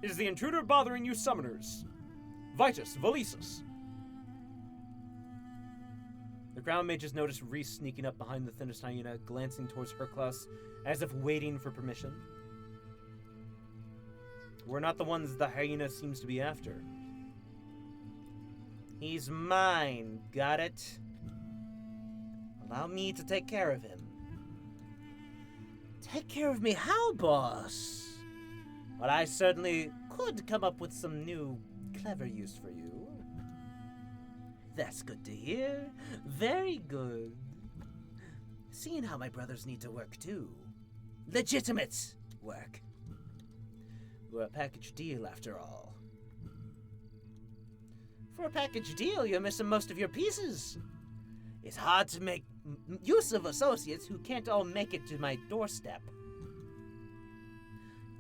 Is the intruder bothering you summoners? Vitus, Valisus. The ground mages notice Reese sneaking up behind the thinnest hyena, glancing towards Herklaus, as if waiting for permission. We're not the ones the hyena seems to be after. He's mine, got it? Allow me to take care of him. Take care of me how, boss? Well, I certainly could come up with some new, clever use for you. That's good to hear. Very good. Seeing how my brothers need to work too. Legitimate work. We're a package deal after all. For a package deal, you're missing most of your pieces. It's hard to make use of associates who can't all make it to my doorstep.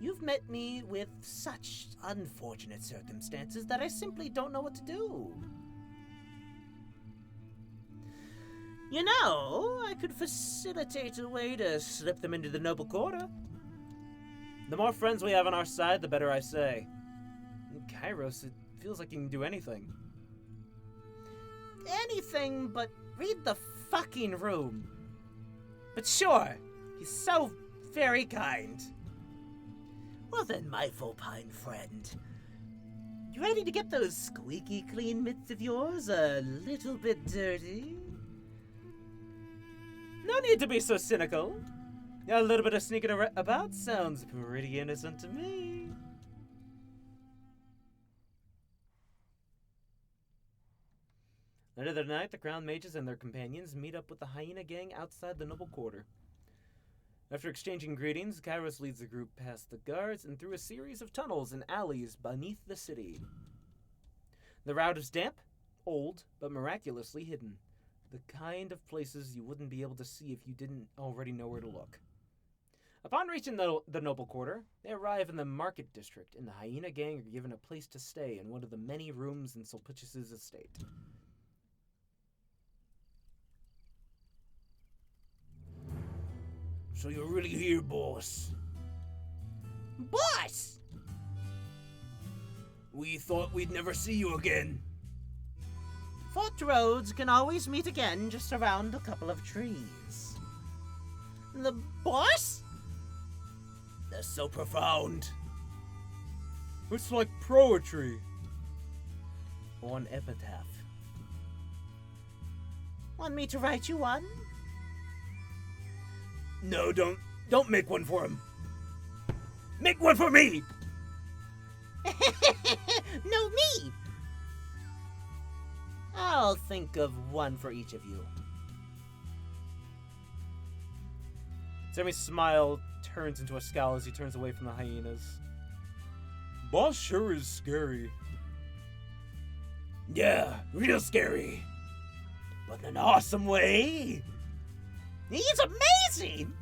You've met me with such unfortunate circumstances that I simply don't know what to do. You know, I could facilitate a way to slip them into the noble quarter. The more friends we have on our side, the better, I say. In Kairos, it feels like you can do anything. Anything but read the fucking room. But sure, he's so very kind. Well then, my Vulpine friend, you ready to get those squeaky clean mitts of yours a little bit dirty? No need to be so cynical. A little bit of sneaking about sounds pretty innocent to me. Later that night, the Crown Mages and their companions meet up with the Hyena Gang outside the Noble Quarter. After exchanging greetings, Kairos leads the group past the guards and through a series of tunnels and alleys beneath the city. The route is damp, old, but miraculously hidden. The kind of places you wouldn't be able to see if you didn't already know where to look. Upon reaching the Noble Quarter, they arrive in the Market District, and the Hyena Gang are given a place to stay in one of the many rooms in Sulpicius' estate. So you're really here, boss? Boss! We thought we'd never see you again. Forked roads can always meet again just around a couple of trees. The boss? That's so profound. It's like poetry. Or an epitaph. Want me to write you one? No, don't make one for him. Make one for me! No, me! I'll think of one for each of you. Jeremy's smile turns into a scowl as he turns away from the hyenas. Boss sure is scary. Yeah, real scary. But in an awesome way. He's amazing!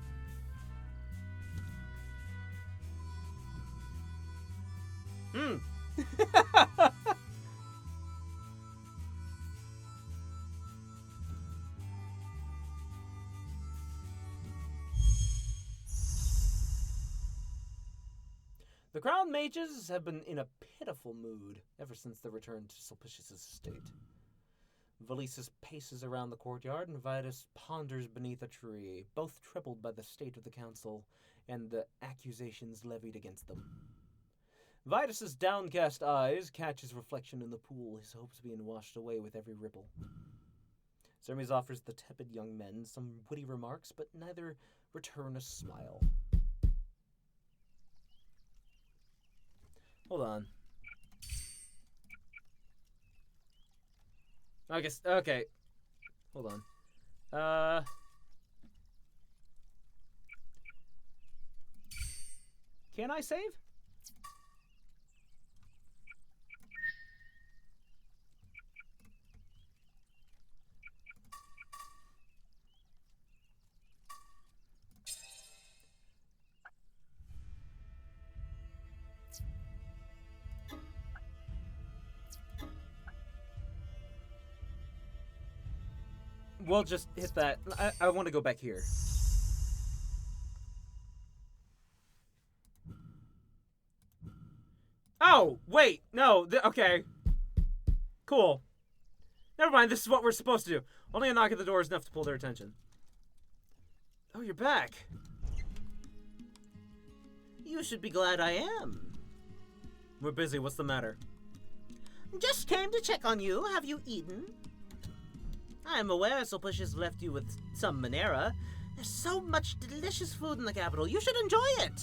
The Crown Mages have been in a pitiful mood ever since their return to Sulpicius' estate. Valisus paces around the courtyard, and Vitus ponders beneath a tree, both troubled by the state of the council and the accusations levied against them. Vitus's downcast eyes catch his reflection in the pool, his hopes being washed away with every ripple. Zermes offers the tepid young men some witty remarks, but neither return a smile. Hold on. I guess, okay. Hold on. Can I save? We'll just hit that. I want to go back here. Oh, wait, no, okay. Cool. Never mind, this is what we're supposed to do. Only a knock at the door is enough to pull their attention. Oh, you're back. You should be glad I am. We're busy, what's the matter? Just came to check on you. Have you eaten? I'm aware Sulpush has left you with some Monera. There's so much delicious food in the capital. You should enjoy it.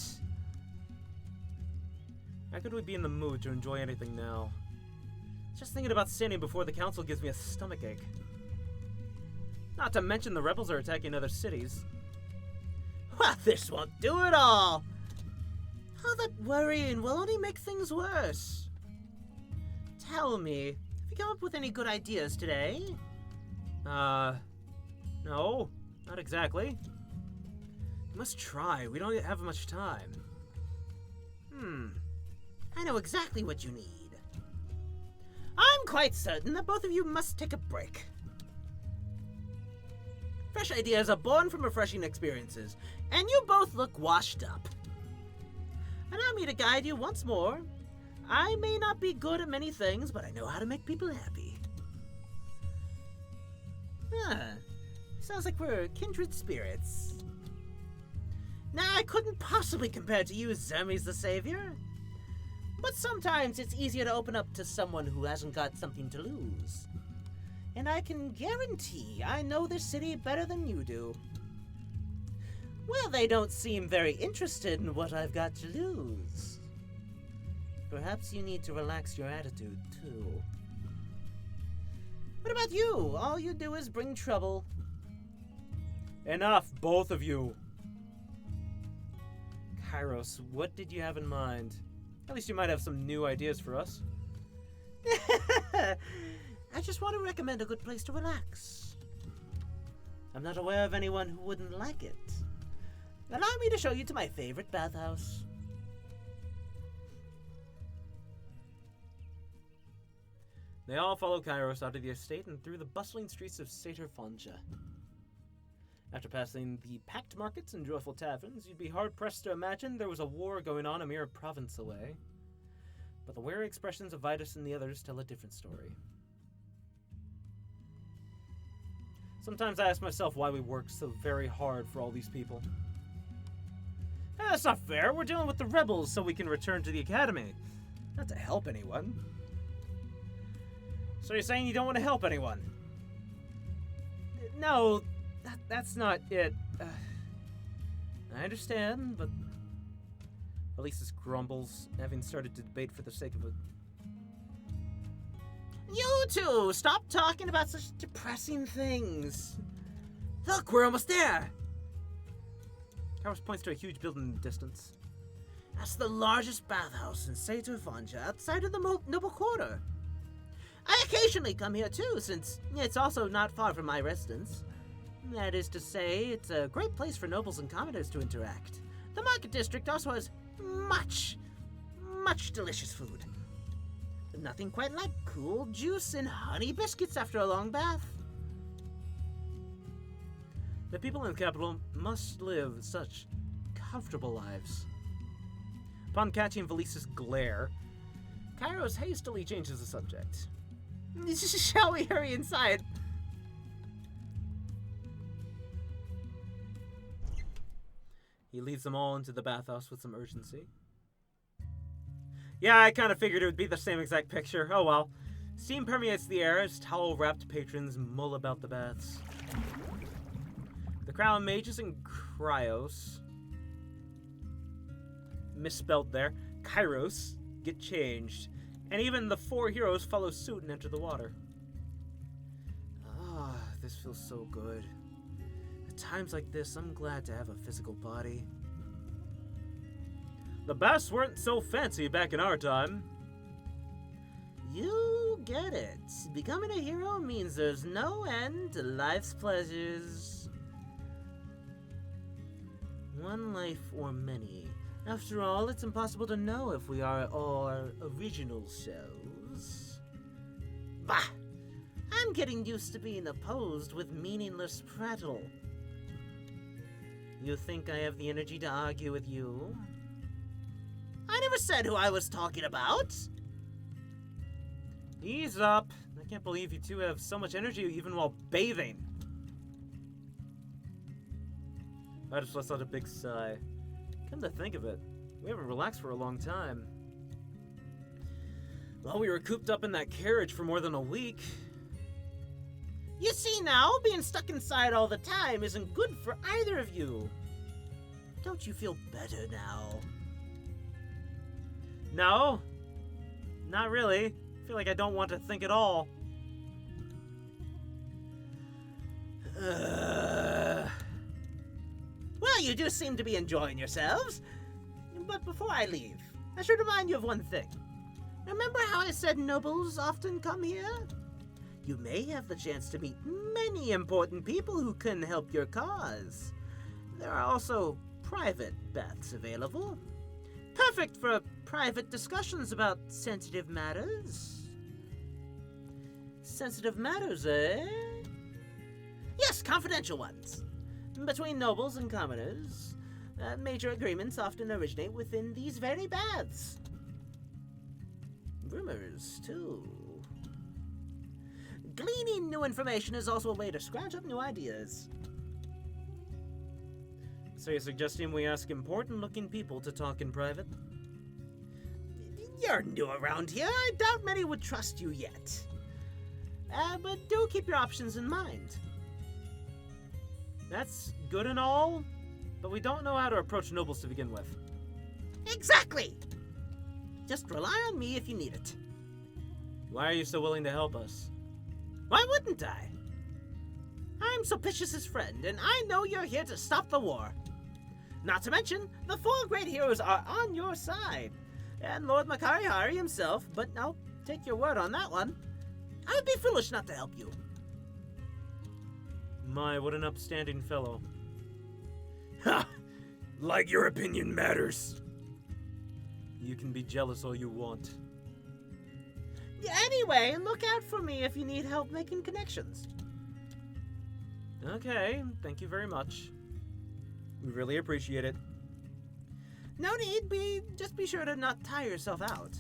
How could we be in the mood to enjoy anything now? Just thinking about standing before the council gives me a stomachache. Not to mention the rebels are attacking other cities. Well, this won't do it all. All that worrying will only make things worse. Tell me, have you come up with any good ideas today? No, not exactly. We must try, we don't have much time. I know exactly what you need. I'm quite certain that both of you must take a break. Fresh ideas are born from refreshing experiences, and you both look washed up. Allow me to guide you once more. I may not be good at many things, but I know how to make people happy. Sounds like we're kindred spirits. Now, I couldn't possibly compare to you, Zermes the Savior. But sometimes it's easier to open up to someone who hasn't got something to lose. And I can guarantee I know this city better than you do. Well, they don't seem very interested in what I've got to lose. Perhaps you need to relax your attitude, too. What about you? All you do is bring trouble. Enough, both of you. Kairos, what did you have in mind? At least you might have some new ideas for us. I just want to recommend a good place to relax. I'm not aware of anyone who wouldn't like it. Allow me to show you to my favorite bathhouse. They all follow Kairos out of the estate and through the bustling streets of Sator Fonja. After passing the packed markets and joyful taverns, you'd be hard-pressed to imagine there was a war going on a mere province away. But the wary expressions of Vitus and the others tell a different story. Sometimes I ask myself why we work so very hard for all these people. That's not fair. We're dealing with the rebels so we can return to the academy. Not to help anyone. So you're saying you don't want to help anyone? No, that's not it. I understand, but... Elisis grumbles, having started to debate for the sake of it. You two, stop talking about such depressing things. Look, we're almost there. Kairos points to a huge building in the distance. That's the largest bathhouse in Sator Fonja outside of the Noble Quarter. I occasionally come here too, since it's also not far from my residence. That is to say, it's a great place for nobles and commoners to interact. The market district also has much delicious food. Nothing quite like cool juice and honey biscuits after a long bath. The people in the capital must live such comfortable lives. Upon catching Valisa's glare, Kairos hastily changes the subject. Shall we hurry inside? He leads them all into the bathhouse with some urgency. Yeah, I kind of figured it would be the same exact picture. Oh well. Steam permeates the air as towel-wrapped patrons mull about the baths. The crown mages and Cryos, misspelled there, Kairos, get changed. And even the four heroes follow suit and enter the water. Ah, this feels so good. At times like this, I'm glad to have a physical body. The baths weren't so fancy back in our time. You get it. Becoming a hero means there's no end to life's pleasures. One life or many. After all, it's impossible to know if we are our original selves. Bah! I'm getting used to being opposed with meaningless prattle. You think I have the energy to argue with you? I never said who I was talking about. Ease up. I can't believe you two have so much energy even while bathing. I just let out a big sigh. Come to think of it, we haven't relaxed for a long time. Well, we were cooped up in that carriage for more than a week. You see now, being stuck inside all the time isn't good for either of you. Don't you feel better now? No, not really. I feel like I don't want to think at all. Well, you do seem to be enjoying yourselves. But before I leave, I should remind you of one thing. Remember how I said nobles often come here? You may have the chance to meet many important people who can help your cause. There are also private baths available. Perfect for private discussions about sensitive matters. Sensitive matters, eh? Yes, confidential ones. Between nobles and commoners, major agreements often originate within these very baths. Rumors, too. Gleaning new information is also a way to scratch up new ideas. So you're suggesting we ask important-looking people to talk in private? You're new around here. I doubt many would trust you yet. But do keep your options in mind. That's good and all, but we don't know how to approach nobles to begin with. Exactly! Just rely on me if you need it. Why are you so willing to help us? Why wouldn't I? I'm Sulpicius's friend, and I know you're here to stop the war. Not to mention, the 4 great heroes are on your side. And Lord Makarihari himself, but I'll take your word on that one. I would be foolish not to help you. My, what an upstanding fellow. Ha! Like your opinion matters. You can be jealous all you want. Anyway, look out for me if you need help making connections. Okay, thank you very much. We really appreciate it. No need, just be sure to not tire yourself out.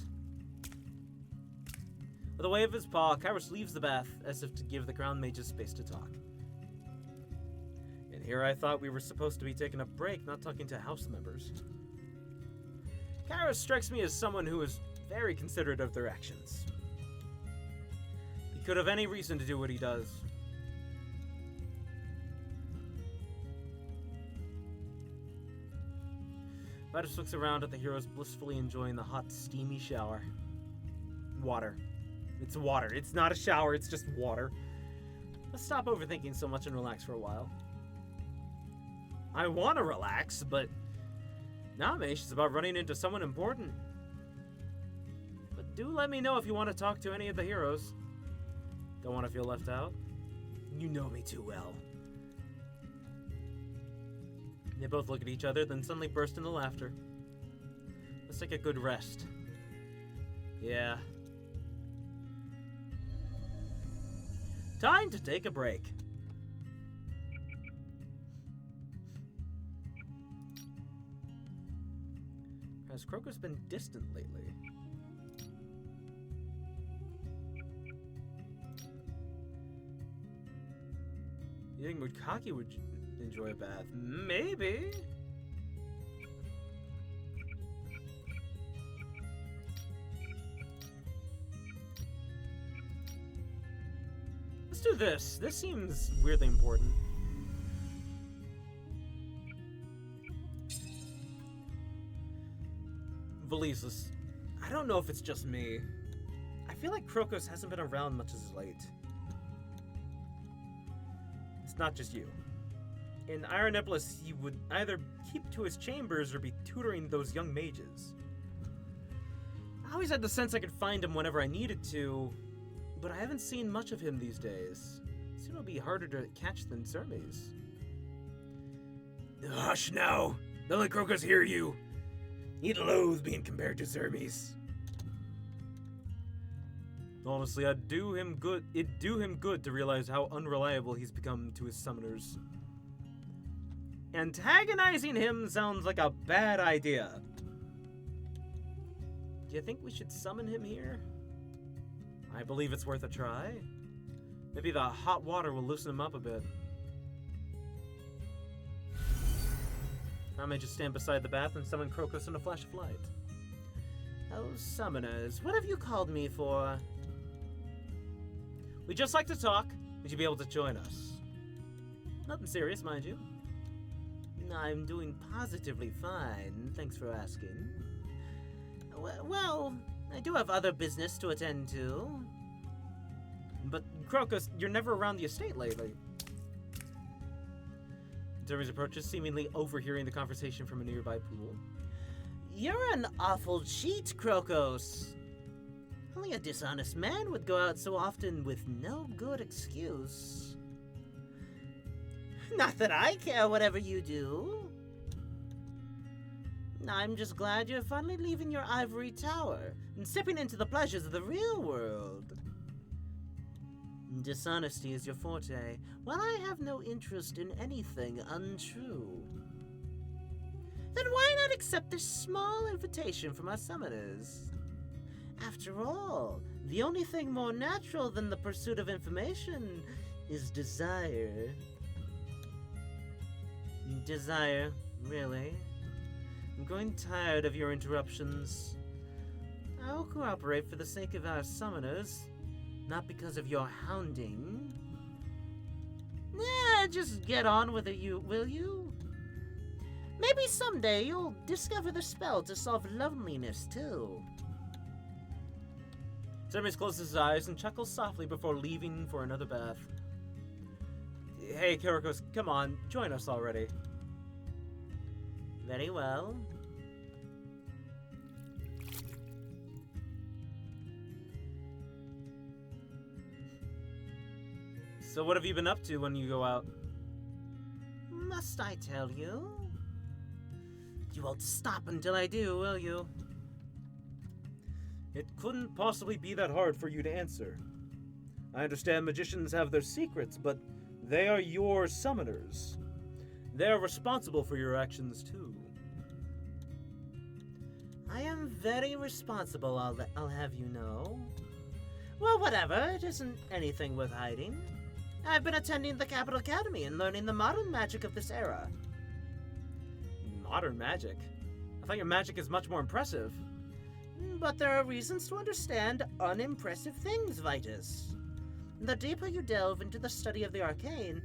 With a wave of his paw, Kairos leaves the bath as if to give the crown mages space to talk. And here I thought we were supposed to be taking a break, not talking to house members. Kairos strikes me as someone who is very considerate of their actions. He could have any reason to do what he does. Vitus looks around at the heroes blissfully enjoying the hot, steamy shower. Water. It's water. It's not a shower, it's just water. Let's stop overthinking so much and relax for a while. I want to relax, but now I'm anxious about running into someone important. But do let me know if you want to talk to any of the heroes. Don't want to feel left out. You know me too well. They both look at each other, then suddenly burst into laughter. Let's take a good rest. Yeah. Time to take a break. Has Crocus been distant lately? You think Mukaki would enjoy a bath? Maybe. Let's do this. This seems weirdly important. Valises. I don't know if it's just me. I feel like Crocus hasn't been around much as late. It's not just you. In Ironopolis, he would either keep to his chambers or be tutoring those young mages. I always had the sense I could find him whenever I needed to, but I haven't seen much of him these days. Soon it'll be harder to catch than Zermes. Hush now! Don't let Crocus hear you! He'd loathe being compared to Zermes. Honestly, it'd do him good to realize how unreliable he's become to his summoners. Antagonizing him sounds like a bad idea. Do you think we should summon him here? I believe it's worth a try. Maybe the hot water will loosen him up a bit. I may just stand beside the bath and summon Crocus in a flash of light. Oh, summoners, what have you called me for? We just like to talk. Would you be able to join us? Nothing serious, mind you. I'm doing positively fine, thanks for asking. Well, I do have other business to attend to. But, Crocus, you're never around the estate lately. Zermes approaches, seemingly overhearing the conversation from a nearby pool. You're an awful cheat, Crocus. Only a dishonest man would go out so often with no good excuse. Not that I care whatever you do. I'm just glad you're finally leaving your ivory tower and stepping into the pleasures of the real world. Dishonesty is your forte, while I have no interest in anything untrue. Then why not accept this small invitation from our summoners? After all, the only thing more natural than the pursuit of information is desire. Desire, really? I'm growing tired of your interruptions. I will cooperate for the sake of our summoners, not because of your hounding. Just get on with it, will you? Maybe someday you'll discover the spell to solve loneliness, too. Zermes closes his eyes and chuckles softly before leaving for another bath. Hey, Kirikos, come on, join us already. Very well. So what have you been up to when you go out? Must I tell you? You won't stop until I do, will you? It couldn't possibly be that hard for you to answer. I understand magicians have their secrets, but they are your summoners. They are responsible for your actions, too. I am very responsible, I'll have you know. Well, whatever, it isn't anything worth hiding. I've been attending the Capital Academy and learning the modern magic of this era. Modern magic? I thought your magic is much more impressive. But there are reasons to understand unimpressive things, Vitus. The deeper you delve into the study of the arcane,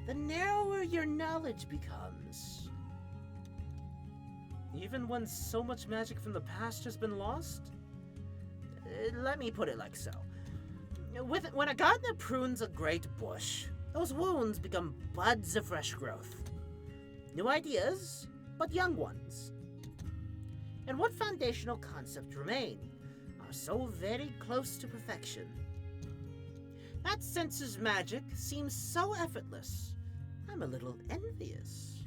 the narrower your knowledge becomes. Even when so much magic from the past has been lost? Let me put it like so. When a gardener prunes a great bush, those wounds become buds of fresh growth. New ideas, but young ones. And what foundational concepts remain are so very close to perfection. That sense's magic seems so effortless. I'm a little envious.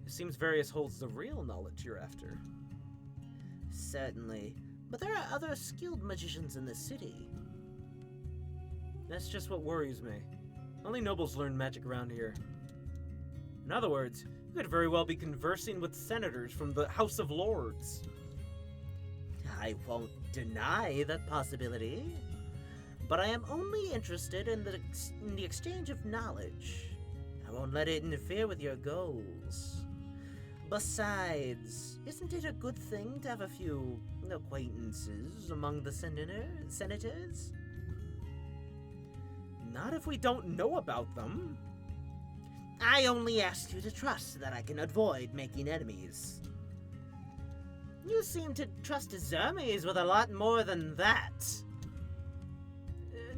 It seems Various holds the real knowledge you're after. Certainly, but there are other skilled magicians in the city. That's just what worries me. Only nobles learn magic around here. In other words, you could very well be conversing with senators from the House of Lords. I won't deny that possibility, but I am only interested in the exchange of knowledge. I won't let it interfere with your goals. Besides, isn't it a good thing to have a few acquaintances among the senators? Not if we don't know about them. I only ask you to trust that I can avoid making enemies. You seem to trust Zermes with a lot more than that.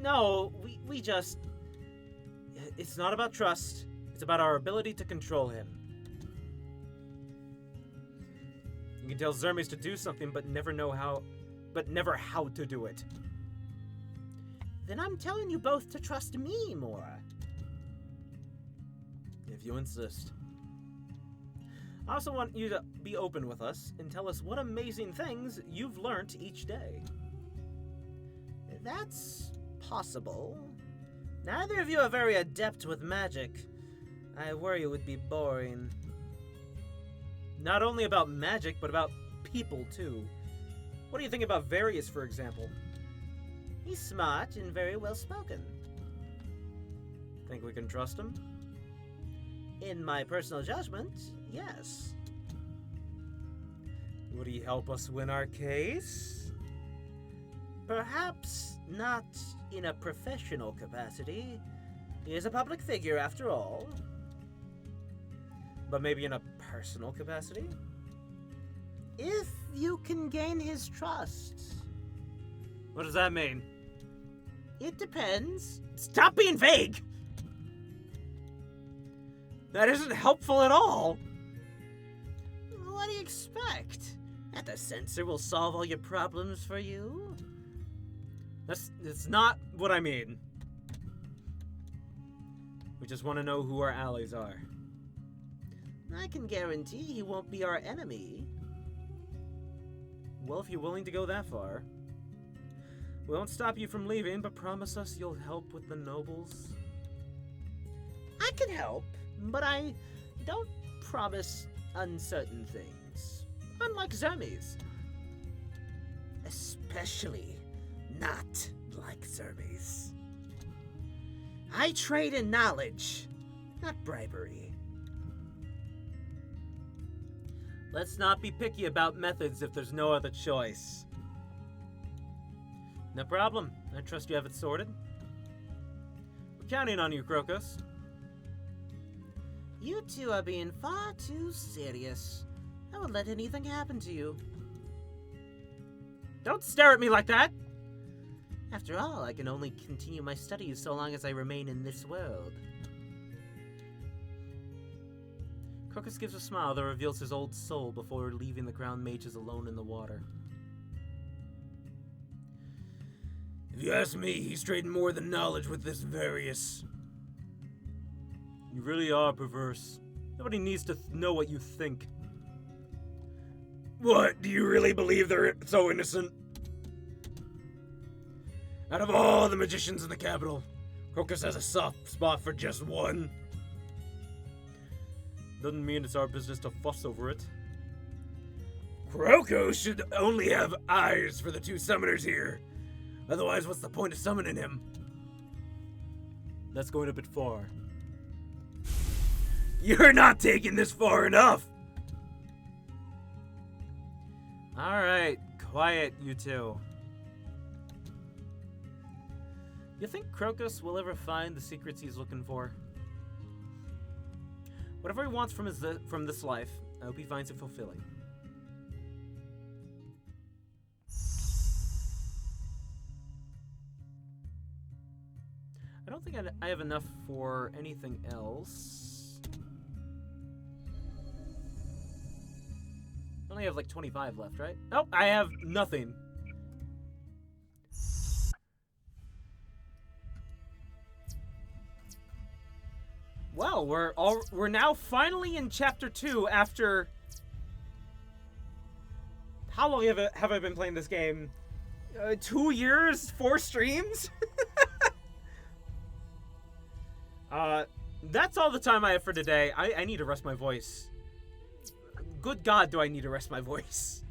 No, we just... It's not about trust. It's about our ability to control him. You can tell Zermes to do something, but never how to do it. Then I'm telling you both to trust me more. If you insist. I also want you to be open with us and tell us what amazing things you've learnt each day. That's possible. Neither of you are very adept with magic. I worry it would be boring. Not only about magic, but about people, too. What do you think about Various, for example? He's smart and very well spoken. Think we can trust him? In my personal judgment, yes. Would he help us win our case? Perhaps not in a professional capacity. He is a public figure, after all. But maybe in a personal capacity? If you can gain his trust. What does that mean? It depends. Stop being vague! That isn't helpful at all! What do you expect? That the censor will solve all your problems for you? That's not what I mean. We just want to know who our allies are. I can guarantee he won't be our enemy. Well, if you're willing to go that far. We won't stop you from leaving, but promise us you'll help with the nobles. I can help, but I don't promise uncertain things. Unlike Zermes. Especially not like Zermes. I trade in knowledge, not bribery. Let's not be picky about methods if there's no other choice. No problem. I trust you have it sorted. We're counting on you, Crocus. You two are being far too serious. I won't let anything happen to you. Don't stare at me like that! After all, I can only continue my studies so long as I remain in this world. Crocus gives a smile that reveals his old soul before leaving the ground mages alone in the water. If you ask me, he's trading more than knowledge with this Various. You really are perverse. Nobody needs to know what you think. What, do you really believe they're so innocent? Out of all the magicians in the capital, Crocus has a soft spot for just one. Doesn't mean it's our business to fuss over it. Crocus should only have eyes for the two summoners here. Otherwise, what's the point of summoning him? That's going a bit far. You're not taking this far enough! Alright, quiet, you two. You think Crocus will ever find the secrets he's looking for? Whatever he wants from this life, I hope he finds it fulfilling. I don't think I have enough for anything else. I only have like 25 left, right? Nope, I have nothing. Well, we're now finally in chapter 2 after how long have I been playing this game? 2 years, 4 streams. That's all the time I have for today. I need to rest my voice. Good God, do I need to rest my voice.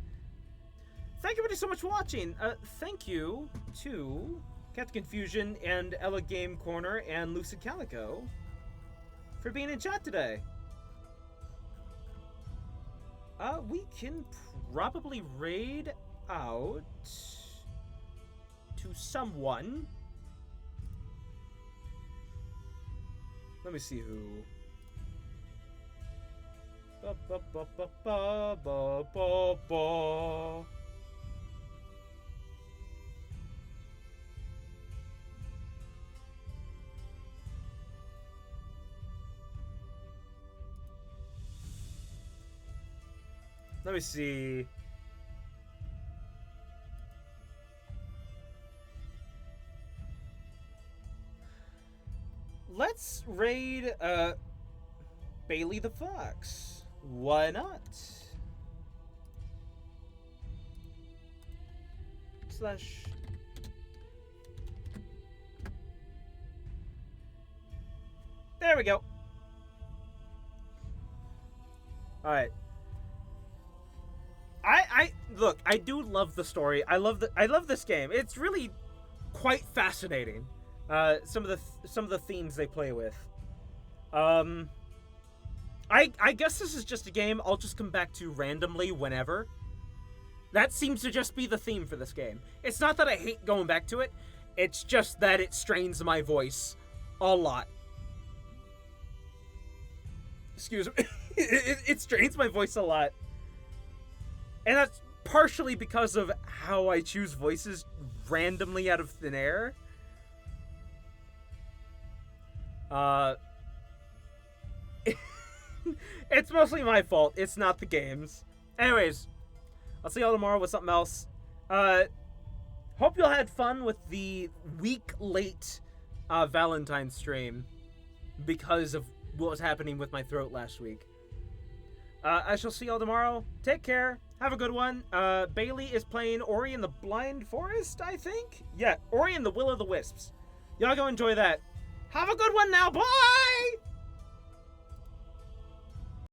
Thank you everybody so much for watching. Thank you to Captain Confusion and Ella Game Corner and Lucid Calico for being in chat today. We can probably raid out to someone. Let me see who. Ba, ba, ba, ba, ba, ba, ba, ba. Let me see. Let's raid Bailey the Fox. Why not? Slash. There we go. Alright. look, I do love the story. I love this game. It's really quite fascinating. Some of the themes they play with. I guess this is just a game I'll just come back to randomly whenever. That seems to just be the theme for this game. It's not that I hate going back to it. It's just that it strains my voice a lot. Excuse me. It strains my voice a lot. And that's partially because of how I choose voices randomly out of thin air. It's mostly my fault. It's not the game's. Anyways, I'll see y'all tomorrow with something else. Hope y'all had fun with the week late Valentine's stream because of what was happening with my throat last week. I shall see y'all tomorrow. Take care. Have a good one. Bailey is playing Ori and the Blind Forest, I think? Yeah, Ori and the Will of the Wisps. Y'all go enjoy that. Have a good one now. Bye!